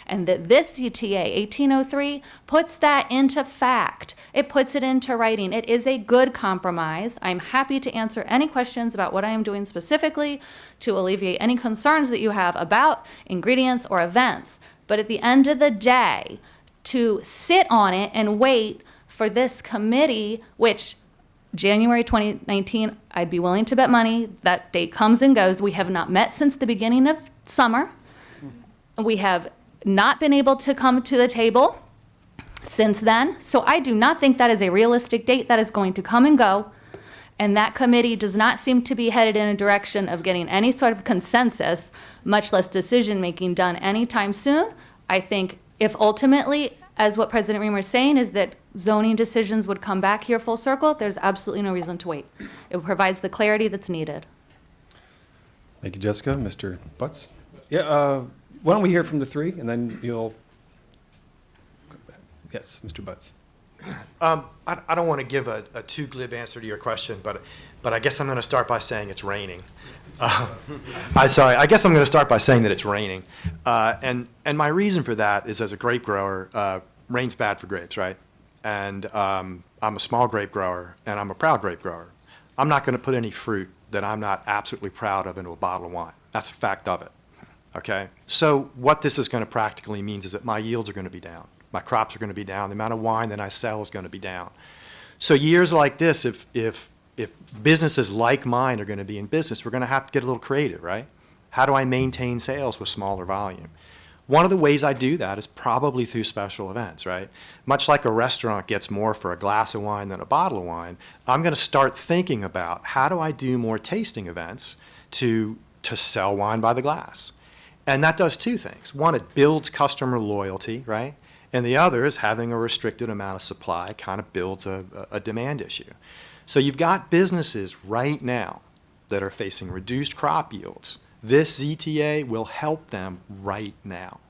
And that this CTA 1803 puts that into fact. It puts it into writing. It is a good compromise. I'm happy to answer any questions about what I am doing specifically to alleviate any concerns that you have about ingredients or events. But at the end of the day, to sit on it and wait for this committee, which January 2019, I'd be willing to bet money that date comes and goes. We have not met since the beginning of summer. We have not been able to come to the table since then. So I do not think that is a realistic date that is going to come and go. And that committee does not seem to be headed in a direction of getting any sort of consensus, much less decision-making done anytime soon. I think if ultimately, as what President Reamer is saying, is that zoning decisions would come back here full circle, there's absolutely no reason to wait. It provides the clarity that's needed. Thank you, Jessica. Mr. Butts? Yeah, why don't we hear from the three, and then you'll... Yes, Mr. Butts. I don't want to give a too glib answer to your question, but I guess I'm going to start by saying it's raining. I guess I'm going to start by saying that it's raining. And my reason for that is, as a grape grower, rain's bad for grapes, right? And I'm a small grape grower, and I'm a proud grape grower. I'm not going to put any fruit that I'm not absolutely proud of into a bottle of wine. That's a fact of it. Okay? So what this is going to practically mean is that my yields are going to be down. My crops are going to be down. The amount of wine that I sell is going to be down. So years like this, if businesses like mine are going to be in business, we're going to have to get a little creative, right? How do I maintain sales with smaller volume? One of the ways I do that is probably through special events, right? Much like a restaurant gets more for a glass of wine than a bottle of wine, I'm going to start thinking about how do I do more tasting events to sell wine by the glass. And that does two things. One, it builds customer loyalty, right? And the other is having a restricted amount of supply kind of builds a demand issue. So you've got businesses right now that are facing reduced crop yields. This ZTA will help them right now.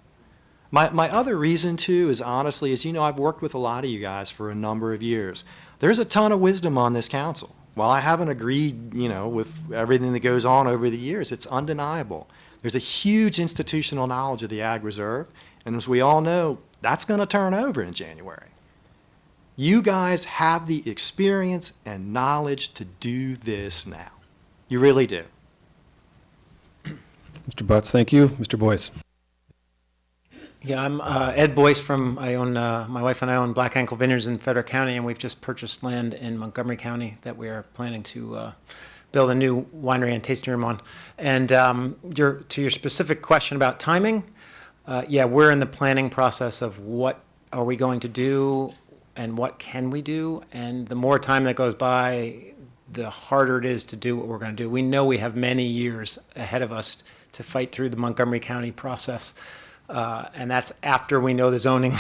My other reason, too, is honestly, is, I've worked with a lot of you guys for a number of years. There's a ton of wisdom on this council. While I haven't agreed, with everything that goes on over the years, it's undeniable. There's a huge institutional knowledge of the Ag Reserve, and as we all know, that's going to turn over in January. You guys have the experience and knowledge to do this now. You really do. Mr. Butts, thank you. Mr. Boyce. Yeah, I'm Ed Boyce my wife and I own Black Ankle Vineyards in Frederick County, and we've just purchased land in Montgomery County that we are planning to build a new winery and tasting room on. And to your specific question about timing, yeah, we're in the planning process of what are we going to do and what can we do. And the more time that goes by, the harder it is to do what we're going to do. We know we have many years ahead of us to fight through the Montgomery County process. And that's after we know the zoning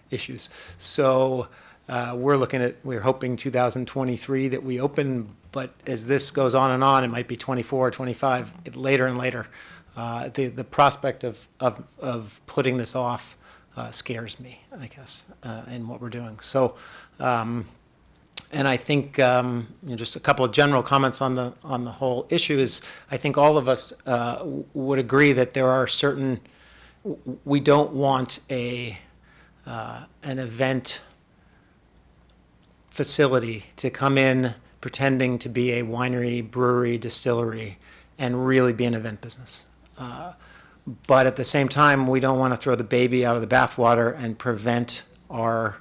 issues. So we're hoping 2023 that we open, but as this goes on, it might be 24, 25, later and later. The prospect of putting this off scares me, I guess, in what we're doing. So, and I think just a couple of general comments on the whole issue is I think all of us would agree that there are certain. We don't want an event facility to come in pretending to be a winery, brewery, distillery, and really be an event business. But at the same time, we don't want to throw the baby out of the bathwater and prevent our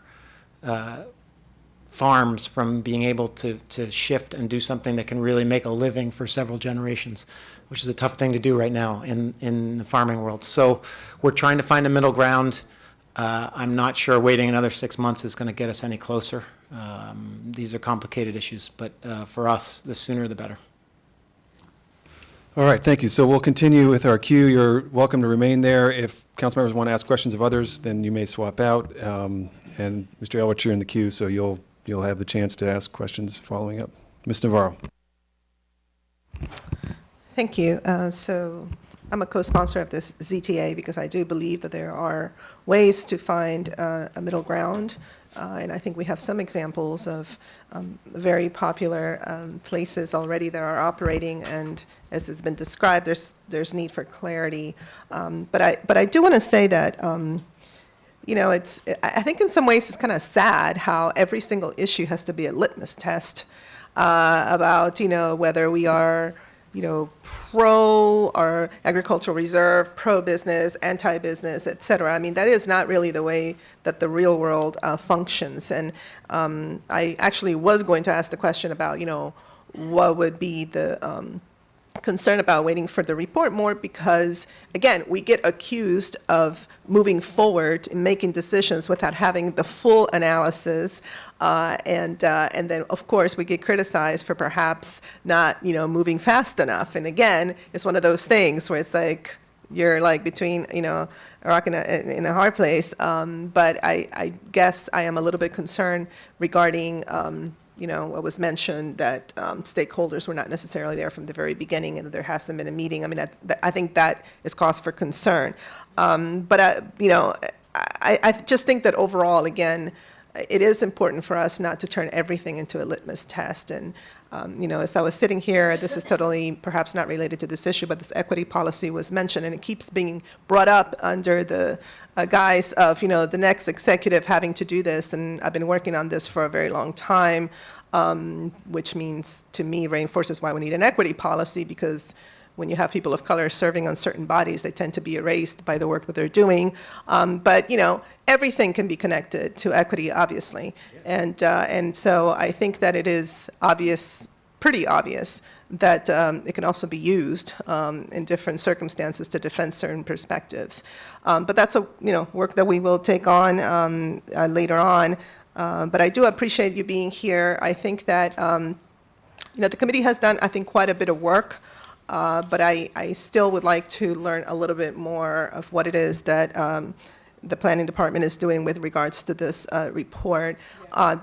farms from being able to shift and do something that can really make a living for several generations, which is a tough thing to do right now in the farming world. So we're trying to find a middle ground. I'm not sure waiting another 6 months is going to get us any closer. These are complicated issues, but for us, the sooner the better. All right, thank you. So we'll continue with our queue. You're welcome to remain there. If council members want to ask questions of others, then you may swap out. And Mr. Elwich, you're in the queue, so you'll have the chance to ask questions following up. Ms. Navarro. Thank you. So I'm a co-sponsor of this ZTA because I do believe that there are ways to find a middle ground. And I think we have some examples of very popular places already that are operating, and as has been described, there's need for clarity. But I do want to say that I think in some ways it's kind of sad how every single issue has to be a litmus test about whether we are pro or agricultural reserve, pro-business, anti-business, et cetera. I mean, that is not really the way that the real world functions. And I actually was going to ask the question about, what would be the concern about waiting for the report more because, again, we get accused of moving forward and making decisions without having the full analysis. And then, of course, we get criticized for perhaps not, moving fast enough. And again, it's one of those things where it's like you're like between, a rock and in a hard place. But I guess I am a little bit concerned regarding, what was mentioned that stakeholders were not necessarily there from the very beginning and that there hasn't been a meeting. I mean, I think that is cause for concern. But I just think that overall, again, it is important for us not to turn everything into a litmus test. And, as I was sitting here, this is totally perhaps not related to this issue, but this equity policy was mentioned, and it keeps being brought up under the guise of, the next executive having to do this. And I've been working on this for a very long time, which means, to me, reinforces why we need an equity policy, because when you have people of color serving on certain bodies, they tend to be erased by the work that they're doing. But everything can be connected to equity, obviously. And so I think that it is obvious, pretty obvious, that it can also be used in different circumstances to defend certain perspectives. But that's a work that we will take on later on. But I do appreciate you being here. I think that the committee has done, I think, quite a bit of work. But I still would like to learn a little bit more of what it is that the planning department is doing with regards to this report.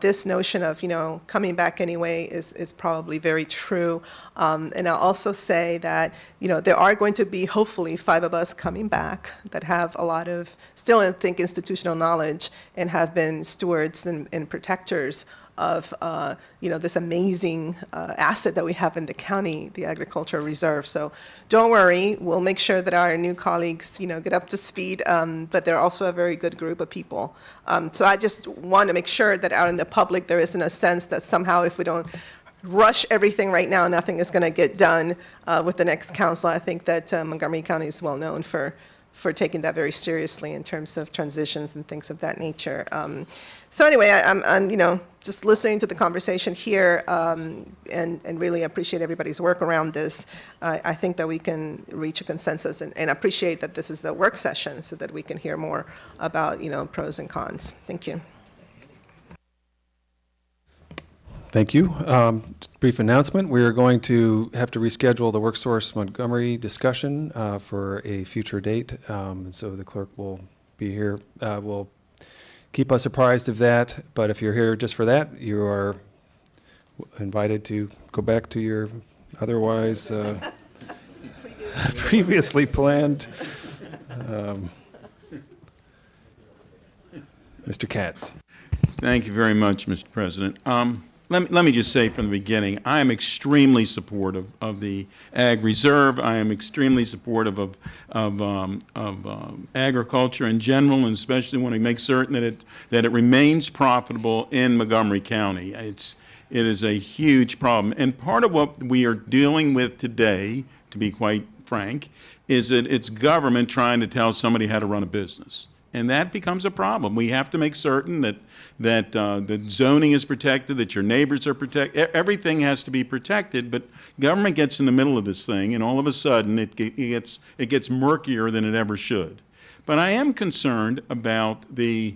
This notion of, coming back anyway is probably very true. And I'll also say that, there are going to be hopefully 5 of us coming back that have a lot of, still I think, institutional knowledge and have been stewards and protectors of, this amazing asset that we have in the county, the agricultural reserve. So don't worry, we'll make sure that our new colleagues, get up to speed, but they're also a very good group of people. So I just want to make sure that out in the public, there isn't a sense that somehow if we don't rush everything right now, nothing is going to get done with the next council. I think that Montgomery County is well known for taking that very seriously in terms of transitions and things of that nature. So anyway, I'm just listening to the conversation here and really appreciate everybody's work around this. I think that we can reach a consensus and appreciate that this is a work session so that we can hear more about, pros and cons. Thank you. Thank you. Just brief announcement. We are going to have to reschedule the WorkSource Montgomery discussion for a future date. And so the clerk will be here. Will keep us apprised of that. But if you're here just for that, you are invited to go back to your otherwise previously planned. Mr. Katz. Thank you very much, Mr. President. Let me just say from the beginning, I am extremely supportive of the Ag Reserve. I am extremely supportive of agriculture in general, and especially want to make certain that it remains profitable in Montgomery County. It is a huge problem, and part of what we are dealing with today, to be quite frank, is that it's government trying to tell somebody how to run a business, and that becomes a problem. We have to make certain that the zoning is protected, that your neighbors are protected. Everything has to be protected, but government gets in the middle of this thing, and all of a sudden it gets murkier than it ever should. But I am concerned about the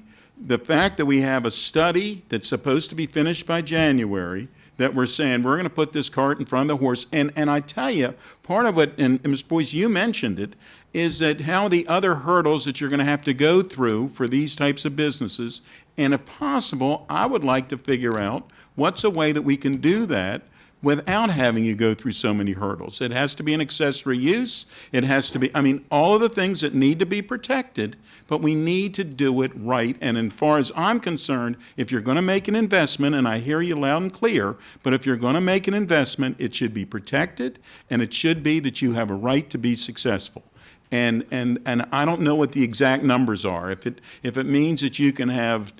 fact that we have a study that's supposed to be finished by January, that we're saying we're going to put this cart in front of the horse. And I tell you, part of it, and Ms. Boyce, you mentioned it, is that how the other hurdles that you're going to have to go through for these types of businesses. And if possible, I would like to figure out what's a way that we can do that without having you go through so many hurdles. It has to be an accessory use. It has to be, all of the things that need to be protected, but we need to do it right. And as far as I'm concerned, if you're going to make an investment, and I hear you loud and clear, but if you're going to make an investment, it should be protected, and it should be that you have a right to be successful. And I don't know what the exact numbers are. If it means that you can have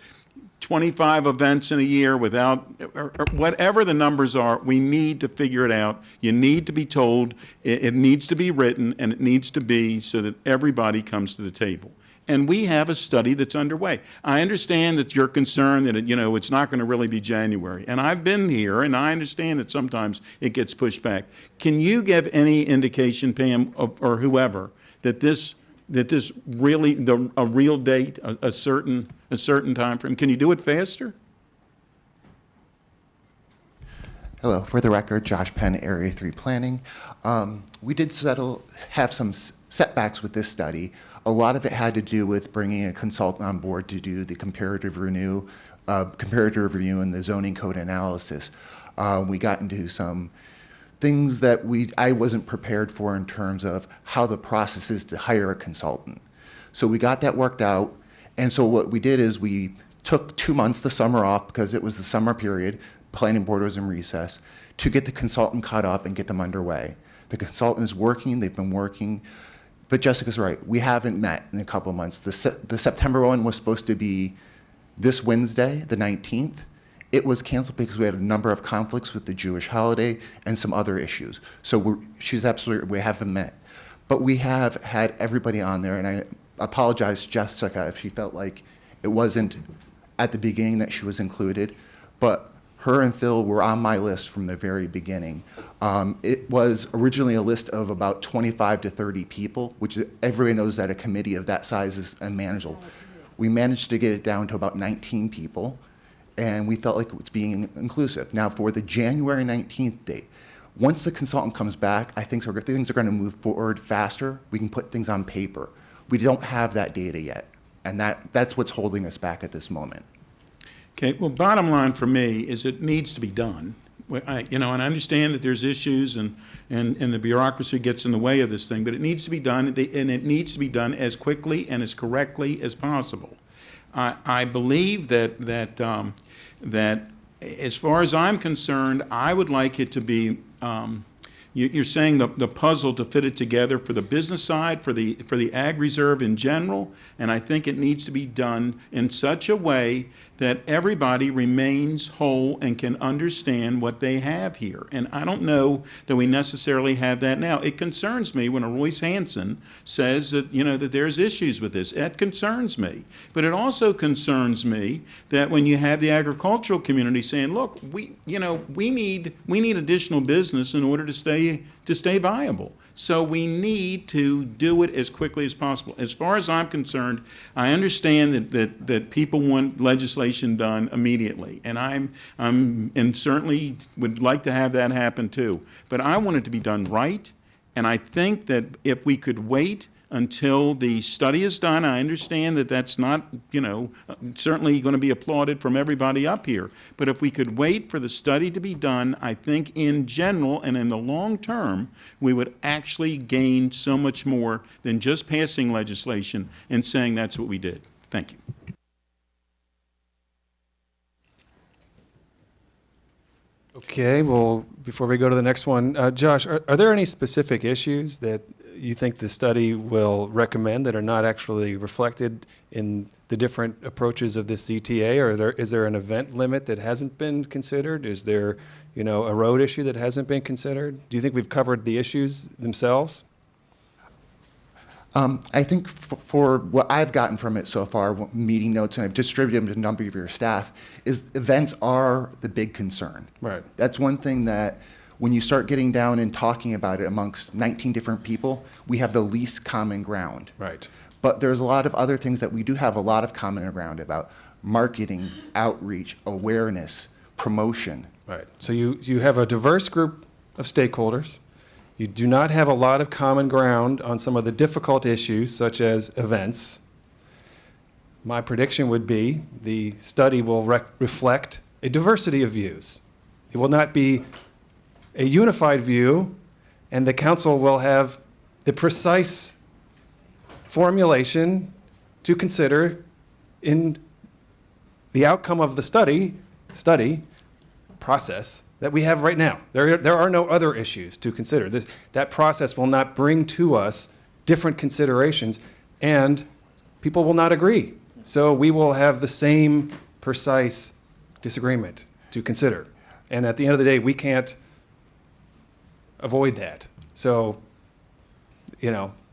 25 events in a year without, or whatever the numbers are, we need to figure it out. You need to be told, it needs to be written, and it needs to be so that everybody comes to the table. And we have a study that's underway. I understand that you're concerned that it's not going to really be January. And I've been here, and I understand that sometimes it gets pushed back. Can you give any indication, Pam, or whoever, that this really, a real date, a certain time frame? Can you do it faster? Hello, for the record, Josh Penn, Area 3 Planning. We did have some setbacks with this study. A lot of it had to do with bringing a consultant on board to do the comparative review and the zoning code analysis. We got into some things that I wasn't prepared for in terms of how the process is to hire a consultant. So we got that worked out, and so what we did is we took 2 months, the summer off, because it was the summer period, planning board was in recess, to get the consultant caught up and get them underway. The consultant is working, they've been working, but Jessica's right, we haven't met in a couple of months. The September one was supposed to be this Wednesday, the 19th. It was canceled because we had a number of conflicts with the Jewish holiday and some other issues. So she's absolutely, we haven't met. But we have had everybody on there, and I apologize to Jessica if she felt like it wasn't at the beginning that she was included, but her and Phil were on my list from the very beginning. It was originally a list of about 25 to 30 people, which everybody knows that a committee of that size is unmanageable. We managed to get it down to about 19 people, and we felt like it was being inclusive. Now, for the January 19th date, once the consultant comes back, I think things are going to move forward faster. We can put things on paper. We don't have that data yet. And that's what's holding us back at this moment. Okay, well, bottom line for me is it needs to be done. And I understand that there's issues and the bureaucracy gets in the way of this thing, but it needs to be done, and it needs to be done as quickly and as correctly as possible. I believe that as far as I'm concerned, I would like it to be, you're saying the puzzle to fit it together for the business side, for the ag reserve in general, and I think it needs to be done in such a way that everybody remains whole and can understand what they have here. And I don't know that we necessarily have that now. It concerns me when a Royce Hanson says that, that there's issues with this. It concerns me. But it also concerns me that when you have the agricultural community saying, look, we need additional business in order to stay viable. So we need to do it as quickly as possible. As far as I'm concerned, I understand that people want legislation done immediately, and and certainly would like to have that happen too. But I want it to be done right, and I think that if we could wait until the study is done, I understand that that's not, certainly going to be applauded from everybody up here. But if we could wait for the study to be done, I think in general and in the long term, we would actually gain so much more than just passing legislation and saying that's what we did. Thank you. Okay, well, before we go to the next one, Josh, are there any specific issues that you think the study will recommend that are not actually reflected in the different approaches of this CTA? Or is there an event limit that hasn't been considered? Is there, a road issue that hasn't been considered? Do you think we've covered the issues themselves? I think for what I've gotten from it so far, meeting notes, and I've distributed them to a number of your staff, is events are the big concern. Right. That's one thing that when you start getting down and talking about it amongst 19 different people, we have the least common ground. Right. But there's a lot of other things that we do have a lot of common ground about: marketing, outreach, awareness, promotion. Right. So you have a diverse group of stakeholders. You do not have a lot of common ground on some of the difficult issues, such as events. My prediction would be the study will reflect a diversity of views. It will not be a unified view, and the council will have the precise formulation to consider in the outcome of the study process that we have right now. There are no other issues to consider. That process will not bring to us different considerations, and people will not agree. So we will have the same precise disagreement to consider. And at the end of the day, we can't avoid that. So,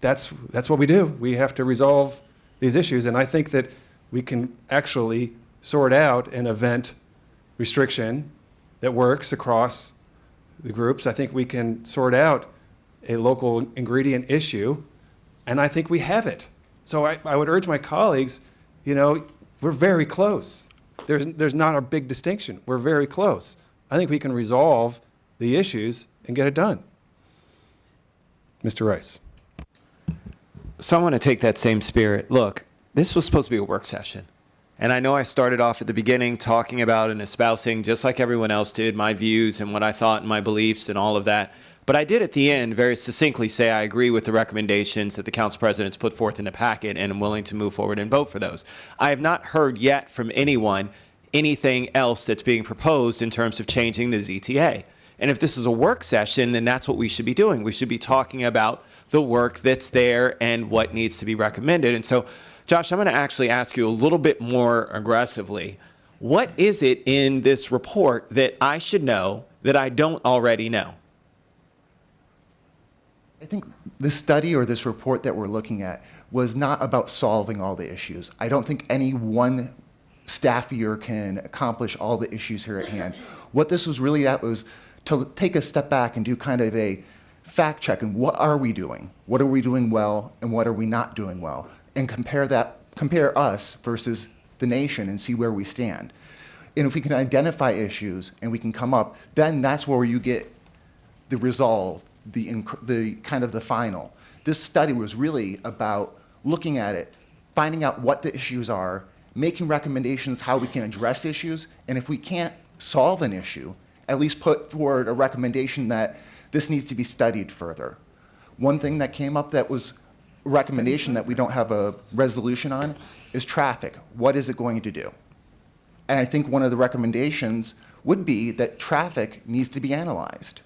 that's what we do. We have to resolve these issues, and I think that we can actually sort out an event restriction that works across the groups. I think we can sort out a local ingredient issue, and I think we have it. So I would urge my colleagues, we're very close. There's not a big distinction. We're very close. I think we can resolve the issues and get it done. Mr. Rice. So I want to take that same spirit. Look, this was supposed to be a work session. And I know I started off at the beginning talking about and espousing, just like everyone else did, my views and what I thought and my beliefs and all of that. But I did at the end very succinctly say I agree with the recommendations that the council president's put forth in the packet, and I'm willing to move forward and vote for those. I have not heard yet from anyone anything else that's being proposed in terms of changing the ZTA. And if this is a work session, then that's what we should be doing. We should be talking about the work that's there and what needs to be recommended. And so, Josh, I'm going to actually ask you a little bit more aggressively. What is it in this report that I should know that I don't already know? I think this study or this report that we're looking at was not about solving all the issues. I don't think any one staff year can accomplish all the issues here at hand. What this was really at was to take a step back and do kind of a fact check and what are we doing? What are we doing well and what are we not doing well? And compare us versus the nation and see where we stand. And if we can identify issues and we can come up, then that's where you get the resolve, the kind of the final. This study was really about looking at it finding out what the issues are, making recommendations how we can address issues, and if we can't solve an issue, at least put forward a recommendation that this needs to be studied further. One thing that came up that was a recommendation that we don't have a resolution on is traffic. What is it going to do? And I think one of the recommendations would be that traffic needs to be analyzed.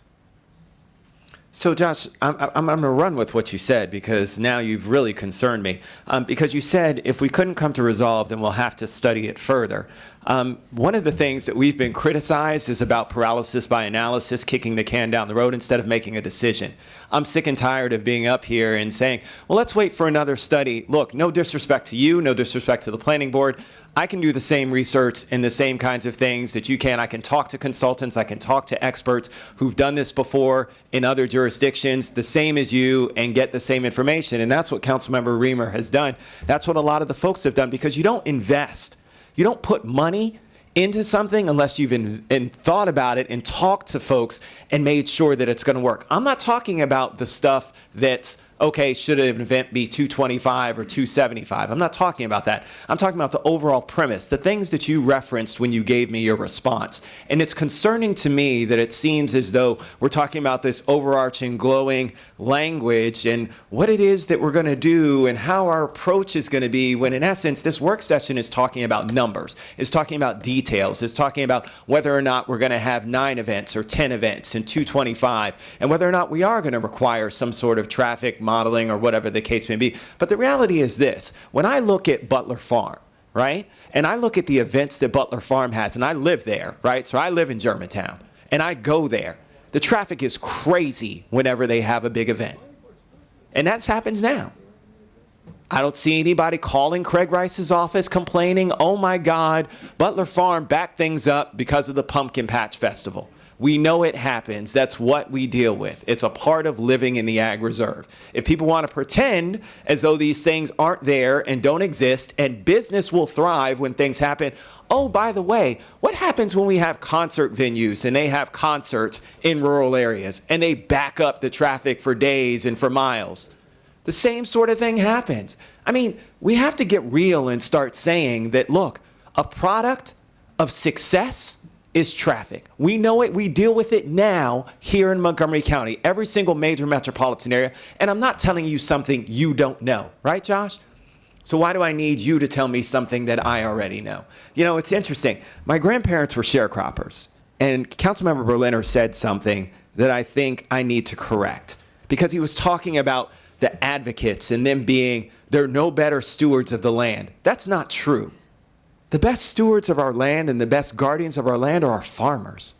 So, Josh, I'm going to run with what you said because now you've really concerned me. Because you said if we couldn't come to resolve, then we'll have to study it further. One of the things that we've been criticized is about paralysis by analysis, kicking the can down the road instead of making a decision. I'm sick and tired of being up here and saying, well, let's wait for another study. Look, no disrespect to you, no disrespect to the planning board. I can do the same research and the same kinds of things that you can. I can talk to consultants. I can talk to experts who've done this before in other jurisdictions, the same as you, and get the same information. And that's what Councilmember Reamer has done. That's what a lot of the folks have done, because you don't invest. You don't put money into something unless you've thought about it and talked to folks and made sure that it's going to work. I'm not talking about the stuff that's, okay, should an event be 225 or 275? I'm not talking about that. I'm talking about the overall premise, the things that you referenced when you gave me your response. And it's concerning to me that it seems as though we're talking about this overarching, glowing language and what it is that we're going to do and how our approach is going to be, when in essence, this work session is talking about numbers, is talking about details, is talking about whether or not we're going to have 9 events or 10 events and 225, and whether or not we are going to require some sort of traffic modeling or whatever the case may be. But the reality is this: when I look at Butler Farm, right, and I look at the events that Butler Farm has, and I live there, right, so I live in Germantown, and I go there, the traffic is crazy whenever they have a big event. And that happens now. I don't see anybody calling Craig Rice's office complaining, oh my God, Butler Farm backed things up because of the Pumpkin Patch Festival. We know it happens. That's what we deal with. It's a part of living in the Ag Reserve. If people want to pretend as though these things aren't there and don't exist and business will thrive when things happen, oh, by the way, what happens when we have concert venues and they have concerts in rural areas and they back up the traffic for days and for miles? The same sort of thing happens. I mean, we have to get real and start saying that, look, a product of success is traffic. We know it. We deal with it now here in Montgomery County, every single major metropolitan area. And I'm not telling you something you don't know, right, Josh? So why do I need you to tell me something that I already know? You know, it's interesting. My grandparents were sharecroppers, and Councilmember Berliner said something that I think I need to correct, because he was talking about the advocates and them being, they're no better stewards of the land. That's not true. The best stewards of our land and the best guardians of our land are our farmers.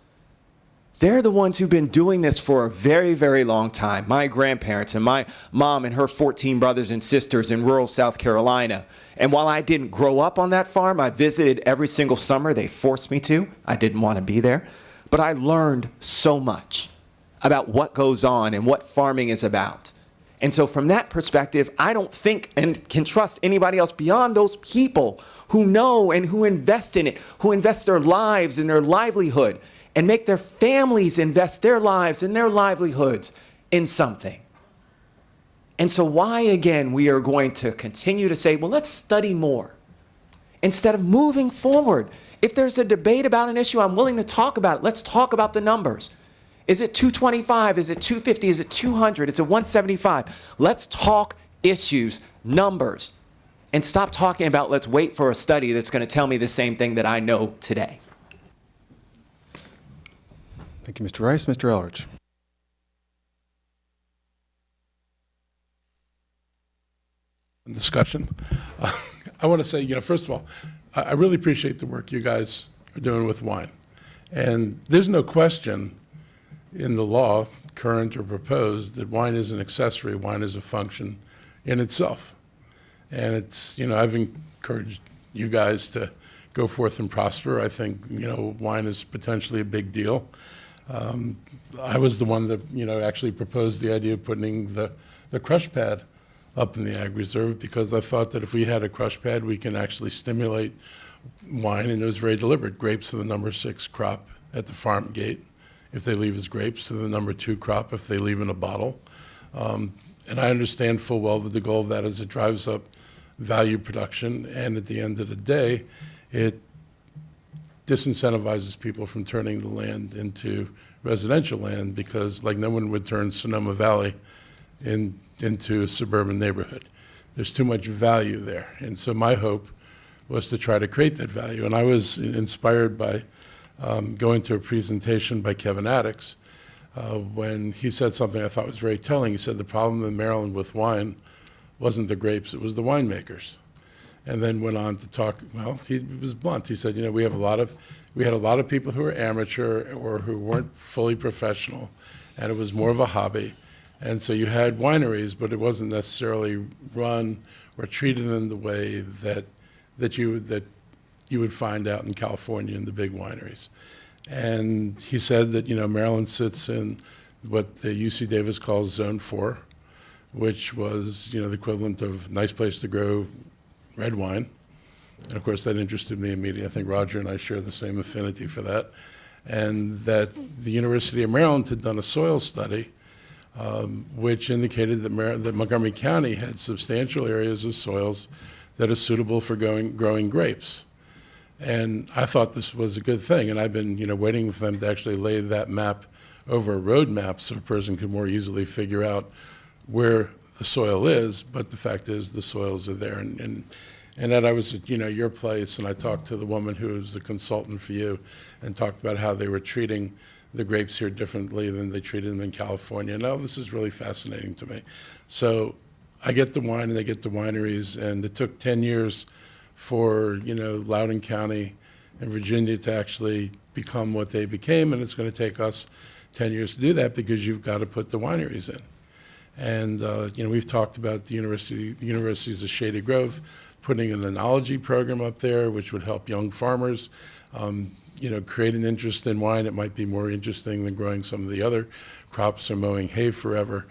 They're the ones who've been doing this for a very, very long time. My grandparents and my mom and her 14 brothers and sisters in rural South Carolina. And while I didn't grow up on that farm, I visited every single summer. They forced me to. I didn't want to be there. But I learned so much about what goes on and what farming is about. And so from that perspective, I don't think and can trust anybody else beyond those people who know and who invest in it, who invest their lives and their livelihood and make their families invest their lives and their livelihoods in something. And so why, again, we are going to continue to say, well, let's study more instead of moving forward. If there's a debate about an issue, I'm willing to talk about it. Let's talk about the numbers. Is it 225? Is it 250? Is it 200? Is it 175? Let's talk issues, numbers, and stop talking about let's wait for a study that's going to tell me the same thing that I know today. Thank you, Mr. Rice. Mr. Eldridge. Discussion. I want to say, first of all, I really appreciate the work you guys are doing with wine. And there's no question in the law, current or proposed, that wine is an accessory, wine is a function in itself. And it's, I've encouraged you guys to go forth and prosper. I think, wine is potentially a big deal. I was the one that, actually proposed the idea of putting the crush pad up in the Ag Reserve, because I thought that if we had a crush pad, we can actually stimulate wine, and it was very deliberate. Grapes are the number 6 crop at the farm gate if they leave as grapes, and the number 2 crop if they leave in a bottle. And I understand full well that the goal of that is it drives up value production, and at the end of the day, it disincentivizes people from turning the land into residential land, because like no one would turn Sonoma Valley into a suburban neighborhood. There's too much value there. And so my hope was to try to create that value. And I was inspired by going to a presentation by Kevin Addicks when he said something I thought was very telling. He said the problem in Maryland with wine wasn't the grapes, it was the winemakers. And then went on to talk, well, he was blunt. He said, we had a lot of people who were amateur or who weren't fully professional, and it was more of a hobby. And so you had wineries, but it wasn't necessarily run or treated in the way that you would find out in California in the big wineries. And he said that, Maryland sits in what the UC Davis calls Zone 4, which was, the equivalent of nice place to grow red wine. And of course, that interested me immediately. I think Roger and I share the same affinity for that. And that the University of Maryland had done a soil study which indicated that Montgomery County had substantial areas of soils that are suitable for growing grapes. And I thought this was a good thing. And I've been waiting for them to actually lay that map over a road map so a person could more easily figure out where the soil is, but the fact is the soils are there. And that I was at your place, and I talked to the woman who was the consultant for you and talked about how they were treating the grapes here differently than they treated them in California. Now this is really fascinating to me. So I get the wine and they get the wineries, and it took 10 years for Loudoun County and Virginia to actually become what they became, and it's going to take us 10 years to do that because you've got to put the wineries in. And we've talked about the universities of Shady Grove putting an enology program up there, which would help young farmers, create an interest in wine. It might be more interesting than growing some of the other crops or mowing hay forever.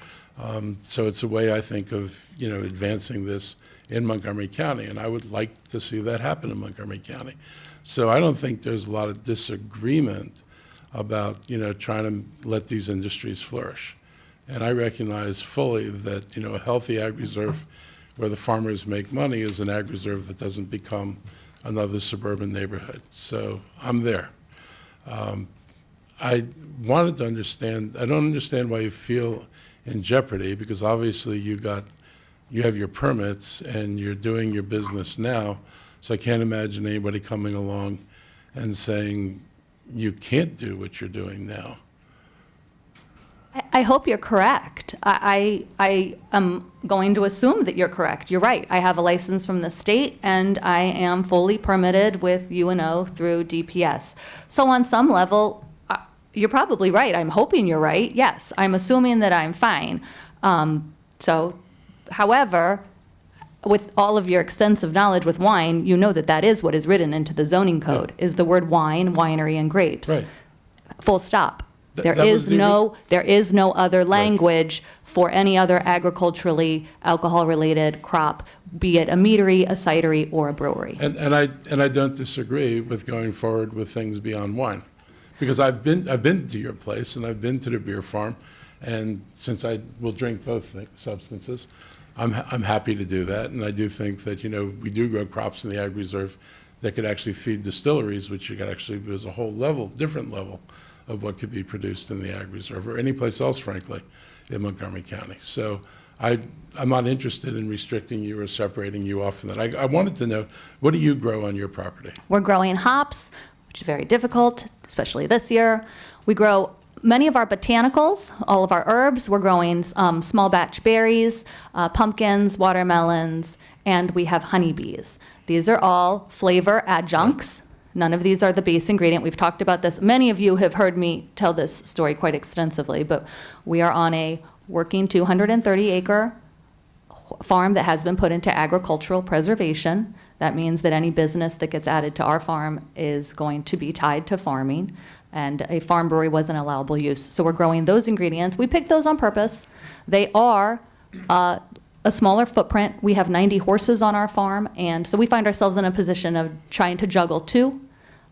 So it's a way, I think, of advancing this in Montgomery County, and I would like to see that happen in Montgomery County. So I don't think there's a lot of disagreement about trying to let these industries flourish. And I recognize fully that a healthy ag reserve where the farmers make money is an ag reserve that doesn't become another suburban neighborhood. So I'm there. I wanted to understand, I don't understand why you feel in jeopardy, because obviously you have your permits and you're doing your business now. So I can't imagine anybody coming along and saying you can't do what you're doing now. I hope you're correct. I am going to assume that you're correct. You're right. I have a license from the state, and I am fully permitted with UNO through DPS. So on some level, you're probably right. I'm hoping you're right. Yes, I'm assuming that I'm fine. However, with all of your extensive knowledge with wine, you know that is what is written into the zoning code, is the word wine, winery, and grapes. Right. Full stop. There is no other language for any other agriculturally alcohol-related crop, be it a meadery, a cidery, or a brewery. And I don't disagree with going forward with things beyond wine, because I've been to your place and I've been to the beer farm, and since I will drink both substances, I'm happy to do that. And I do think that we do grow crops in the ag reserve that could actually feed distilleries, which you could actually, there's a whole different level of what could be produced in the ag reserve or any place else, frankly, in Montgomery County. So I'm not interested in restricting you or separating you off from that. I wanted to know, what do you grow on your property? We're growing hops, which is very difficult, especially this year. We grow many of our botanicals, all of our herbs. We're growing small batch berries, pumpkins, watermelons, and we have honeybees. These are all flavor adjuncts. None of these are the base ingredient. We've talked about this. Many of you have heard me tell this story quite extensively, but we are on a working 230-acre farm that has been put into agricultural preservation. That means that any business that gets added to our farm is going to be tied to farming, and a farm brewery was an allowable use. So we're growing those ingredients. We picked those on purpose. They are a smaller footprint. We have 90 horses on our farm, and so we find ourselves in a position of trying to juggle two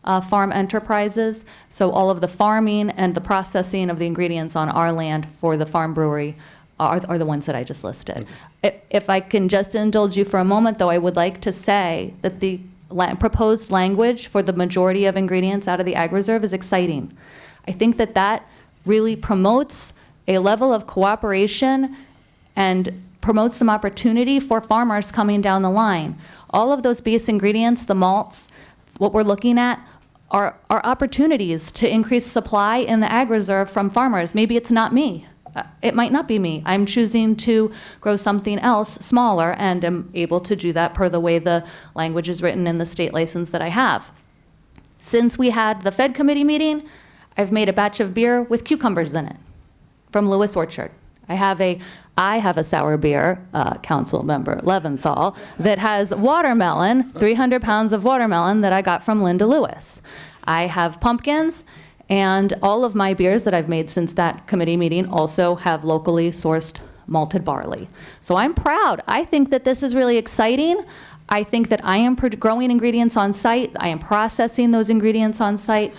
farm enterprises. So all of the farming and the processing of the ingredients on our land for the farm brewery are the ones that I just listed. If I can just indulge you for a moment, though, I would like to say that the proposed language for the majority of ingredients out of the Ag Reserve is exciting. I think that that really promotes a level of cooperation and promotes some opportunity for farmers coming down the line. All of those base ingredients, the malts, what we're looking at are opportunities to increase supply in the Ag Reserve from farmers. Maybe it's not me. It might not be me. I'm choosing to grow something else smaller and am able to do that per the way the language is written in the state license that I have. Since we had the Fed committee meeting, I've made a batch of beer with cucumbers in it from Lewis Orchard. I have a sour beer, council member Leventhal, that has watermelon, 300 pounds of watermelon that I got from Linda Lewis. I have pumpkins, and all of my beers that I've made since that committee meeting also have locally sourced malted barley. So I'm proud. I think that this is really exciting. I think that I am growing ingredients on site. I am processing those ingredients on site.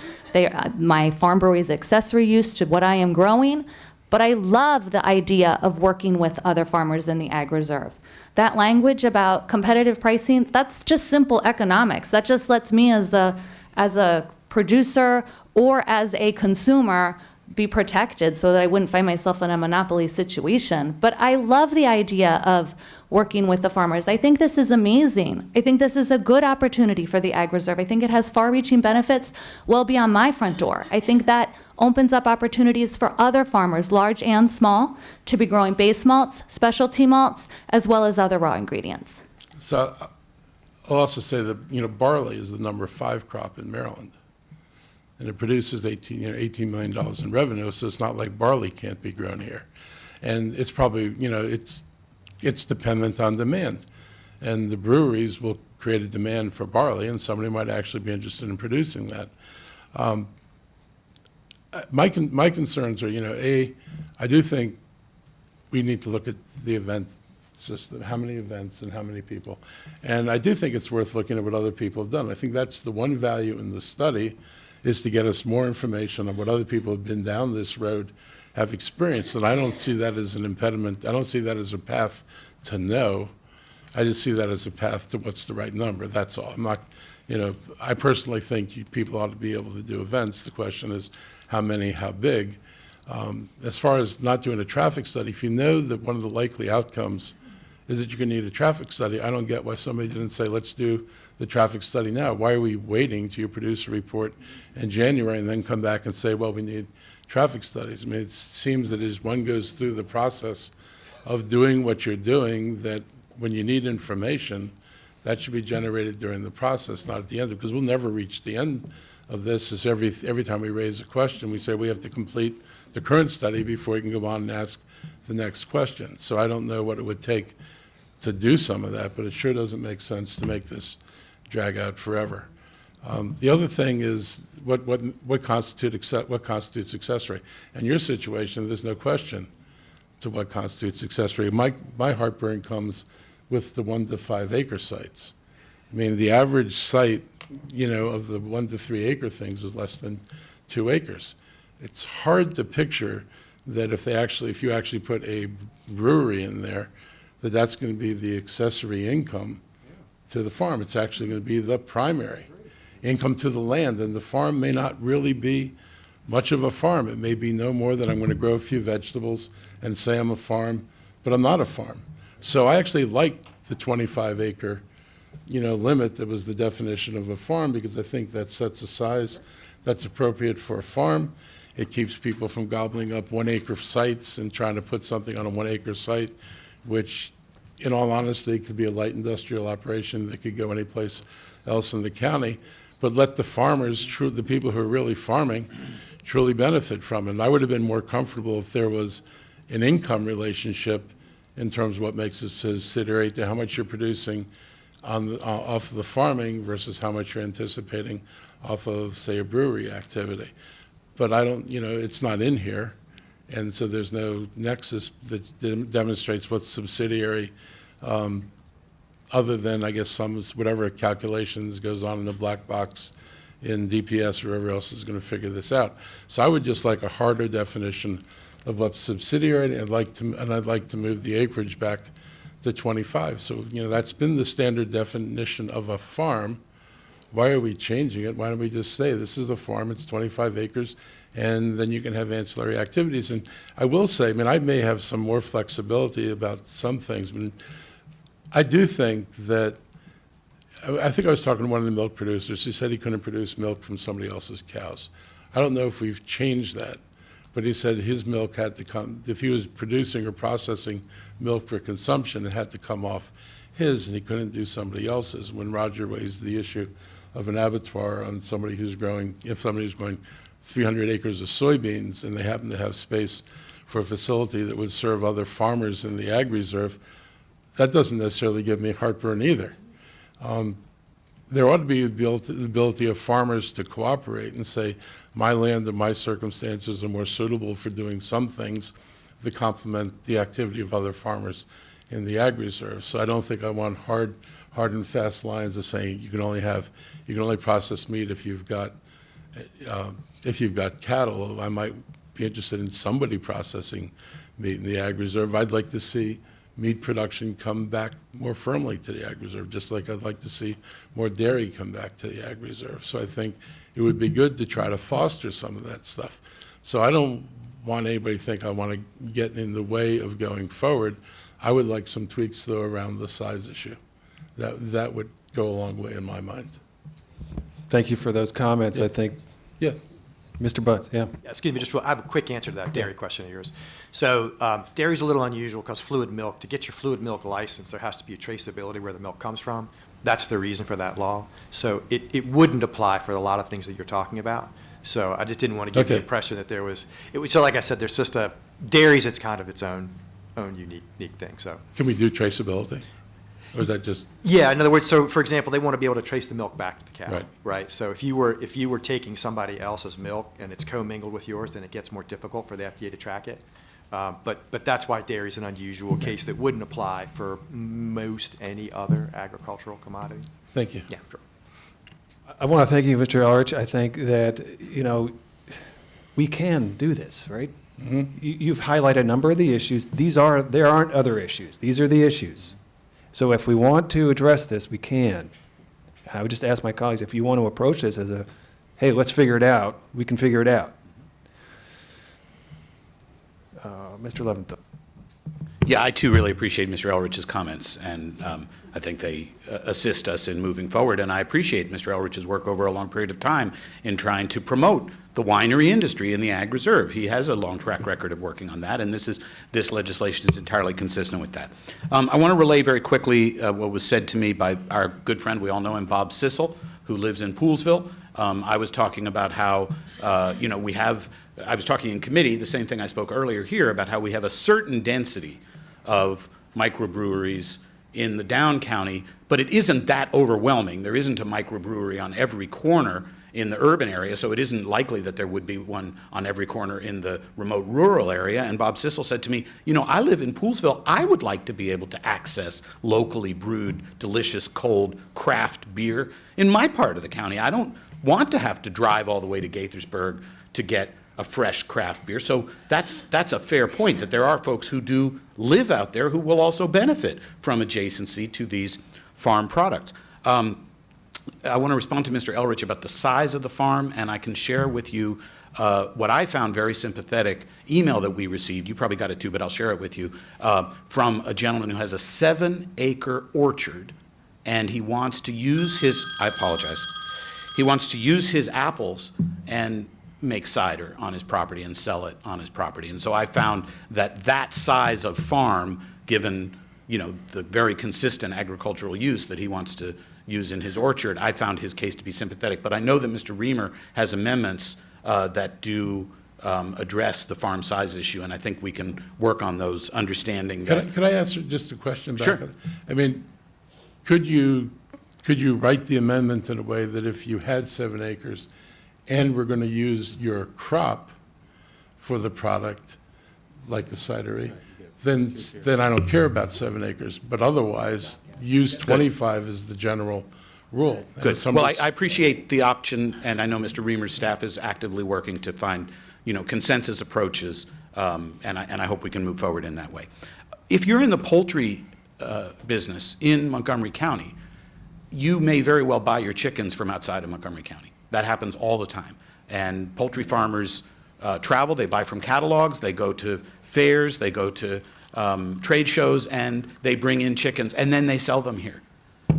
My farm brewery is accessory use to what I am growing. But I love the idea of working with other farmers in the Ag Reserve. That language about competitive pricing, that's just simple economics. That just lets me as a producer or as a consumer be protected so that I wouldn't find myself in a monopoly situation. But I love the idea of working with the farmers. I think this is amazing. I think this is a good opportunity for the Ag Reserve. I think it has far-reaching benefits well beyond my front door. I think that opens up opportunities for other farmers, large and small, to be growing base malts, specialty malts, as well as other raw ingredients. So I'll also say that, barley is the number 5 crop in Maryland. And it produces $18 million in revenue, so it's not like barley can't be grown here. And it's probably, it's dependent on demand. And the breweries will create a demand for barley, and somebody might actually be interested in producing that. My concerns are, I do think we need to look at the event system, how many events and how many people. And I do think it's worth looking at what other people have done. I think that's the one value in the study, is to get us more information on what other people have been down this road, have experienced. And I don't see that as an impediment. I don't see that as a path to know. I just see that as a path to what's the right number. That's all. I'm not, I personally think people ought to be able to do events. The question is how many, how big. As far as not doing a traffic study, if you know that one of the likely outcomes is that you're going to need a traffic study, I don't get why somebody didn't say, let's do the traffic study now. Why are we waiting till you produce a report in January and then come back and say, well, we need traffic studies? I mean, it seems that as one goes through the process of doing what you're doing, that when you need information, that should be generated during the process, not at the end, because we'll never reach the end of this. Is every time we raise a question, we say we have to complete the current study before we can go on and ask the next question. So I don't know what it would take to do some of that, but it sure doesn't make sense to make this drag out forever. The other thing is what constitutes accessory. In your situation, there's no question to what constitutes accessory. My heartburn comes with the 1 to 5 acre sites. I mean, the average site, of the 1 to 3 acre things is less than 2 acres. It's hard to picture that if you actually put a brewery in there, that's going to be the accessory income to the farm. It's actually going to be the primary income to the land, and the farm may not really be much of a farm. It may be no more than I'm going to grow a few vegetables and say I'm a farm, but I'm not a farm. So I actually like the 25 acre limit that was the definition of a farm, because I think that sets a size that's appropriate for a farm. It keeps people from gobbling up 1 acre sites and trying to put something on a 1 acre site, which in all honesty could be a light industrial operation that could go any place else in the county. But let the farmers, the people who are really farming, truly benefit from it. And I would have been more comfortable if there was an income relationship in terms of what makes a subsidiary to how much you're producing off of the farming versus how much you're anticipating off of, say, a brewery activity. But I don't, it's not in here, and so there's no nexus that demonstrates what's subsidiary, other than, I guess, whatever calculations goes on in the black box in DPS or whoever else is going to figure this out. So I would just like a harder definition of a subsidiary, and I'd like to move the acreage back to 25. So, that's been the standard definition of a farm. Why are we changing it? Why don't we just say, this is a farm, it's 25 acres, and then you can have ancillary activities? And I will say, I may have some more flexibility about some things, but I do think that, I think I was talking to one of the milk producers. He said he couldn't produce milk from somebody else's cows. I don't know if we've changed that, but he said his milk had to come, if he was producing or processing milk for consumption, it had to come off his, and he couldn't do somebody else's. When Roger raised the issue of an abattoir on somebody who's growing, if somebody's growing 300 acres of soybeans and they happen to have space for a facility that would serve other farmers in the ag reserve, that doesn't necessarily give me heartburn either. There ought to be the ability of farmers to cooperate and say, my land and my circumstances are more suitable for doing some things that complement the activity of other farmers in the ag reserve. So I don't think I want hard and fast lines of saying you can only process meat if you've got cattle. I might be interested in somebody processing meat in the ag reserve. I'd like to see meat production come back more firmly to the ag reserve, just like I'd like to see more dairy come back to the ag reserve. So I think it would be good to try to foster some of that stuff. So I don't want anybody to think I want to get in the way of going forward. I would like some tweaks, though, around the size issue. That would go a long way in my mind. Thank you for those comments. I think, Yeah. Mr. Butts, yeah. Yeah, excuse me, I have a quick answer to that dairy question of yours. So dairy's a little unusual because fluid milk, to get your fluid milk license, there has to be a traceability where the milk comes from. That's the reason for that law. So it wouldn't apply for a lot of things that you're talking about. So I just didn't want to give the impression that so like I said, there's just dairy's, it's kind of its own unique thing, so. Can we do traceability? Or is that just? Yeah, in other words, so for example, they want to be able to trace the milk back to the cow, Right. right? So if you were taking somebody else's milk and it's commingled with yours, then it gets more difficult for the FDA to track it. But that's why dairy is an unusual case that wouldn't apply for most any other agricultural commodity. Thank you. Yeah, sure. I want to thank you, Mr. Elrich. I think that, we can do this, right? Mm-hmm. You've highlighted a number of the issues. There aren't other issues. These are the issues. So if we want to address this, we can. I would just ask my colleagues, if you want to approach this as hey, let's figure it out, we can figure it out. Mr. Leventhal. Yeah, I too really appreciate Mr. Elrich's comments, and I think they assist us in moving forward. And I appreciate Mr. Elrich's work over a long period of time in trying to promote the winery industry in the Ag Reserve. He has a long track record of working on that, and this legislation is entirely consistent with that. I want to relay very quickly what was said to me by our good friend, we all know him, Bob Sissel, who lives in Poolesville. I was talking about how, I was talking in committee, the same thing I spoke earlier here, about how we have a certain density of microbreweries in the down county, but it isn't that overwhelming. There isn't a microbrewery on every corner in the urban area, so it isn't likely that there would be one on every corner in the remote rural area. And Bob Sissel said to me, I live in Poolesville. I would like to be able to access locally brewed, delicious, cold craft beer in my part of the county. I don't want to have to drive all the way to Gaithersburg to get a fresh craft beer. So that's a fair point, that there are folks who do live out there who will also benefit from adjacency to these farm products. I want to respond to Mr. Elrich about the size of the farm, and I can share with you what I found very sympathetic email that we received. You probably got it too, but I'll share it with you, from a gentleman who has a 7-acre orchard, and he wants to use he wants to use his apples and make cider on his property and sell it on his property. And so I found that size of farm, given the very consistent agricultural use that he wants to use in his orchard, I found his case to be sympathetic. But I know that Mr. Reamer has amendments that do address the farm size issue, and I think we can work on those, understanding that. Could I ask just a question back? Sure. I mean, could you write the amendment in a way that if you had 7 acres and we're going to use your crop for the product, like a cidery, then I don't care about 7 acres. But otherwise, use 25 as the general rule. Good. Well, I appreciate the option, and I know Mr. Reamer's staff is actively working to find, consensus approaches And I hope we can move forward in that way. If you're in the poultry business in Montgomery County, you may very well buy your chickens from outside of Montgomery County. That happens all the time. And poultry farmers travel, they buy from catalogs, they go to fairs, they go to trade shows, and they bring in chickens, and then they sell them here.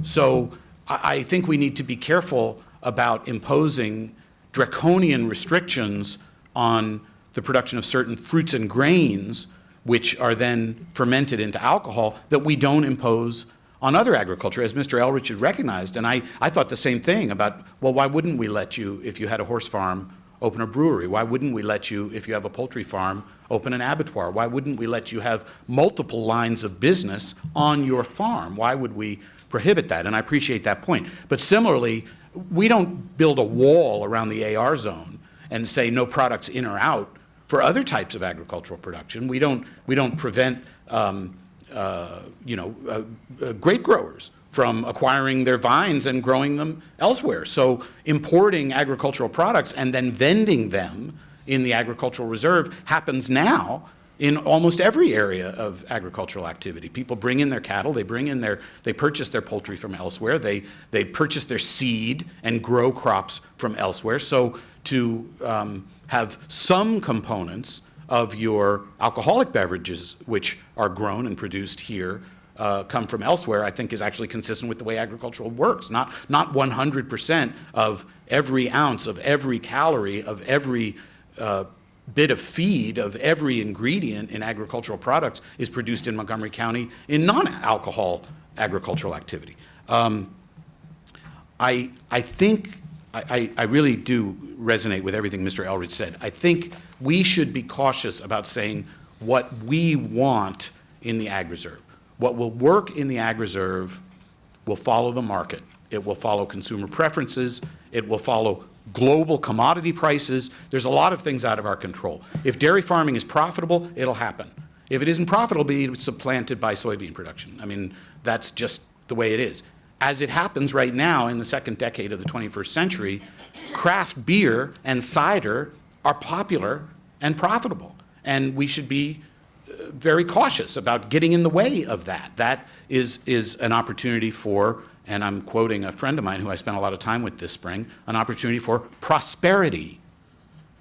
So I think we need to be careful about imposing draconian restrictions on the production of certain fruits and grains, which are then fermented into alcohol, that we don't impose on other agriculture, as Mr. Elrich had recognized. And I thought the same thing about, well, why wouldn't we let you, if you had a horse farm, open a brewery? Why wouldn't we let you, if you have a poultry farm, open an abattoir? Why wouldn't we let you have multiple lines of business on your farm? Why would we prohibit that? And I appreciate that point. But similarly, we don't build a wall around the AR zone and say no products in or out for other types of agricultural production. We don't prevent grape growers from acquiring their vines and growing them elsewhere. So importing agricultural products and then vending them in the agricultural reserve happens now in almost every area of agricultural activity. People bring in their cattle, they purchase their poultry from elsewhere, they purchase their seed and grow crops from elsewhere. So to have some components of your alcoholic beverages, which are grown and produced here, come from elsewhere, I think is actually consistent with the way agriculture works. Not 100% of every ounce, of every calorie, of every bit of feed, of every ingredient in agricultural products is produced in Montgomery County in non-alcohol agricultural activity. I think I really do resonate with everything Mr. Elrich said. I think we should be cautious about saying what we want in the ag reserve. What will work in the ag reserve will follow the market. It will follow consumer preferences. It will follow global commodity prices. There's a lot of things out of our control. If dairy farming is profitable, it'll happen. If it isn't profitable, it's supplanted by soybean production. I mean, that's just the way it is. As it happens right now in the second decade of the 21st century, craft beer and cider are popular and profitable. And we should be very cautious about getting in the way of that. That is an opportunity for, and I'm quoting a friend of mine who I spent a lot of time with this spring, an opportunity for prosperity.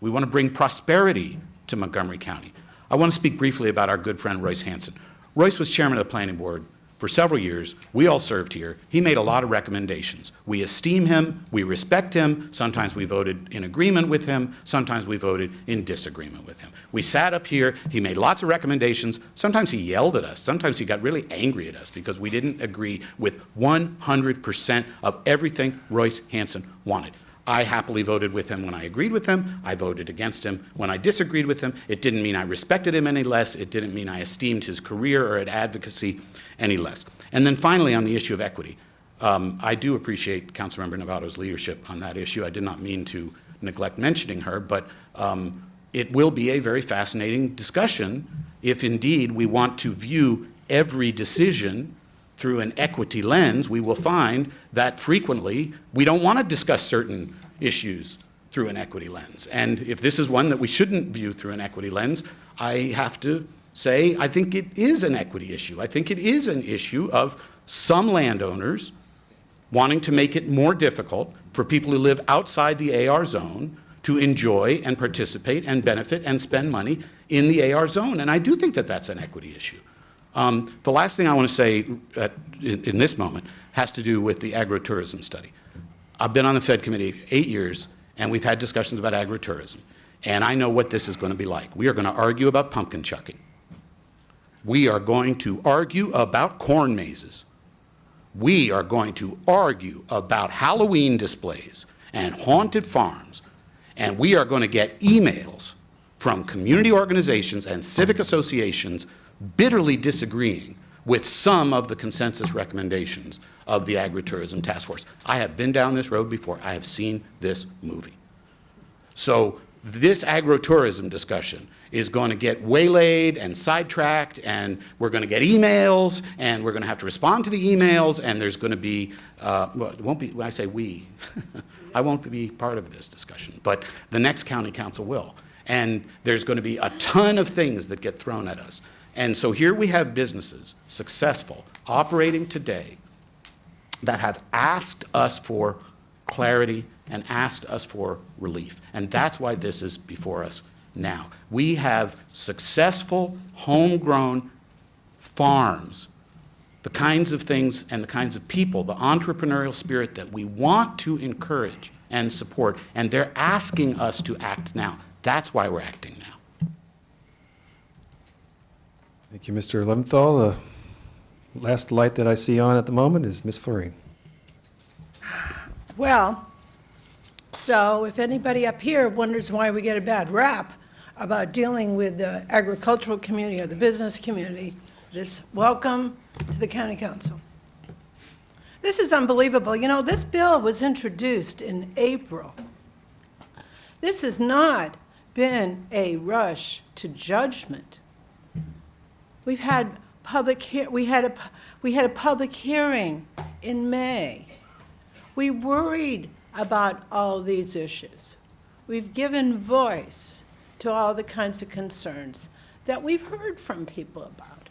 We want to bring prosperity to Montgomery County. I want to speak briefly about our good friend Royce Hansen. Royce was chairman of the planning board for several years. We all served here. He made a lot of recommendations. We esteem him, we respect him. Sometimes we voted in agreement with him, sometimes we voted in disagreement with him. We sat up here, he made lots of recommendations. Sometimes he yelled at us, sometimes he got really angry at us because we didn't agree with 100% of everything Royce Hansen wanted. I happily voted with him when I agreed with him. I voted against him when I disagreed with him. It didn't mean I respected him any less. It didn't mean I esteemed his career or advocacy any less. And then finally, on the issue of equity, I do appreciate Councilmember Novato's leadership on that issue. I did not mean to neglect mentioning her, but it will be a very fascinating discussion if indeed we want to view every decision through an equity lens. We will find that frequently we don't want to discuss certain issues through an equity lens. And if this is one that we shouldn't view through an equity lens, I have to say I think it is an equity issue. I think it is an issue of some landowners wanting to make it more difficult for people who live outside the AR zone to enjoy and participate and benefit and spend money in the AR zone. And I do think that that's an equity issue. The last thing I want to say in this moment has to do with the agritourism study. I've been on the Fed committee 8 years, and we've had discussions about agritourism. And I know what this is going to be like. We are going to argue about pumpkin chucking. We are going to argue about corn mazes. We are going to argue about Halloween displays and haunted farms. And we are going to get emails from community organizations and civic associations bitterly disagreeing with some of the consensus recommendations of the Agritourism Task Force. I have been down this road before. I have seen this movie. So this agritourism discussion is going to get waylaid and sidetracked, and we're going to get emails, and we're going to have to respond to the emails, and there's going to be, well, it won't be, when I say we, I won't be part of this discussion, but the next county council will. And there's going to be a ton of things that get thrown at us. And so here we have businesses, successful, operating today, that have asked us for clarity and asked us for relief. And that's why this is before us now. We have successful, homegrown farms, the kinds of things and the kinds of people, the entrepreneurial spirit that we want to encourage and support, and they're asking us to act now. That's why we're acting now. Thank you, Mr. Leventhal. The last light that I see on at the moment is Ms. Florine. Well, so if anybody up here wonders why we get a bad rap about dealing with the agricultural community or the business community, welcome to the County Council. This is unbelievable. You know, this bill was introduced in April. This has not been a rush to judgment. We had a public hearing in May. We worried about all these issues. We've given voice to all the kinds of concerns that we've heard from people about.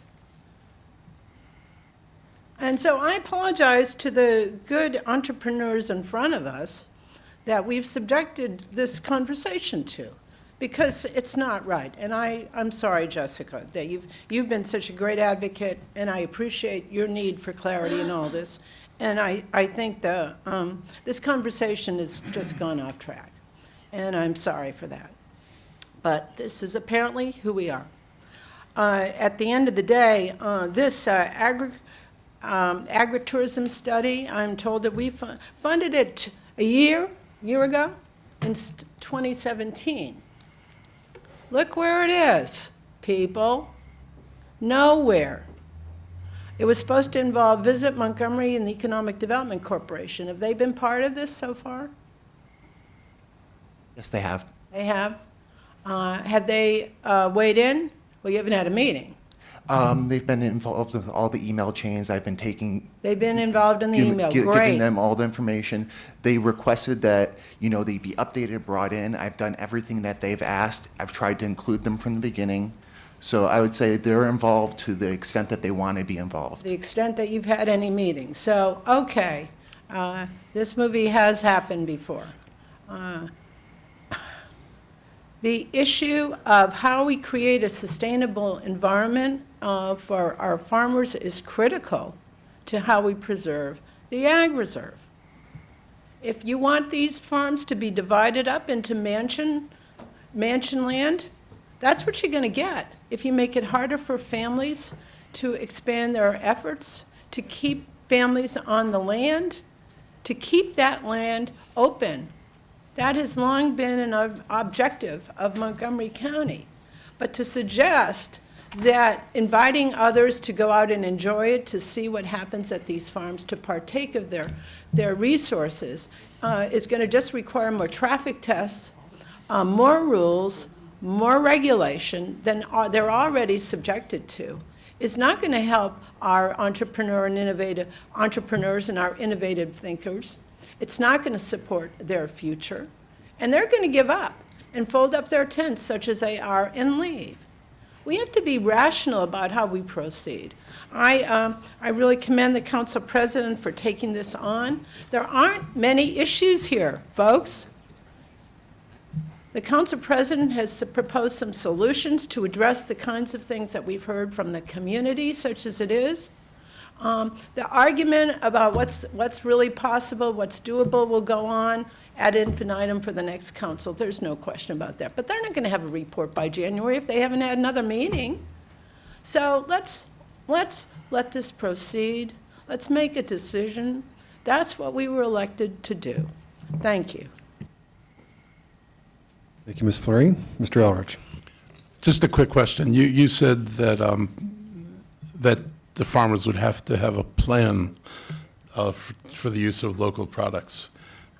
And so I apologize to the good entrepreneurs in front of us that we've subjected this conversation to, because it's not right. And I'm sorry, Jessica, that you've been such a great advocate, and I appreciate your need for clarity in all this. And I think this conversation has just gone off track, and I'm sorry for that. But this is apparently who we are. At the end of the day, this agritourism study, I'm told that we funded it a year ago, in 2017. Look where it is, people. Nowhere. It was supposed to involve Visit Montgomery and the Economic Development Corporation. Have they been part of this so far? Yes, they have. They have. Have they weighed in? Well, you haven't had a meeting. They've been involved with all the email chains. I've been taking. They've been involved in the email. Great. Giving them all the information. They requested that, you know, they be updated, brought in. I've done everything that they've asked. I've tried to include them from the beginning. So I would say they're involved to the extent that they want to be involved. The extent that you've had any meetings. So, okay, this movie has happened before. The issue of how we create a sustainable environment for our farmers is critical to how we preserve the ag reserve. If you want these farms to be divided up into mansion land, that's what you're going to get if you make it harder for families to expand their efforts, to keep families on the land, to keep that land open. That has long been an objective of Montgomery County. But to suggest that inviting others to go out and enjoy it, to see what happens at these farms, to partake of their resources, is going to just require more traffic tests, more rules, more regulation than they're already subjected to, is not going to help our entrepreneurs and our innovative thinkers. It's not going to support their future. And they're going to give up and fold up their tents, such as they are, and leave. We have to be rational about how we proceed. I really commend the council president for taking this on. There aren't many issues here, folks. The council president has proposed some solutions to address the kinds of things that we've heard from the community, such as it is. The argument about what's really possible, what's doable, will go on ad infinitum for the next council. There's no question about that. But they're not going to have a report by January if they haven't had another meeting. So let's let this proceed. Let's make a decision. That's what we were elected to do. Thank you. Thank you, Ms. Florine. Mr. Elrich. Just a quick question. You said that that the farmers would have to have a plan for the use of local products,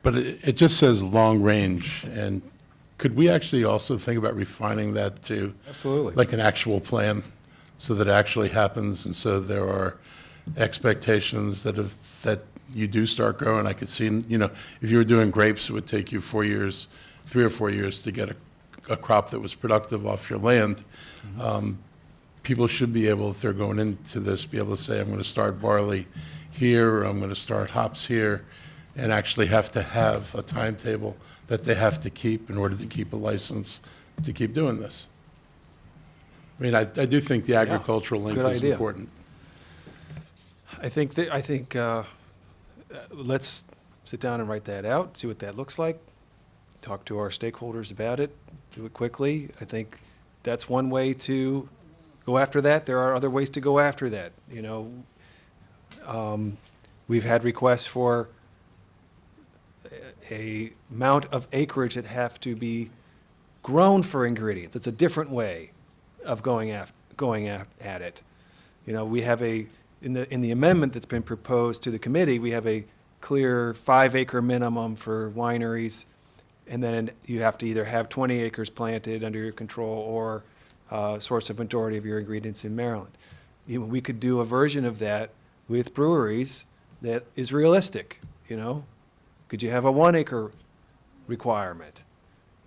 but it just says long range. And could we actually also think about refining that to Absolutely. like an actual plan, so that it actually happens, and so there are expectations that you do start growing? I could see, you know, if you were doing grapes, it would take you 4 years, 3 or 4 years to get a crop that was productive off your land, people should be able, if they're going into this, be able to say, I'm going to start barley here, or I'm going to start hops here, and actually have to have a timetable that they have to keep in order to keep a license to keep doing this. I mean, I do think the agricultural link good is idea. important. I think let's sit down and write that out, see what that looks like, talk to our stakeholders about it, do it quickly. I think that's one way to go after that. There are other ways to go after that. You know, we've had requests for a amount of acreage that have to be grown for ingredients. It's a different way of going at it. You know, we have in the amendment that's been proposed to the committee, we have a clear 5-acre minimum for wineries, and then you have to either have 20 acres planted under your control or source a majority of your ingredients in Maryland. We could do a version of that with breweries that is realistic, you know? Could you have a 1-acre requirement?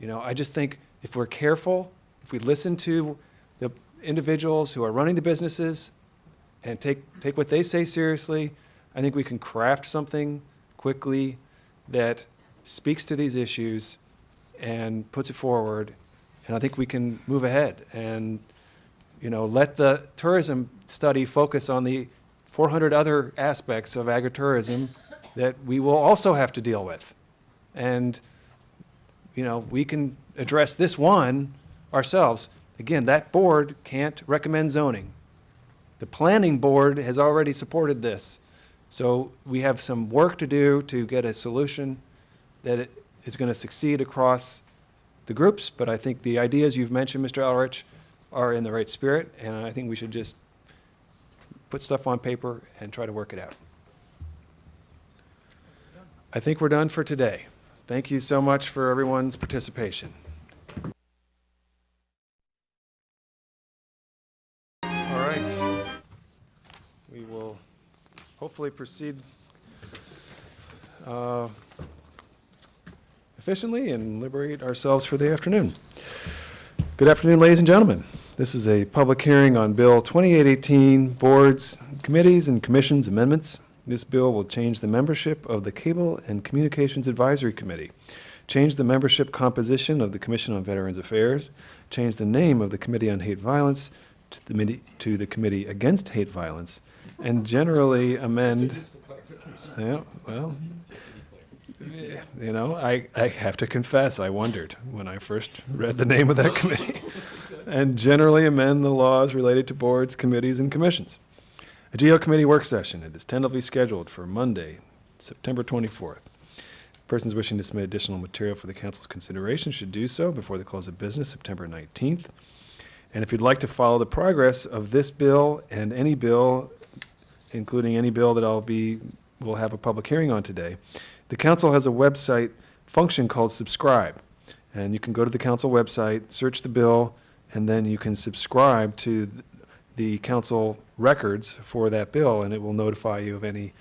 You know, I just think if we're careful, if we listen to the individuals who are running the businesses and take what they say seriously, I think we can craft something quickly that speaks to these issues and puts it forward. And I think we can move ahead and, you know, let the tourism study focus on the 400 other aspects of agritourism that we will also have to deal with. And, you know, we can address this one ourselves. Again, that board can't recommend zoning. The planning board has already supported this. So we have some work to do to get a solution that is going to succeed across the groups. But I think the ideas you've mentioned, Mr. Elrich, are in the right spirit. And I think we should just put stuff on paper and try to work it out. I think we're done for today. Thank you so much for everyone's participation. All right. We will hopefully proceed efficiently and liberate ourselves for the afternoon. Good afternoon, ladies and gentlemen. This is a public hearing on Bill 2818, Boards, Committees, and Commissions Amendments. This bill will change the membership of the Cable and Communications Advisory Committee, change the membership composition of the Commission on Veterans Affairs, change the name of the Committee on Hate Violence to the Committee Against Hate Violence, and generally amend. Yeah, well, you know, I have to confess, I wondered when I first read the name of that committee, and generally amend the laws related to boards, committees, and commissions. A GO committee work session. It is tentatively scheduled for Monday, September 24th. Persons wishing to submit additional material for the council's consideration should do so before the close of business, September 19th. And if you'd like to follow the progress of this bill and any bill, including any bill that we'll have a public hearing on today, the council has a website function called subscribe. And you can go to the council website, search the bill, and then you can subscribe to the council records for that bill, and it will notify you of any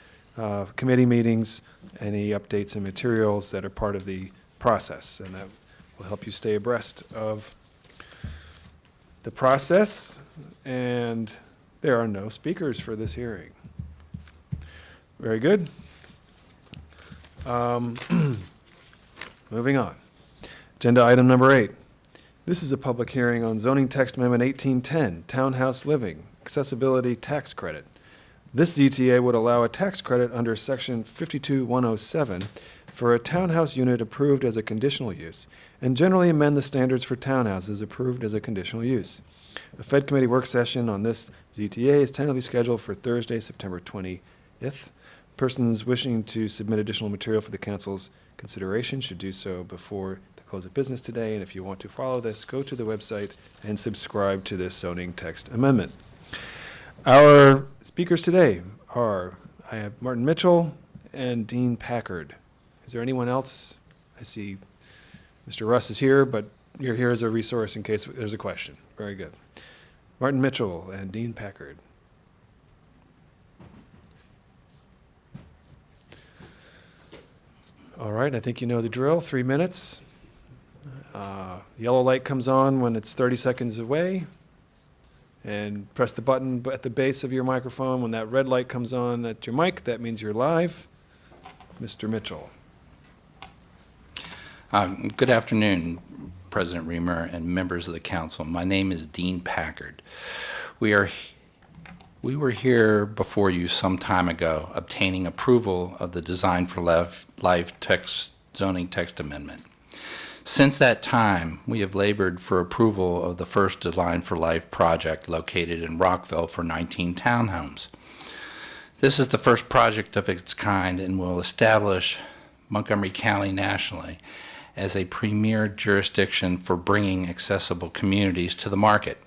committee meetings, any updates and materials that are part of the process, and that will help you stay abreast of the process. And there are no speakers for this hearing. Very good. Moving on. Agenda item number 8. This is a public hearing on zoning text amendment 1810, townhouse living, accessibility tax credit. This ZTA would allow a tax credit under section 52107 for a townhouse unit approved as a conditional use, and generally amend the standards for townhouses approved as a conditional use. The Fed Committee work session on this ZTA is tentatively scheduled for Thursday, September 20th. Persons wishing to submit additional material for the council's consideration should do so before the close of business today. And if you want to follow this, go to the website and subscribe to this zoning text amendment. Our speakers today are, I have Martin Mitchell and Dean Packard. Is there anyone else? I see Mr. Russ is here, but you're here as a resource in case there's a question. Very good. Martin Mitchell and Dean Packard. All right, I think you know the drill. 3 minutes. Yellow light comes on when it's 30 seconds away. And press the button at the base of your microphone. When that red light comes on at your mic, that means you're live. Mr. Mitchell. Good afternoon, President Reamer and members of the council. My name is Dean Packard. We were here before you some time ago obtaining approval of the Design for Life zoning text amendment. Since that time, we have labored for approval of the first Design for Life project located in Rockville for 19 townhomes. This is the first project of its kind and will establish Montgomery County nationally as a premier jurisdiction for bringing accessible communities to the market.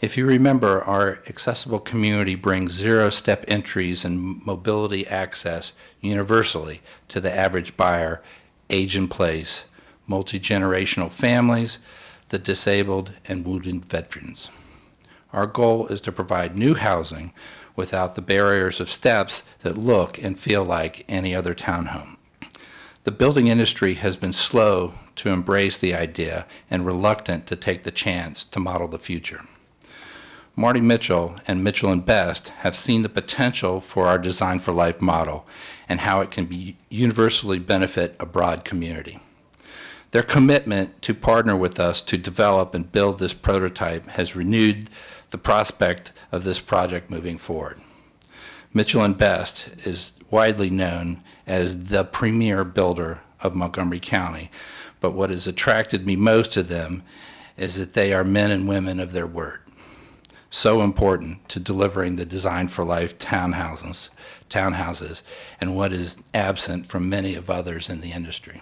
If you remember, our accessible community brings zero-step entries and mobility access universally to the average buyer, age-in-place, multi-generational families, the disabled, and wounded veterans. Our goal is to provide new housing without the barriers of steps that look and feel like any other townhome. The building industry has been slow to embrace the idea and reluctant to take the chance to model the future. Marty Mitchell and Mitchell & Best have seen the potential for our Design for Life model and how it can be universally benefit a broad community. Their commitment to partner with us to develop and build this prototype has renewed the prospect of this project moving forward. Mitchell & Best is widely known as the premier builder of Montgomery County, but what has attracted me most to them is that they are men and women of their word. So important to delivering the Design for Life townhouses, and what is absent from many of others in the industry.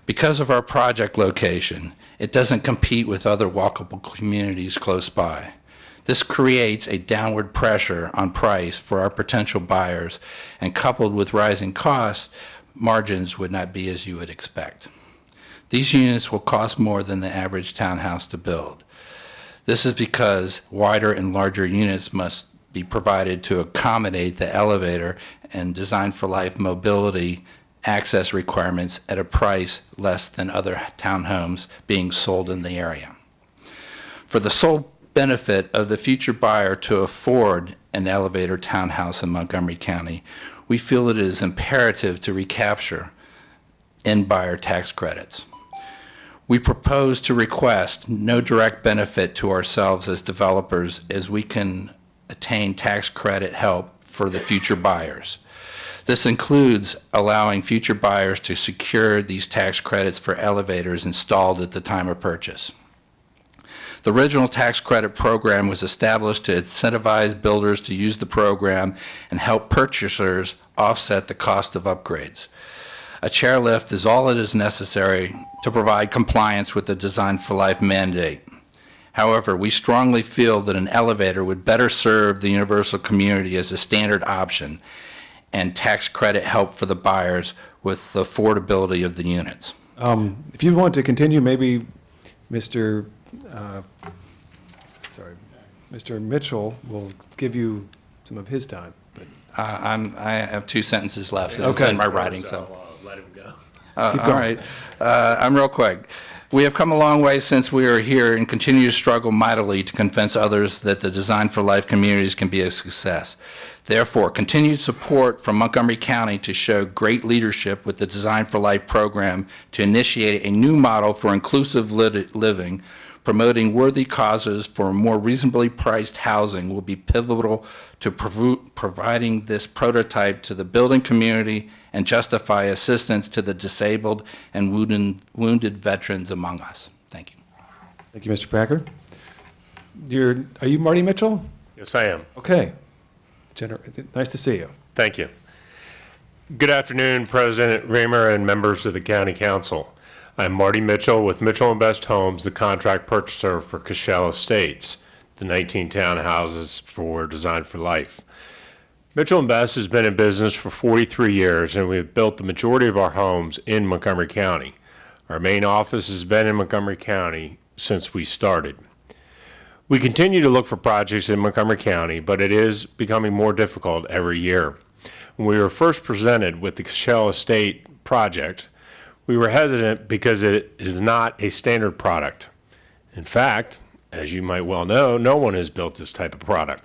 Because of our project location, it doesn't compete with other walkable communities close by. This creates a downward pressure on price for our potential buyers, and coupled with rising costs, margins would not be as you would expect. These units will cost more than the average townhouse to build. This is because wider and larger units must be provided to accommodate the elevator and Design for Life mobility access requirements at a price less than other townhomes being sold in the area. For the sole benefit of the future buyer to afford an elevator townhouse in Montgomery County, we feel it is imperative to recapture end buyer tax credits. We propose to request no direct benefit to ourselves as developers, as we can attain tax credit help for the future buyers. This includes allowing future buyers to secure these tax credits for elevators installed at the time of purchase. The original tax credit program was established to incentivize builders to use the program and help purchasers offset the cost of upgrades. A chairlift is all that is necessary to provide compliance with the Design for Life mandate. However, we strongly feel that an elevator would better serve the universal community as a standard option, and tax credit help for the buyers with the affordability of the units. If you want to continue, maybe Mr. Mitchell will give you some of his time. But I have 2 sentences left Okay. in my writing, so. Let him go. Keep All going. right. I'm real quick. We have come a long way since we are here and continue to struggle mightily to convince others that the Design for Life communities can be a success. Therefore, continued support from Montgomery County to show great leadership with the Design for Life program to initiate a new model for inclusive living, promoting worthy causes for more reasonably priced housing will be pivotal to providing this prototype to the building community and justify assistance to the disabled and wounded veterans among us. Thank you. Thank you, Mr. Packard. Are you Marty Mitchell? Yes, I am. Okay. Nice to see you. Thank you. Good afternoon, President Raymer and members of the County Council. I'm Marty Mitchell with Mitchell & Best Homes, the contract purchaser for Cashel Estates, the 19 townhouses for Design for Life. Mitchell & Best has been in business for 43 years, and we've built the majority of our homes in Montgomery County. Our main office has been in Montgomery County since we started. We continue to look for projects in Montgomery County, but it is becoming more difficult every year. When we were first presented with the Cashel Estate project, We were hesitant because it is not a standard product. In fact, as you might well know, no one has built this type of product.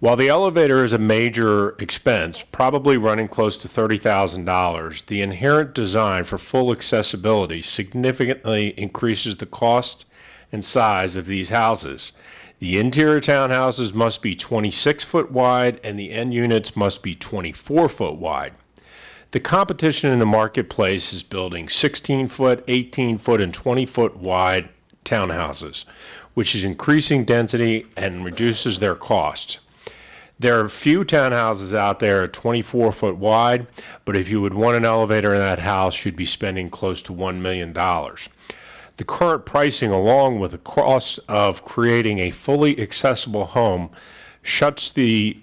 While the elevator is a major expense, probably running close to $30,000, the inherent design for full accessibility significantly increases the cost and size of these houses. The interior townhouses must be 26-foot wide and the end units must be 24-foot wide. The competition in the marketplace is building 16-foot, 18-foot, and 20-foot wide townhouses, which is increasing density and reduces their cost. There are few townhouses out there at 24-foot wide, but if you would want an elevator in that house, you'd be spending close to $1 million. The current pricing, along with the cost of creating a fully accessible home, shuts the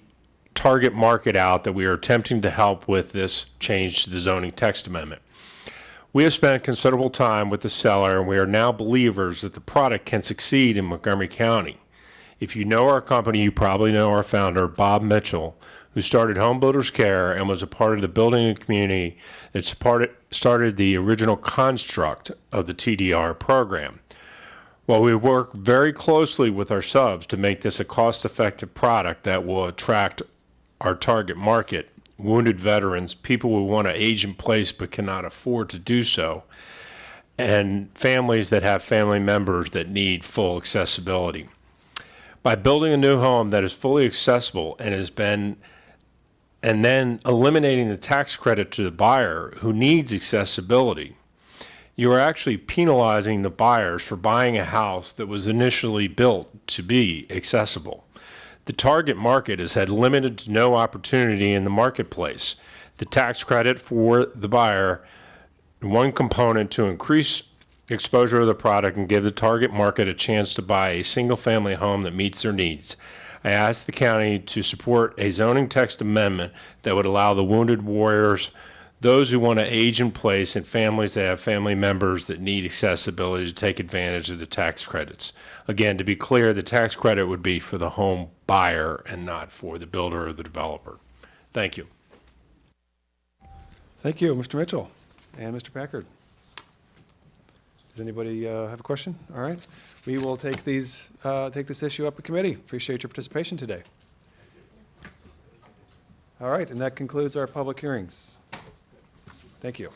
target market out that we are attempting to help with this change to the zoning text amendment. We have spent considerable time with the seller, and we are now believers that the product can succeed in Montgomery County. If you know our company, you probably know our founder, Bob Mitchell, who started Home Builders Care and was a part of the building and community that started the original construct of the TDR program. While we work very closely with our subs to make this a cost-effective product that will attract our target market, wounded veterans, people who want to age in place but cannot afford to do so, and families that have family members that need full accessibility. By building a new home that is fully accessible and then eliminating the tax credit to the buyer who needs accessibility, you are actually penalizing the buyers for buying a house that was initially built to be accessible. The target market has had limited to no opportunity in the marketplace. The tax credit for the buyer, one component to increase exposure of the product and give the target market a chance to buy a single-family home that meets their needs. I asked the county to support a zoning text amendment that would allow the wounded warriors, those who want to age in place, and families that have family members that need accessibility to take advantage of the tax credits. Again, to be clear, the tax credit would be for the home buyer and not for the builder or the developer. Thank you. Thank you, Mr. Mitchell and Mr. Packard. Does anybody have a question? All right. We will take this issue up in committee. Appreciate your participation today. All right, and that concludes our public hearings. Thank you.